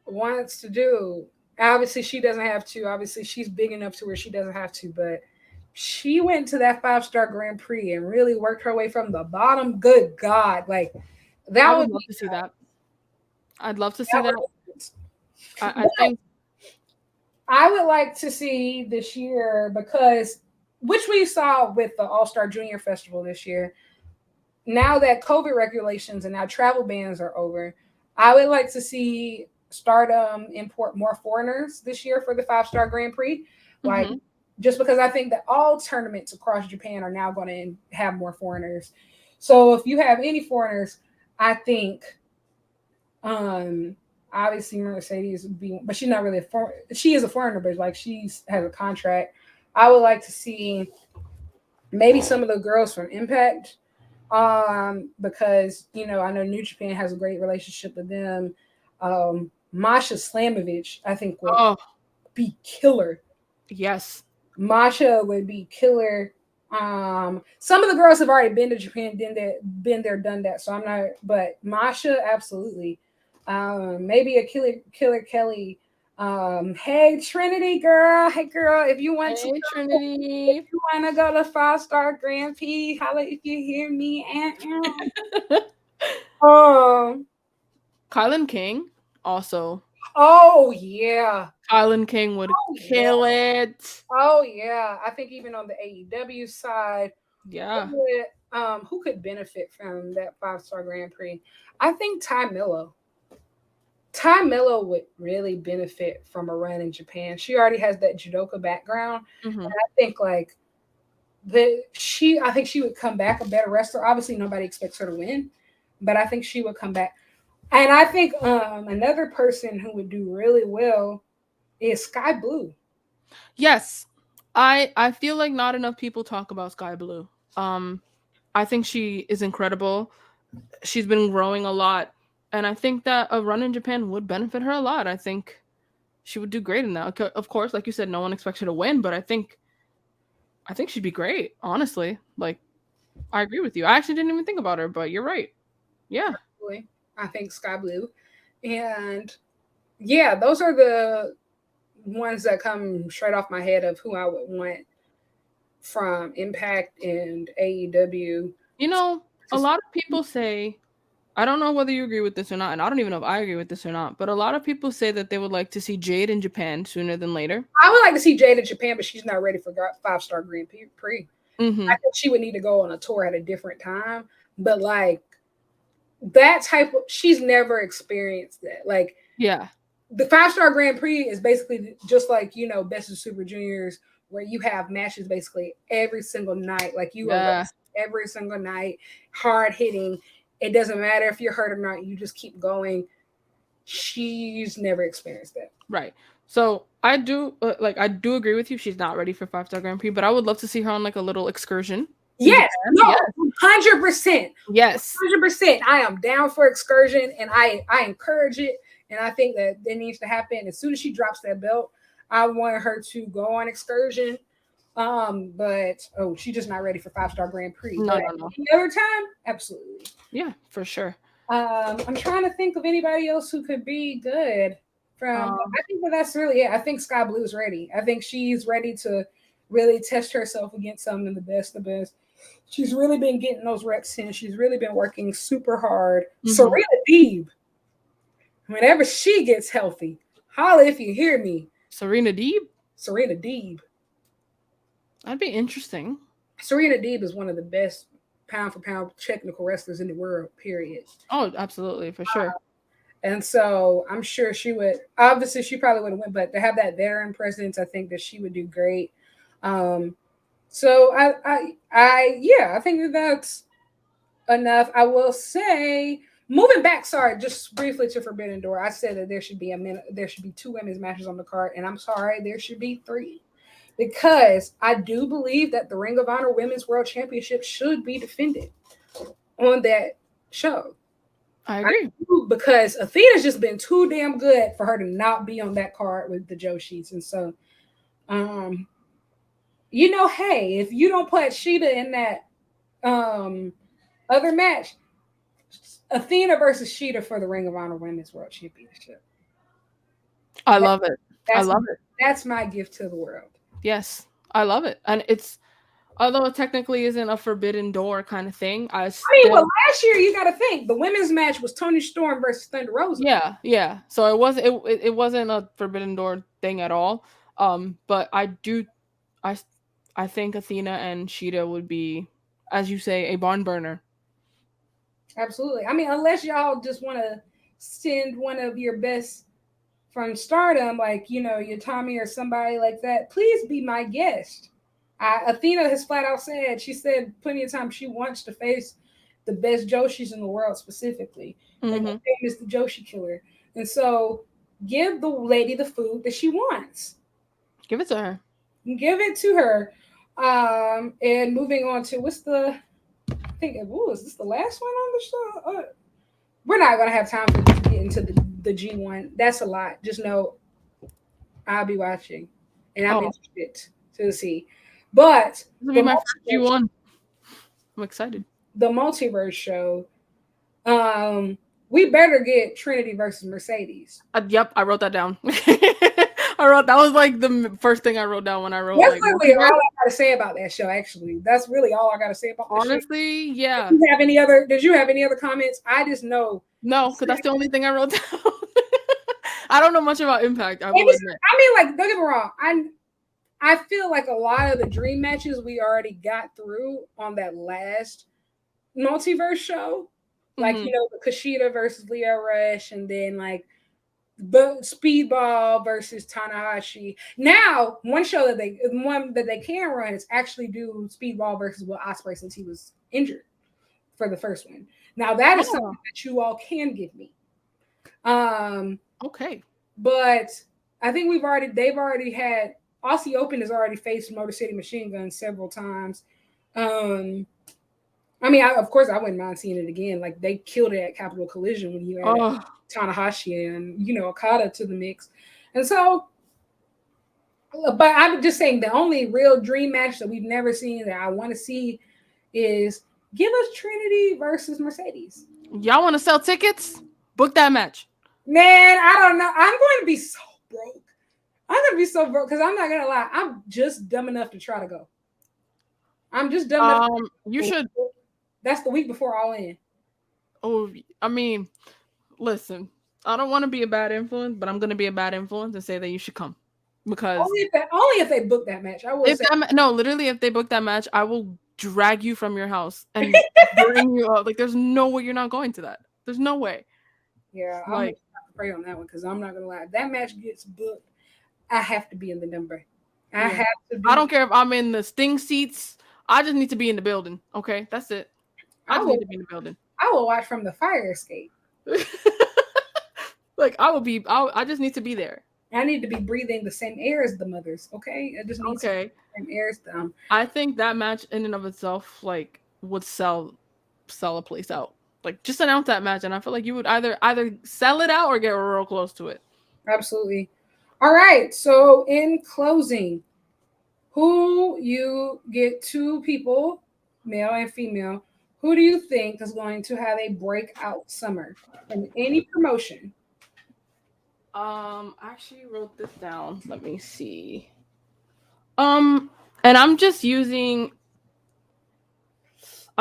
wants to do. Obviously, she doesn't have to. Obviously, she's big enough to where she doesn't have to. But she went to that 5 Star Grand Prix and really worked her way from the bottom. Good God, like I that would would love be to see that. I'd love to see that that. I would, think I would like to see this year because which we saw with the All Star Junior Festival this year. Now that COVID regulations and now travel bans are over, I would like to see Stardom import more foreigners this year for the 5 Star Grand Prix. Like, mhm. just because I think that all tournaments across Japan are now going to have more foreigners. So if you have any foreigners, I think um obviously Mercedes would be, but she's not really she is a foreigner, but like she has a contract. I would like to see maybe some of the girls from Impact, because I know New Japan has a great relationship with them. Masha Slamovich, I think, would Oh, be killer. yes. Masha would be killer. Some of the girls have already been to Japan, been there, done that. So I'm not, but Masha, absolutely. Maybe a Killer Kelly. Hey Trinity girl, hey girl, if you want to Hey, go, if Trinity. you want to go to 5 Star Grand Prix, holla if you hear me. Um, Kylan King also. oh yeah, Kylan King would oh yeah, kill it. oh yeah. I think even on the AEW side, Yeah. who could benefit from that 5 Star Grand Prix? I think Ty Miller. Ty Mello would really benefit from a run in Japan. She already has that judoka background. Hmm. And I think like I think she would come back a better wrestler. Obviously nobody expects her to win, but I think she would come back. And I think another person who would do really well is Sky Blue. Yes. I feel like not enough people talk about Sky Blue. Um I think she is incredible. She's been growing a lot, and I think that a run in Japan would benefit her a lot. I think she would do great in that. Of course, like you said, no one expects her to win, but I think she'd be great, honestly. Like, I agree with you. I actually didn't even think about her, but you're right. Yeah. Really. I think Sky Blue. And yeah, those are the ones that come straight off my head of who I would want from Impact and AEW. You know, a Just lot of people say, I don't know whether you agree with this or not, and I don't even know if I agree with this or not, but a lot of people say that they would like to see Jade in Japan sooner than later. I would like to see Jade in Japan, but she's not ready for 5-star Grand Prix. I Mhm. think she would need to go on a tour at a different time. But like that type of, she's never experienced that. Like Yeah. the 5-star Grand Prix is basically just like, Best of Super Juniors, where you have matches basically every single night. Like you are Yeah. every single night, hard hitting. It doesn't matter if you're hurt or not, you just keep going. She's never experienced that. Right. So I do agree with you. She's not ready for 5-star Grand Prix, but I would love to see her on like a little excursion in Yes, Japan. no, Yes. 100%. Yes. 100%. I am down for excursion and I encourage it. And I think that needs to happen. As soon as she drops that belt, I want her to go on excursion. But she's just not ready for 5-star Grand Prix. No, But no, no. any other time, absolutely. Yeah, for sure. I'm trying to think of anybody else who could be good from. Um, I think that's really it. I think Sky Blue's ready. I think she's ready to really test herself against some of the best of the best. She's really been getting those reps in. She's really been working super hard. mhm. Serena Deeb, whenever she gets healthy, holla if you hear me. Serena Deeb? Serena Deeb. That'd be interesting. Serena Deeb is one of the best pound for pound technical wrestlers in the world, period. Oh, absolutely, for sure. And so I'm sure she would, obviously, she probably would have went, but to have that veteran presence, I think that she would do great. Um, so yeah, I think that that's enough. I will say, moving back, sorry, just briefly to Forbidden Door, I said that there should be 2 women's matches on the card, and I'm sorry, there should be 3 because I do believe that the Ring of Honor Women's World Championship should be defended on that show. I I agree. do, because Athena's just been too damn good for her to not be on that card with the Joshis, and so um, hey, if you don't put Sheeta in that um other match, Athena versus Sheeta for the Ring of Honor Women's World Championship. I That, love it. I that's love it. that's my gift to the world. Yes. I love it. And it's although it technically isn't a forbidden door kind of thing, I I mean, well, still last year you got to think the women's match was Tony Storm versus Thunder Rosa. yeah, yeah. So it wasn't a forbidden door thing at all. But I I think Athena and Sheeta would be, as you say, a barn burner. Absolutely. I mean, unless y'all just want to send one of your best from Stardom, like your Tommy or somebody like that, please be my guest. Athena has flat out said, she said plenty of times she wants to face the best Joshis in the world specifically. Like her Hmm. name is the Joshi Killer, and so give the lady the food that she wants. Give it to her. Give it to her. And moving on to what's the? I think is this the last one on the show? We're not gonna have time to get into the G1. That's a lot. Just know I'll be watching, and I'm Oh, interested to see. But this will be the my first multiverse, G1. I'm excited. the multiverse show, we better get Trinity versus Mercedes. Yep, I wrote that down. I wrote that was like the first thing I wrote down when I wrote That's like literally all multiverse. I gotta say about that show. Actually, that's really all I gotta say about the show. Honestly, yeah. You have any other? Did you have any other comments? I just know. No, because that's the only thing I wrote down. I don't know much about Impact, I will admit. I mean, like, don't get me wrong. I feel like a lot of the dream matches we already got through on that last multiverse show, like Hmm. the Kushida versus Leo Rush, and then like but Speedball versus Tanahashi. Now, one that they can run is actually do Speedball versus Will Ospreay since he was injured for the first one. Now that is something Oh, that you all can give me. Um, okay. but I think they've already had Aussie Open has already faced Motor City Machine Gun several times. Um, I mean, of course, I wouldn't mind seeing it again. Like they killed it at Capital Collision when you added Oh, Tanahashi and Okada to the mix, and so. But I'm just saying the only real dream match that we've never seen that I want to see is give us Trinity versus Mercedes. y'all want to sell tickets? Book that match. Man, I don't know. I'm going to be so broke. I'm going to be so broke because I'm not going to lie. I'm just dumb enough to try to go. I'm just dumb enough. You should. That's the week before All In. Oh, I mean, listen. I don't want to be a bad influence, but I'm gonna be a bad influence and say that you should come because Only if they book that match. I will if say. no, literally, if they book that match, I will drag you from your house and bring you up. Like, there's no way you're not going to that. There's no way. Yeah, I'm gonna Like, have to pray on that one because I'm not gonna lie. If that match gets booked, I have to be in the number. I yeah. have to I be. don't care if I'm in the sting seats. I just need to be in the building. Okay, that's it. I I just need will. to be in the building. I will watch from the fire escape. Like, I just need to be there. I need to be breathing the same air as the mothers. Okay, I just need to be Okay. the same air as them. I think that match in and of itself, like, would sell a place out. Like, just announce that match, and I feel like you would either sell it out or get real close to it. Absolutely. All right. So in closing, who you get two people, male and female, who do you think is going to have a breakout summer from any promotion? I actually wrote this down. Let me see. Um, and I'm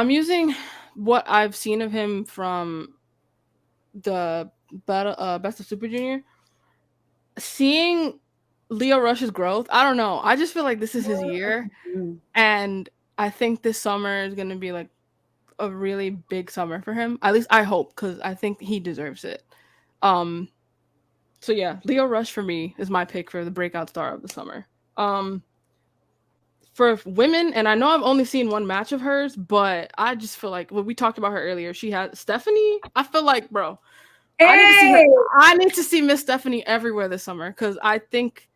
using what I've seen of him from the Best of Super Junior. Seeing Leo Rush's growth, I don't know. I just feel like this is his year, Mm, and I think this summer is gonna be like a really big summer for him. At least I hope, because I think he deserves it. Um, so yeah, Leo Rush for me is my pick for the breakout star of the summer. Um, for women, and I know I've only seen one match of hers, but I just feel like when we talked about her earlier, she had Stephanie. I feel like, bro, I need to see her. Hey, I need to see Miss Stephanie everywhere this summer because I think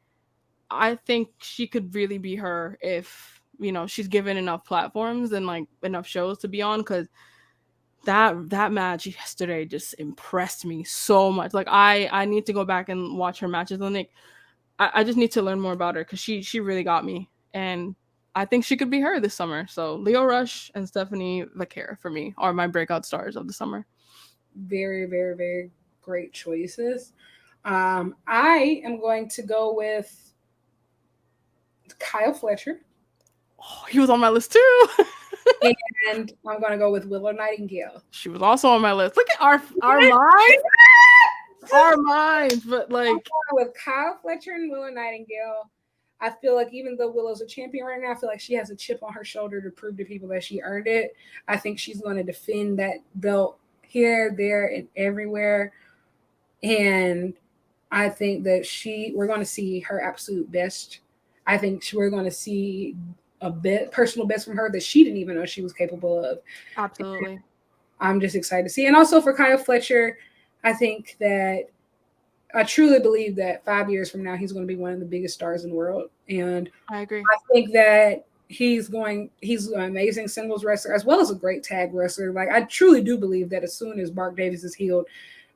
she could really be her if she's given enough platforms and like enough shows to be on. Because that match yesterday just impressed me so much. Like I need to go back and watch her matches. And like I just need to learn more about her because she really got me, and I think she could be her this summer. So Leo Rush and Stephanie Vaquera for me are my breakout stars of the summer. very, very, very great choices. I am going to go with Kyle Fletcher, Oh, he was on my list too. and I'm going to go with Willow Nightingale. She was also on my list. Look at our minds, our minds. But like, With Kyle Fletcher and Willow Nightingale, I feel like even though Willow's a champion right now, I feel like she has a chip on her shoulder to prove to people that she earned it. I think she's going to defend that belt here, there, and everywhere. And I think that we're going to see her absolute best. I think we're going to see a bit personal best from her that she didn't even know she was capable of. absolutely, I'm just excited to see. And also for Kyle Fletcher, I think that I truly believe that 5 years from now, he's going to be one of the biggest stars in the world. And I agree. I think that he's an amazing singles wrestler as well as a great tag wrestler. Like, I truly do believe that as soon as Mark Davis is healed,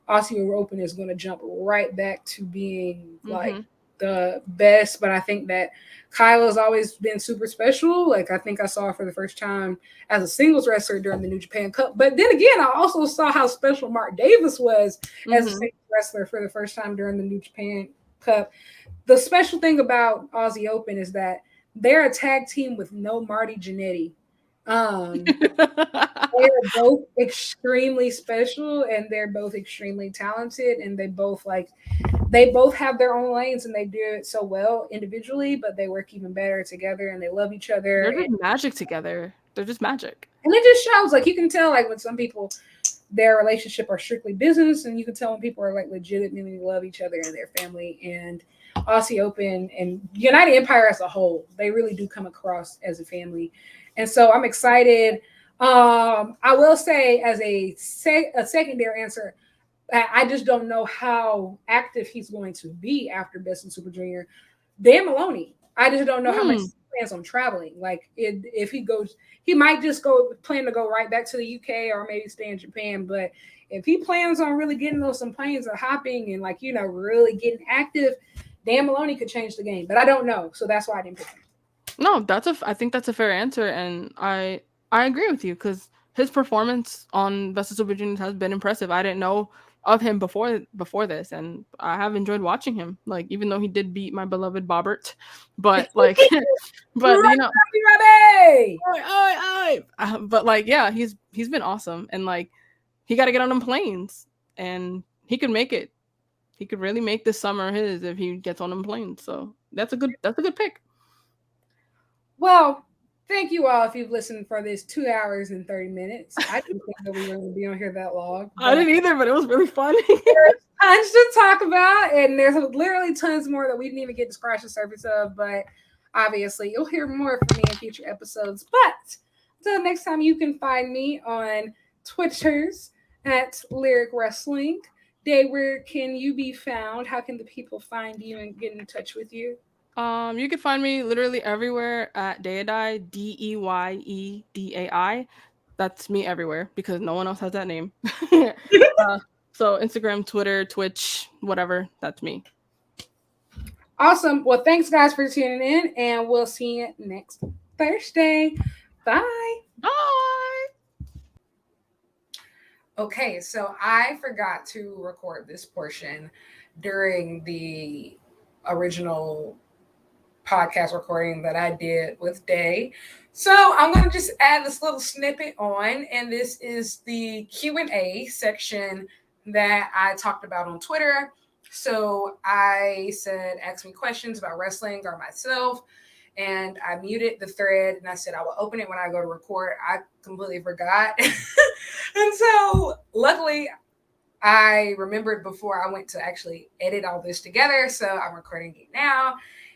Aussie Open is going to jump right back to being like Mm-hmm. the best. But I think that Kyle has always been super special. Like, I think I saw her for the first time as a singles wrestler during the New Japan Cup. But then again, I also saw how special Mark Davis was as a Mm-hmm. singles wrestler for the first time during the New Japan Cup. The special thing about Aussie Open is that they're a tag team with no Marty Jannetty. They're both extremely special and they're both extremely talented, and they both have their own lanes and they do it so well individually, but they work even better together and they love each other. They're just magic together. They're just magic. And it just shows, like, you can tell, like, when some people their relationship are strictly business, and you can tell when people are like legitimately love each other and their family. And Aussie Open and United Empire as a whole, they really do come across as a family. And so I'm excited. I will say, as a secondary answer, I just don't know how active he's going to be after Best in Super Junior. Dan Maloney, I just don't know how much Hmm. he plans on traveling. Like, if he goes, he might just go plan to go right back to the UK or maybe stay in Japan. But if he plans on really getting those some planes or hopping and, like, really getting active, Dan Maloney could change the game. But I don't know, so that's why I didn't pick him. No, I think that's a fair answer, and I agree with you because his performance on Best of Super Juniors has been impressive. I didn't know of him before this, and I have enjoyed watching him. Like, even though he did beat my beloved Bobbert, but like, but you know, Robbie! but like, yeah, he's been awesome, and like, he got to get on them planes, and he could make it. He could really make this summer his if he gets on them planes. So that's a good pick. Well, thank you all if you've listened for this 2 hours and 30 minutes. I didn't think that we were going to be on here that long, I but didn't either, but it was really funny. there's tons to talk about, and there's literally tons more that we didn't even get to scratch the surface of. But obviously, you'll hear more from me in future episodes. But until next time, you can find me on Twitters at Lyric Wrestling. Day, where can you be found? How can the people find you and get in touch with you? You can find me literally everywhere at Deidai, Deyeedai. That's me everywhere because no one else has that name. uh, so Instagram, Twitter, Twitch, whatever, that's me. Awesome. Well, thanks, guys, for tuning in, and we'll see you next Thursday. Bye. Bye. Okay, so I forgot to record this portion during the original podcast recording that I did with Day. So I'm going to just add this little snippet on, and this is the Q&A section that I talked about on Twitter. So I said, ask me questions about wrestling or myself, and I muted the thread, and I said I will open it when I go to record. I completely forgot. And so luckily I remembered before I went to actually edit all this together. So I'm recording it now.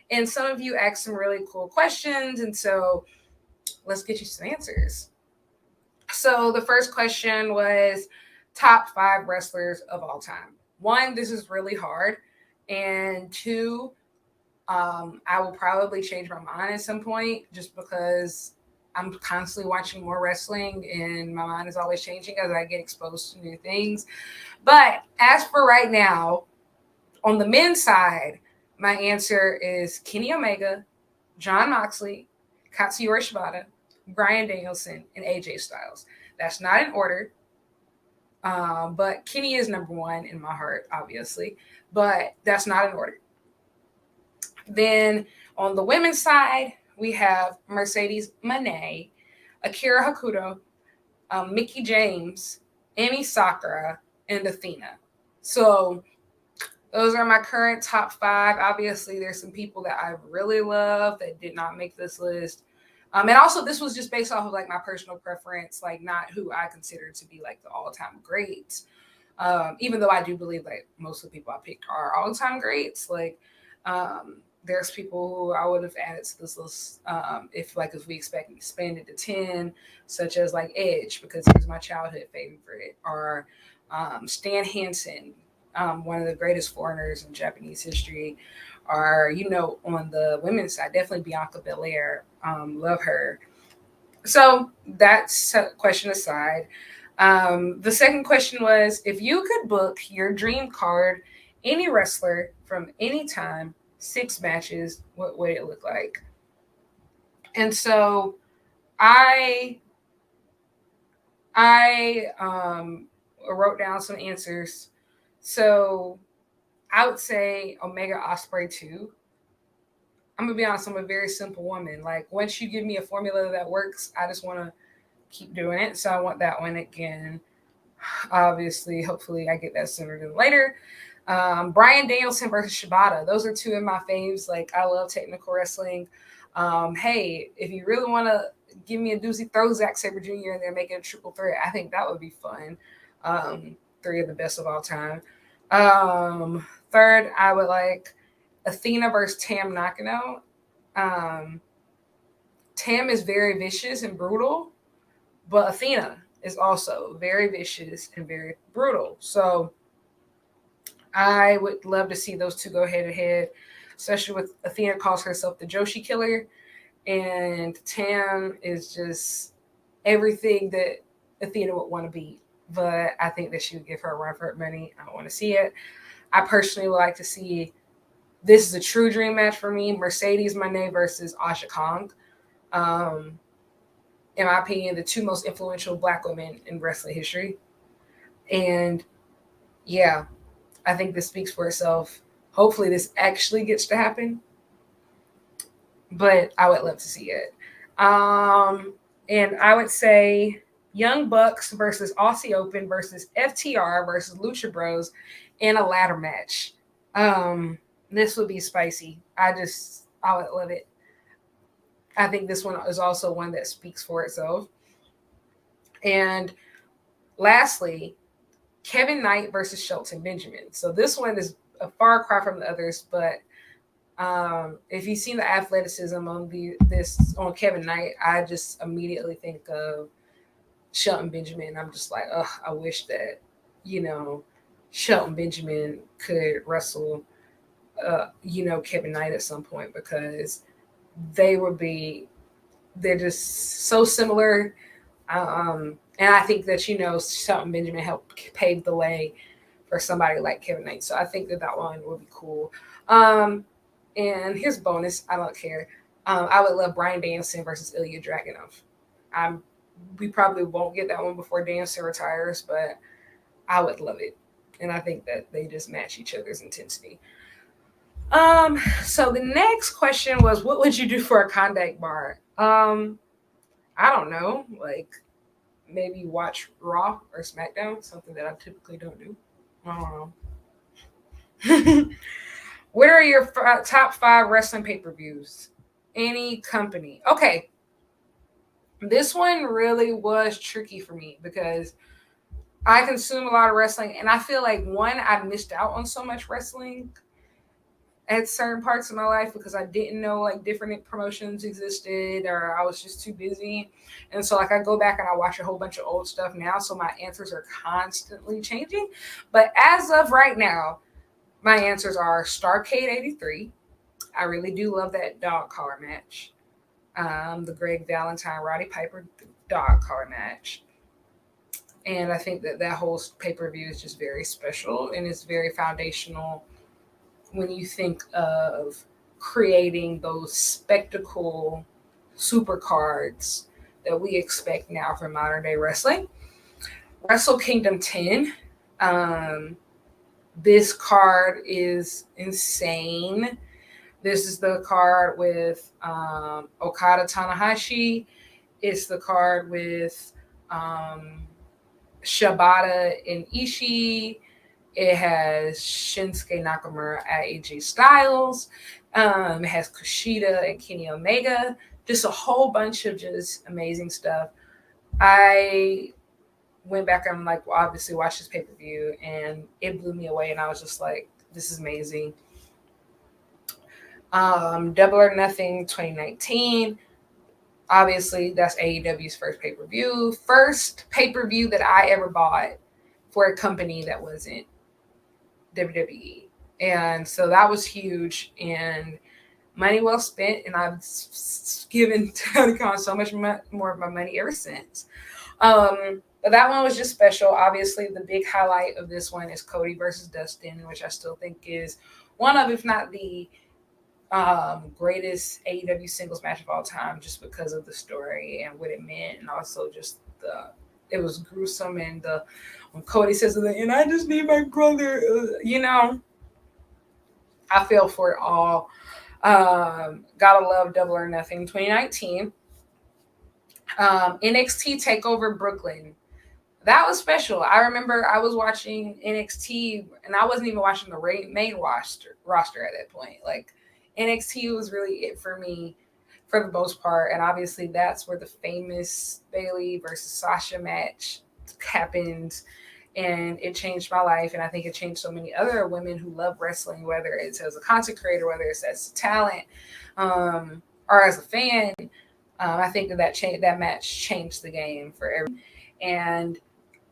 And some of you asked some really cool questions. And so let's get you some answers. So the first question was top 5 wrestlers of all time. One, this is really hard. And two, I will probably change my mind at some point just because I'm constantly watching more wrestling and my mind is always changing as I get exposed to new things. But as for right now, on the men's side, my answer is Kenny Omega, John Moxley, Katsuyori Shibata, Brian Danielson, and AJ Styles. That's not in order, but Kenny is number one in my heart, obviously, but that's not in order. Then on the women's side, we have Mercedes Moné, Akira Hakuto, Mickey James, Emi Sakura, and Athena. So those are my current top 5. Obviously, there's some people that I really love that did not make this list. And also, this was just based off of like my personal preference, like not who I consider to be like the all-time greats. Even though I do believe like most of the people I picked are all-time greats. Like there's people who I would have added to this list if we expanded to 10, such as like Edge, because he was my childhood favorite, or Stan Hansen, one of the greatest foreigners in Japanese history, or on the women's side, definitely Bianca Belair. Love her. So that's a question aside. The second question was, if you could book your dream card, any wrestler from any time, 6 matches, what would it look like? And so I wrote down some answers. So I would say Omega Osprey 2. I'm gonna be honest, I'm a very simple woman. Like, once you give me a formula that works, I just want to keep doing it. So I want that one again. Obviously, hopefully, I get that sooner than later. Brian Danielson versus Shibata. Those are 2 of my faves. Like, I love technical wrestling. Hey, if you really want to give me a doozy, throw Zack Sabre Jr. in there, make it a triple threat. I think that would be fun. Three of the best of all time. Third, I would like Athena versus Tam Nakano. Um, Tam is very vicious and brutal, but Athena is also very vicious and very brutal. So I would love to see those two go head to head, especially with Athena calls herself the Joshi killer, and Tam is just everything that Athena would want to be. But I think that she would give her a run for her money. I want to see it. I personally would like to see this is a true dream match for me. Mercedes Moné versus Asha Kong. Um, in my opinion, the two most influential black women in wrestling history. And yeah, I think this speaks for itself. Hopefully, this actually gets to happen, but I would love to see it. And I would say Young Bucks versus Aussie Open versus FTR versus Lucha Bros in a ladder match. Um, this would be spicy. I would love it. I think this one is also one that speaks for itself. And lastly, Kevin Knight versus Shelton Benjamin. So this one is a far cry from the others, but if you've seen the athleticism on this on Kevin Knight, I just immediately think of Shelton Benjamin. I'm just like, ugh, I wish that Shelton Benjamin could wrestle, Kevin Knight at some point because they would be they're just so similar. And I think that Shelton Benjamin helped pave the way for somebody like Kevin Knight. So I think that one would be cool. Um, and here's a bonus. I don't care. I would love Brian Danielson versus Ilya Dragunov. I'm we probably won't get that one before Danielson retires, but I would love it. And I think that they just match each other's intensity. So the next question was, what would you do for a contact bar? I don't know, like maybe watch Raw or SmackDown, something that I typically don't do. I don't know. What are your top five wrestling pay per views? Any company? Okay, this one really was tricky for me because I consume a lot of wrestling, and I feel like one, I missed out on so much wrestling at certain parts of my life because I didn't know like different promotions existed or I was just too busy. And so like I go back and I watch a whole bunch of old stuff now, so my answers are constantly changing. But as of right now, my answers are Starcade 83. I really do love that dog collar match. The Greg Valentine Roddy Piper dog collar match. And I think that whole pay per view is just very special and it's very foundational when you think of creating those spectacle super cards that we expect now for modern day wrestling. Wrestle Kingdom 10. Um, this card is insane. This is the card with Okada Tanahashi. It's the card with um, Shibata and Ishii. It has Shinsuke Nakamura at AJ Styles. It has Kushida and Kenny Omega. Just a whole bunch of just amazing stuff. I went back and like obviously watched this pay per view and it blew me away. And I was just like, this is amazing. Double or Nothing 2019. Obviously, that's AEW's first pay per view. First pay per view that I ever bought for a company that wasn't WWE. And so that was huge and money well spent. And I've given Tony Khan so much more of my money ever since. But that one was just special. Obviously, the big highlight of this one is Cody versus Dustin, which I still think is one of, if not the greatest AEW singles match of all time, just because of the story and what it meant, and also just it was gruesome and the when Cody says and I just need my brother, I feel for it all. Gotta love Double or Nothing 2019. NXT Takeover Brooklyn. That was special. I remember I was watching NXT and I wasn't even watching the main roster at that point. Like NXT was really it for me for the most part. And obviously that's where the famous Bailey versus Sasha match happened. and it changed my life. And I think it changed so many other women who love wrestling, whether it's as a content creator, whether it's as a talent, or as a fan. I think that match changed the game for everyone. And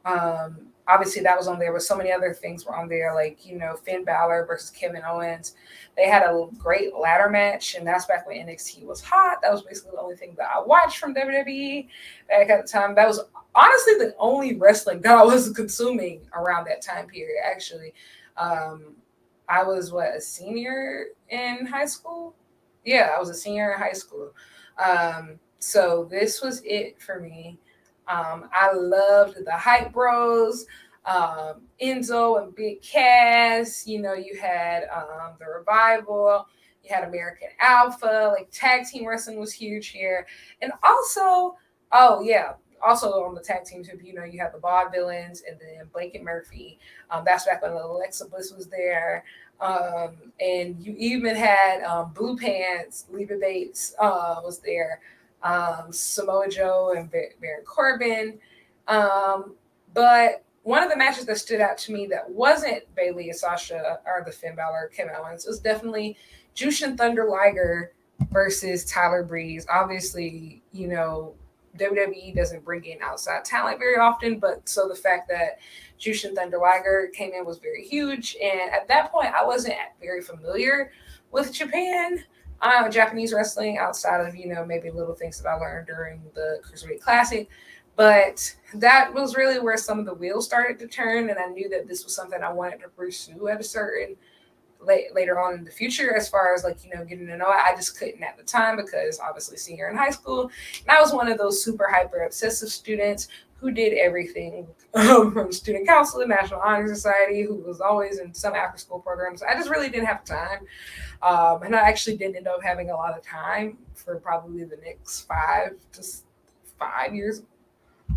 um, obviously that was on there, but so many other things were on there, like Finn Balor versus Kevin Owens. They had a great ladder match, and that's back when NXT was hot. That was basically the only thing that I watched from WWE back at the time. That was honestly the only wrestling that I was consuming around that time period. Actually, um, I was a senior in high school. Yeah, I was a senior in high school. So this was it for me. I loved the Hype Bros, Enzo and Big Cass. You had the Revival. You had American Alpha. Like tag team wrestling was huge here, and also, oh yeah, also on the tag team too. You have the Bod Villains and then Blake and Murphy. That's back when Alexa Bliss was there. Um, and you even had Blue Pants, Leva Bates was there, Samoa Joe and Baron Corbin. But one of the matches that stood out to me that wasn't Bailey and Sasha or the Finn Balor Kevin Owens was definitely Jushin Thunder Liger versus Tyler Breeze. Obviously, WWE doesn't bring in outside talent very often, but so the fact that Jushin Thunder Liger came in was very huge. And at that point, I wasn't very familiar with Japanese wrestling outside of maybe little things that I learned during the Cruiserweight Classic. But that was really where some of the wheels started to turn, and I knew that this was something I wanted to pursue at a certain later on in the future. As far as getting to know it, I just couldn't at the time because obviously senior in high school, and I was one of those super hyper obsessive students who did everything from student council to National Honor Society, who was always in some after school programs. I just really didn't have time. And I actually did end up having a lot of time for probably the next 5 years.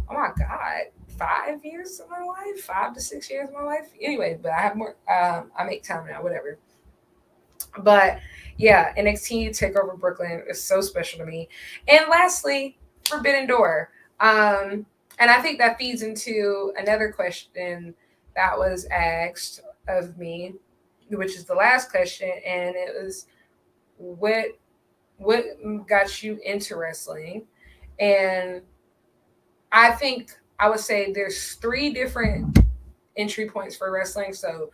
Oh my God, 5 years of my life, 5 to 6 years of my life. Anyway, but I have more. I make time now, whatever. But yeah, NXT Takeover Brooklyn is so special to me. And lastly, Forbidden Door. And I think that feeds into another question that was asked of me, which is the last question, and it was what what got you into wrestling? And I think I would say there's three different entry points for wrestling. So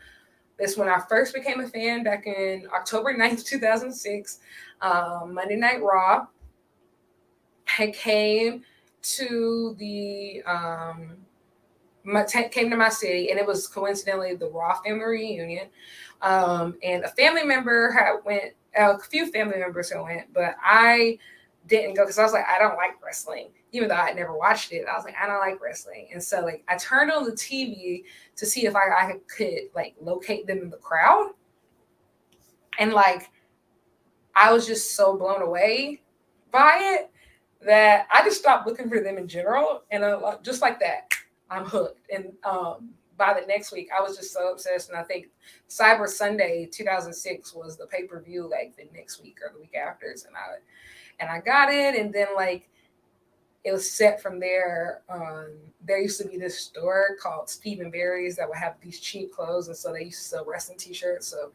this when I first became a fan back in October 9th, 2006, Monday Night Raw. I came to the came to my city, and it was coincidentally the Raw family reunion. And a family member had went. A few family members had went, but I didn't go because I was like, I don't like wrestling. Even though I had never watched it, I was like, I don't like wrestling. And so like I turned on the TV to see if I could like locate them in the crowd. And like I was just so blown away by it that I just stopped looking for them in general. And just like that, I'm hooked. And by the next week, I was just so obsessed. And I think Cyber Sunday 2006 was the pay per view like the next week or the week after. And I got it. And then like it was set from there. There used to be this store called Stephen Barry's that would have these cheap clothes, and so they used to sell wrestling T-shirts. So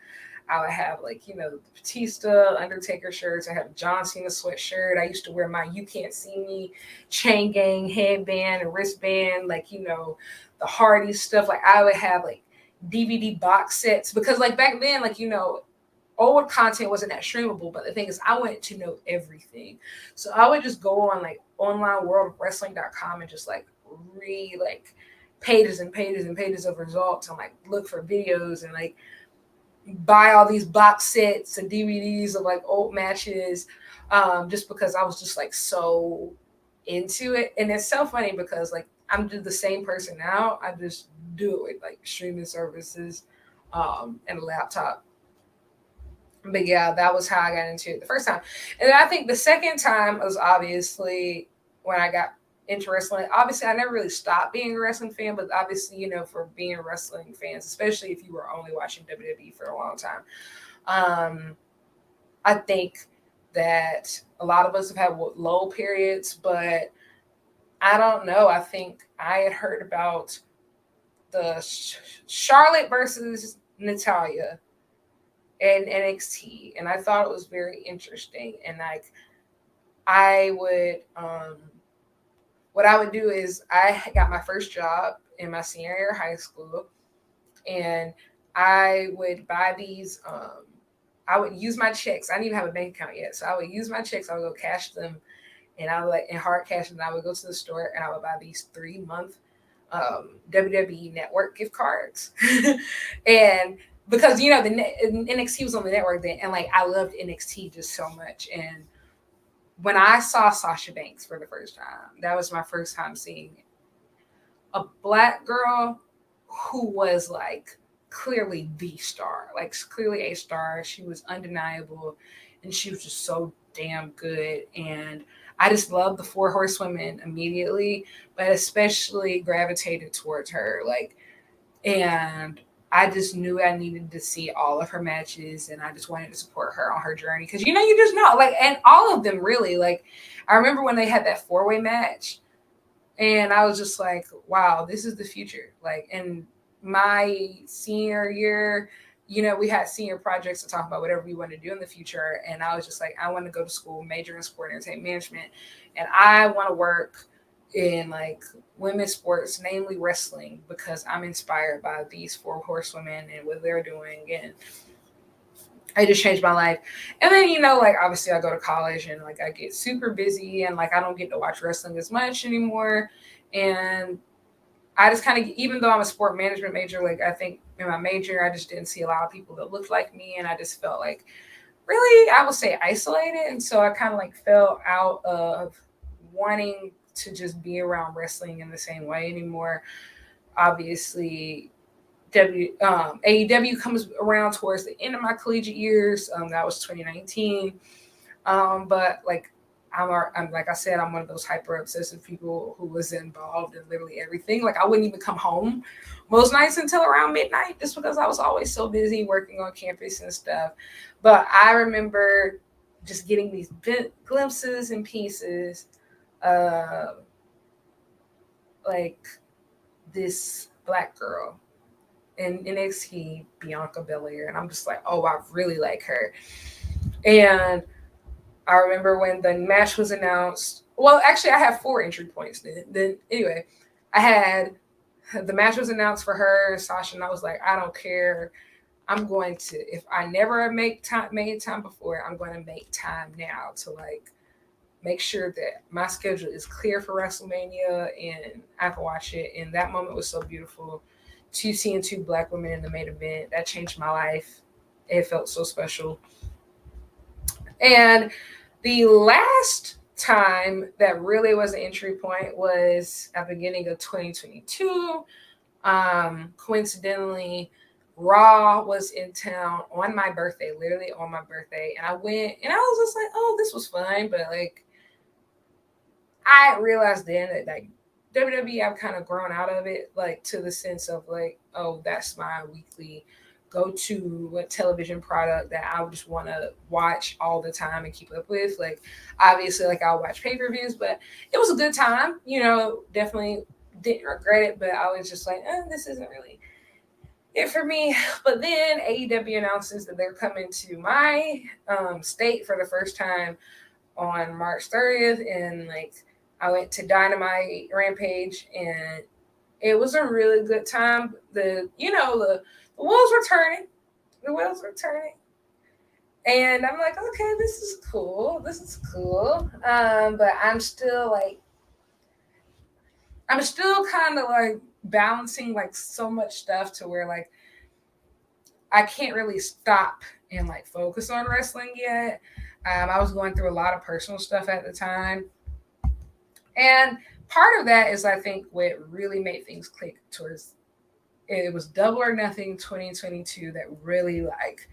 I would have like the Batista, Undertaker shirts. I had a John Cena sweatshirt. I used to wear my "You Can't See Me" chain gang headband and wristband, like the Hardy stuff. Like I would have like DVD box sets because like back then, like old content wasn't that streamable, but the thing is I wanted to know everything. So I would just go on like online worldofwrestling.com and just like read like pages and pages and pages of results and like look for videos and like buy all these box sets and DVDs of like old matches, just because I was just like so into it. And it's so funny because like I'm the same person now. I just do it with like streaming services and a laptop. But yeah, that was how I got into it the first time. And then I think the second time was obviously when I got into wrestling. Obviously, I never really stopped being a wrestling fan, but obviously, for being wrestling fans, especially if you were only watching WWE for a long time, I think that a lot of us have had low periods, but I don't know. I think I had heard about Charlotte versus Natalia in NXT, and I thought it was very interesting. And like I would, what I would do is I got my first job in my senior year of high school, and I would buy these. I would use my checks. I didn't even have a bank account yet, so I would use my checks. I would go cash them, and I would like in hard cash, and I would go to the store and I would buy these 3 month WWE Network gift cards, and because the NXT was on the network then, and like I loved NXT just so much. And when I saw Sasha Banks for the first time, that was my first time seeing a black girl who was like clearly the star, like clearly a star. She was undeniable, and she was just so damn good. And I just loved the four horsewomen immediately, but especially gravitated towards her. Like, and I just knew I needed to see all of her matches, and I just wanted to support her on her journey because you just know, like, and all of them really. Like, I remember when they had that 4-way match, and I was just like, wow, this is the future. Like, in my senior year, we had senior projects to talk about whatever we want to do in the future. And I was just like, I want to go to school, major in sport and entertainment management. And I want to work in like women's sports, namely wrestling, because I'm inspired by these four horsewomen and what they're doing. And it just changed my life. And then, like obviously I go to college and like I get super busy and like I don't get to watch wrestling as much anymore. And I just kind of, even though I'm a sport management major, like I think in my major, I just didn't see a lot of people that looked like me. And I just felt like really, I would say isolated. And so I kind of like fell out of wanting to just be around wrestling in the same way anymore. Obviously, AEW comes around towards the end of my collegiate years. That was 2019. But like I'm like I said, I'm one of those hyper obsessive people who was involved in literally everything. Like I wouldn't even come home most nights until around midnight, just because I was always so busy working on campus and stuff. But I remember just getting these glimpses and pieces of like this black girl in NXT, Bianca Belair, and I'm just like, oh, I really like her. And I remember when the match was announced. Well, actually, I have 4 entry points. Then anyway, I had the match was announced for her, Sasha, and I was like, I don't care. I'm going to, if I never made time before, I'm going to make time now to like make sure that my schedule is clear for WrestleMania and I can watch it. And that moment was so beautiful. Seeing two black women in the main event, that changed my life. It felt so special. And the last time that really was an entry point was at the beginning of 2022. Coincidentally, Raw was in town on my birthday, literally on my birthday. And I went and I was just like, oh, this was fun. But like, I realized then that like WWE, I've kind of grown out of it, like to the sense of like, oh, that's my weekly go-to television product that I would just want to watch all the time and keep up with. Like, obviously, like I'll watch pay-per-views, but it was a good time. Definitely didn't regret it, but I was just like, this isn't really it for me. But then AEW announces that they're coming to my state for the first time on March 30th, and like I went to Dynamite Rampage, and it was a really good time. The wheels were turning. The wheels were turning. And I'm like, okay, this is cool. This is cool. But I'm still kind of like balancing like so much stuff to where like I can't really stop and like focus on wrestling yet. I was going through a lot of personal stuff at the time. And part of that is, I think, what really made things click towards it was Double or Nothing 2022 that really like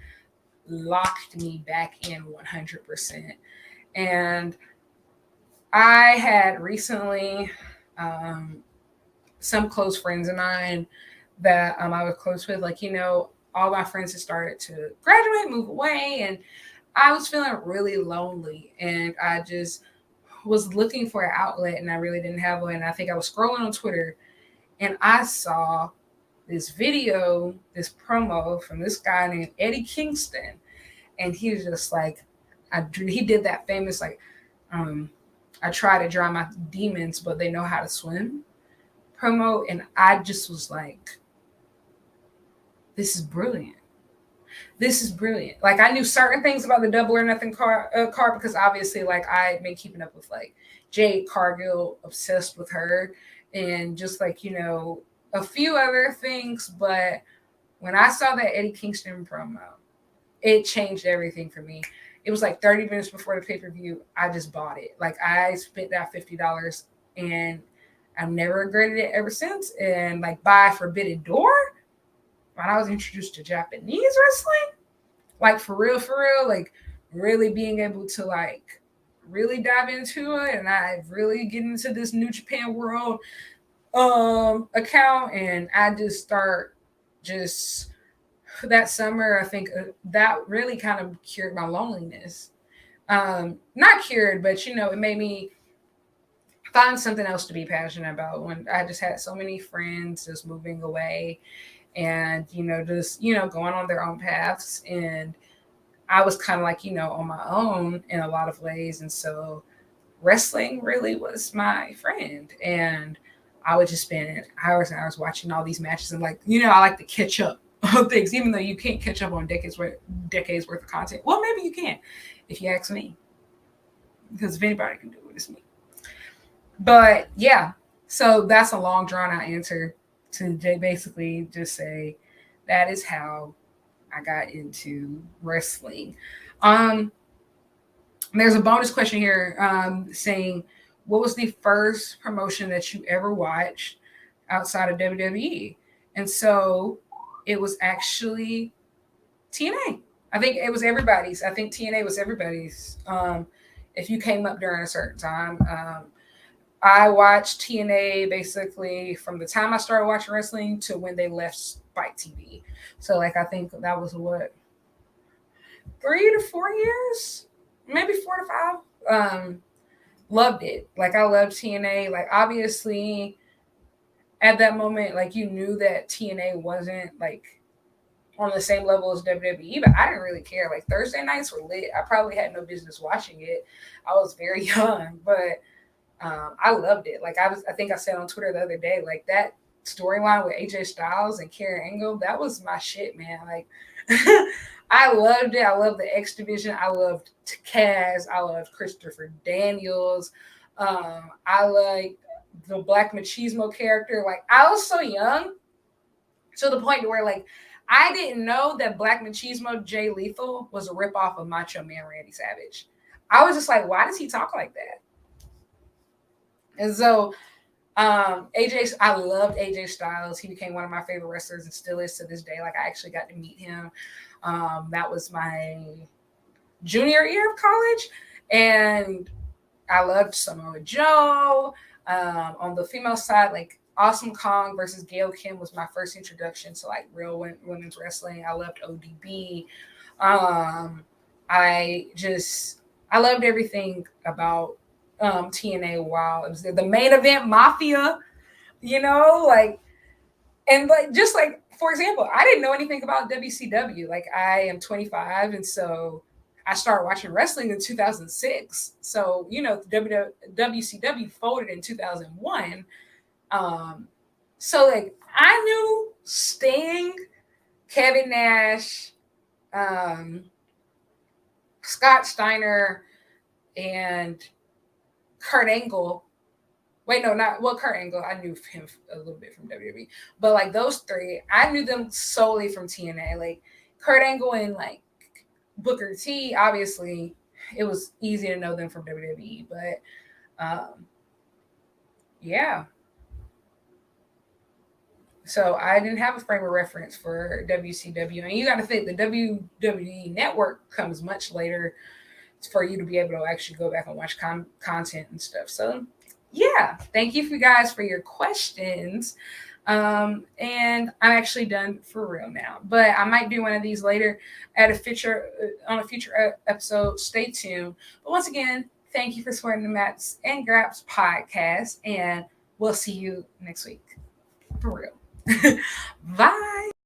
locked me back in 100%. And I had recently some close friends of mine that I was close with, like, all my friends had started to graduate, move away, and I was feeling really lonely. And I just was looking for an outlet and I really didn't have one. And I think I was scrolling on Twitter and I saw this video, this promo from this guy named Eddie Kingston, and he was just like, he did that famous like, um, I try to drown my demons, but they know how to swim promo, and I just was like, this is brilliant. This is brilliant. Like I knew certain things about the Double or Nothing card because obviously, like I had been keeping up with like Jade Cargill, obsessed with her, and just like a few other things. But when I saw that Eddie Kingston promo, it changed everything for me. It was like 30 minutes before the pay-per-view. I just bought it. Like I spent that $50 and I've never regretted it ever since. And like by Forbidden Door, when I was introduced to Japanese wrestling, like for real, like really being able to like really dive into it, and I really get into this New Japan World account, and I just start just that summer. I think that really kind of cured my loneliness. Not cured, but it made me find something else to be passionate about when I just had so many friends just moving away and just going on their own paths, and I was kind of like on my own in a lot of ways. And so wrestling really was my friend, and I would just spend hours and hours watching all these matches, and like I like to catch up on things, even though you can't catch up on decades worth of content. Well, maybe you can if you ask me, because if anybody can do it, it's me. But yeah, so that's a long drawn out answer to basically just say that is how I got into wrestling. Um, there's a bonus question here saying, what was the first promotion that you ever watched outside of WWE? And so it was actually TNA. I think it was everybody's. I think TNA was everybody's. If you came up during a certain time, I watched TNA basically from the time I started watching wrestling to when they left Spike TV. So like I think that was what, 3 to 4 years, maybe 4 to 5. Loved it. Like I loved TNA. Like obviously at that moment, like you knew that TNA wasn't like on the same level as WWE, but I didn't really care. Like Thursday nights were lit. I probably had no business watching it. I was very young, but I loved it. Like I think I said on Twitter the other day, like that storyline with AJ Styles and Karen Angle, that was my shit, man. Like I loved it. I loved the X Division. I loved Kaz. I loved Christopher Daniels. I like the Black Machismo character. Like I was so young to the point where like I didn't know that Black Machismo Jay Lethal was a ripoff of Macho Man Randy Savage. I was just like, why does he talk like that? And so I loved AJ Styles. He became one of my favorite wrestlers and still is to this day. Like I actually got to meet him. That was my junior year of college, and I loved Samoa Joe. On the female side, like Awesome Kong versus Gail Kim was my first introduction to like real women's wrestling. I loved ODB. Um, I loved everything about TNA while it was there. The main event Mafia, like, and like just like for example, I didn't know anything about WCW. Like I am 25, and so I started watching wrestling in 2006. So WCW folded in 2001. So like I knew Sting, Kevin Nash, um, Scott Steiner, and Kurt Angle. Wait, no, not well. Kurt Angle, I knew him a little bit from WWE, but like those three, I knew them solely from TNA. Like Kurt Angle and like Booker T, obviously, it was easy to know them from WWE. But yeah, so I didn't have a frame of reference for WCW, and you got to think the WWE network comes much later for you to be able to actually go back and watch content and stuff. So yeah, thank you for guys for your questions. And I'm actually done for real now, but I might do one of these later at a future on a future episode. Stay tuned. But once again, thank you for supporting the Mats and Graps podcast, and we'll see you next week for real.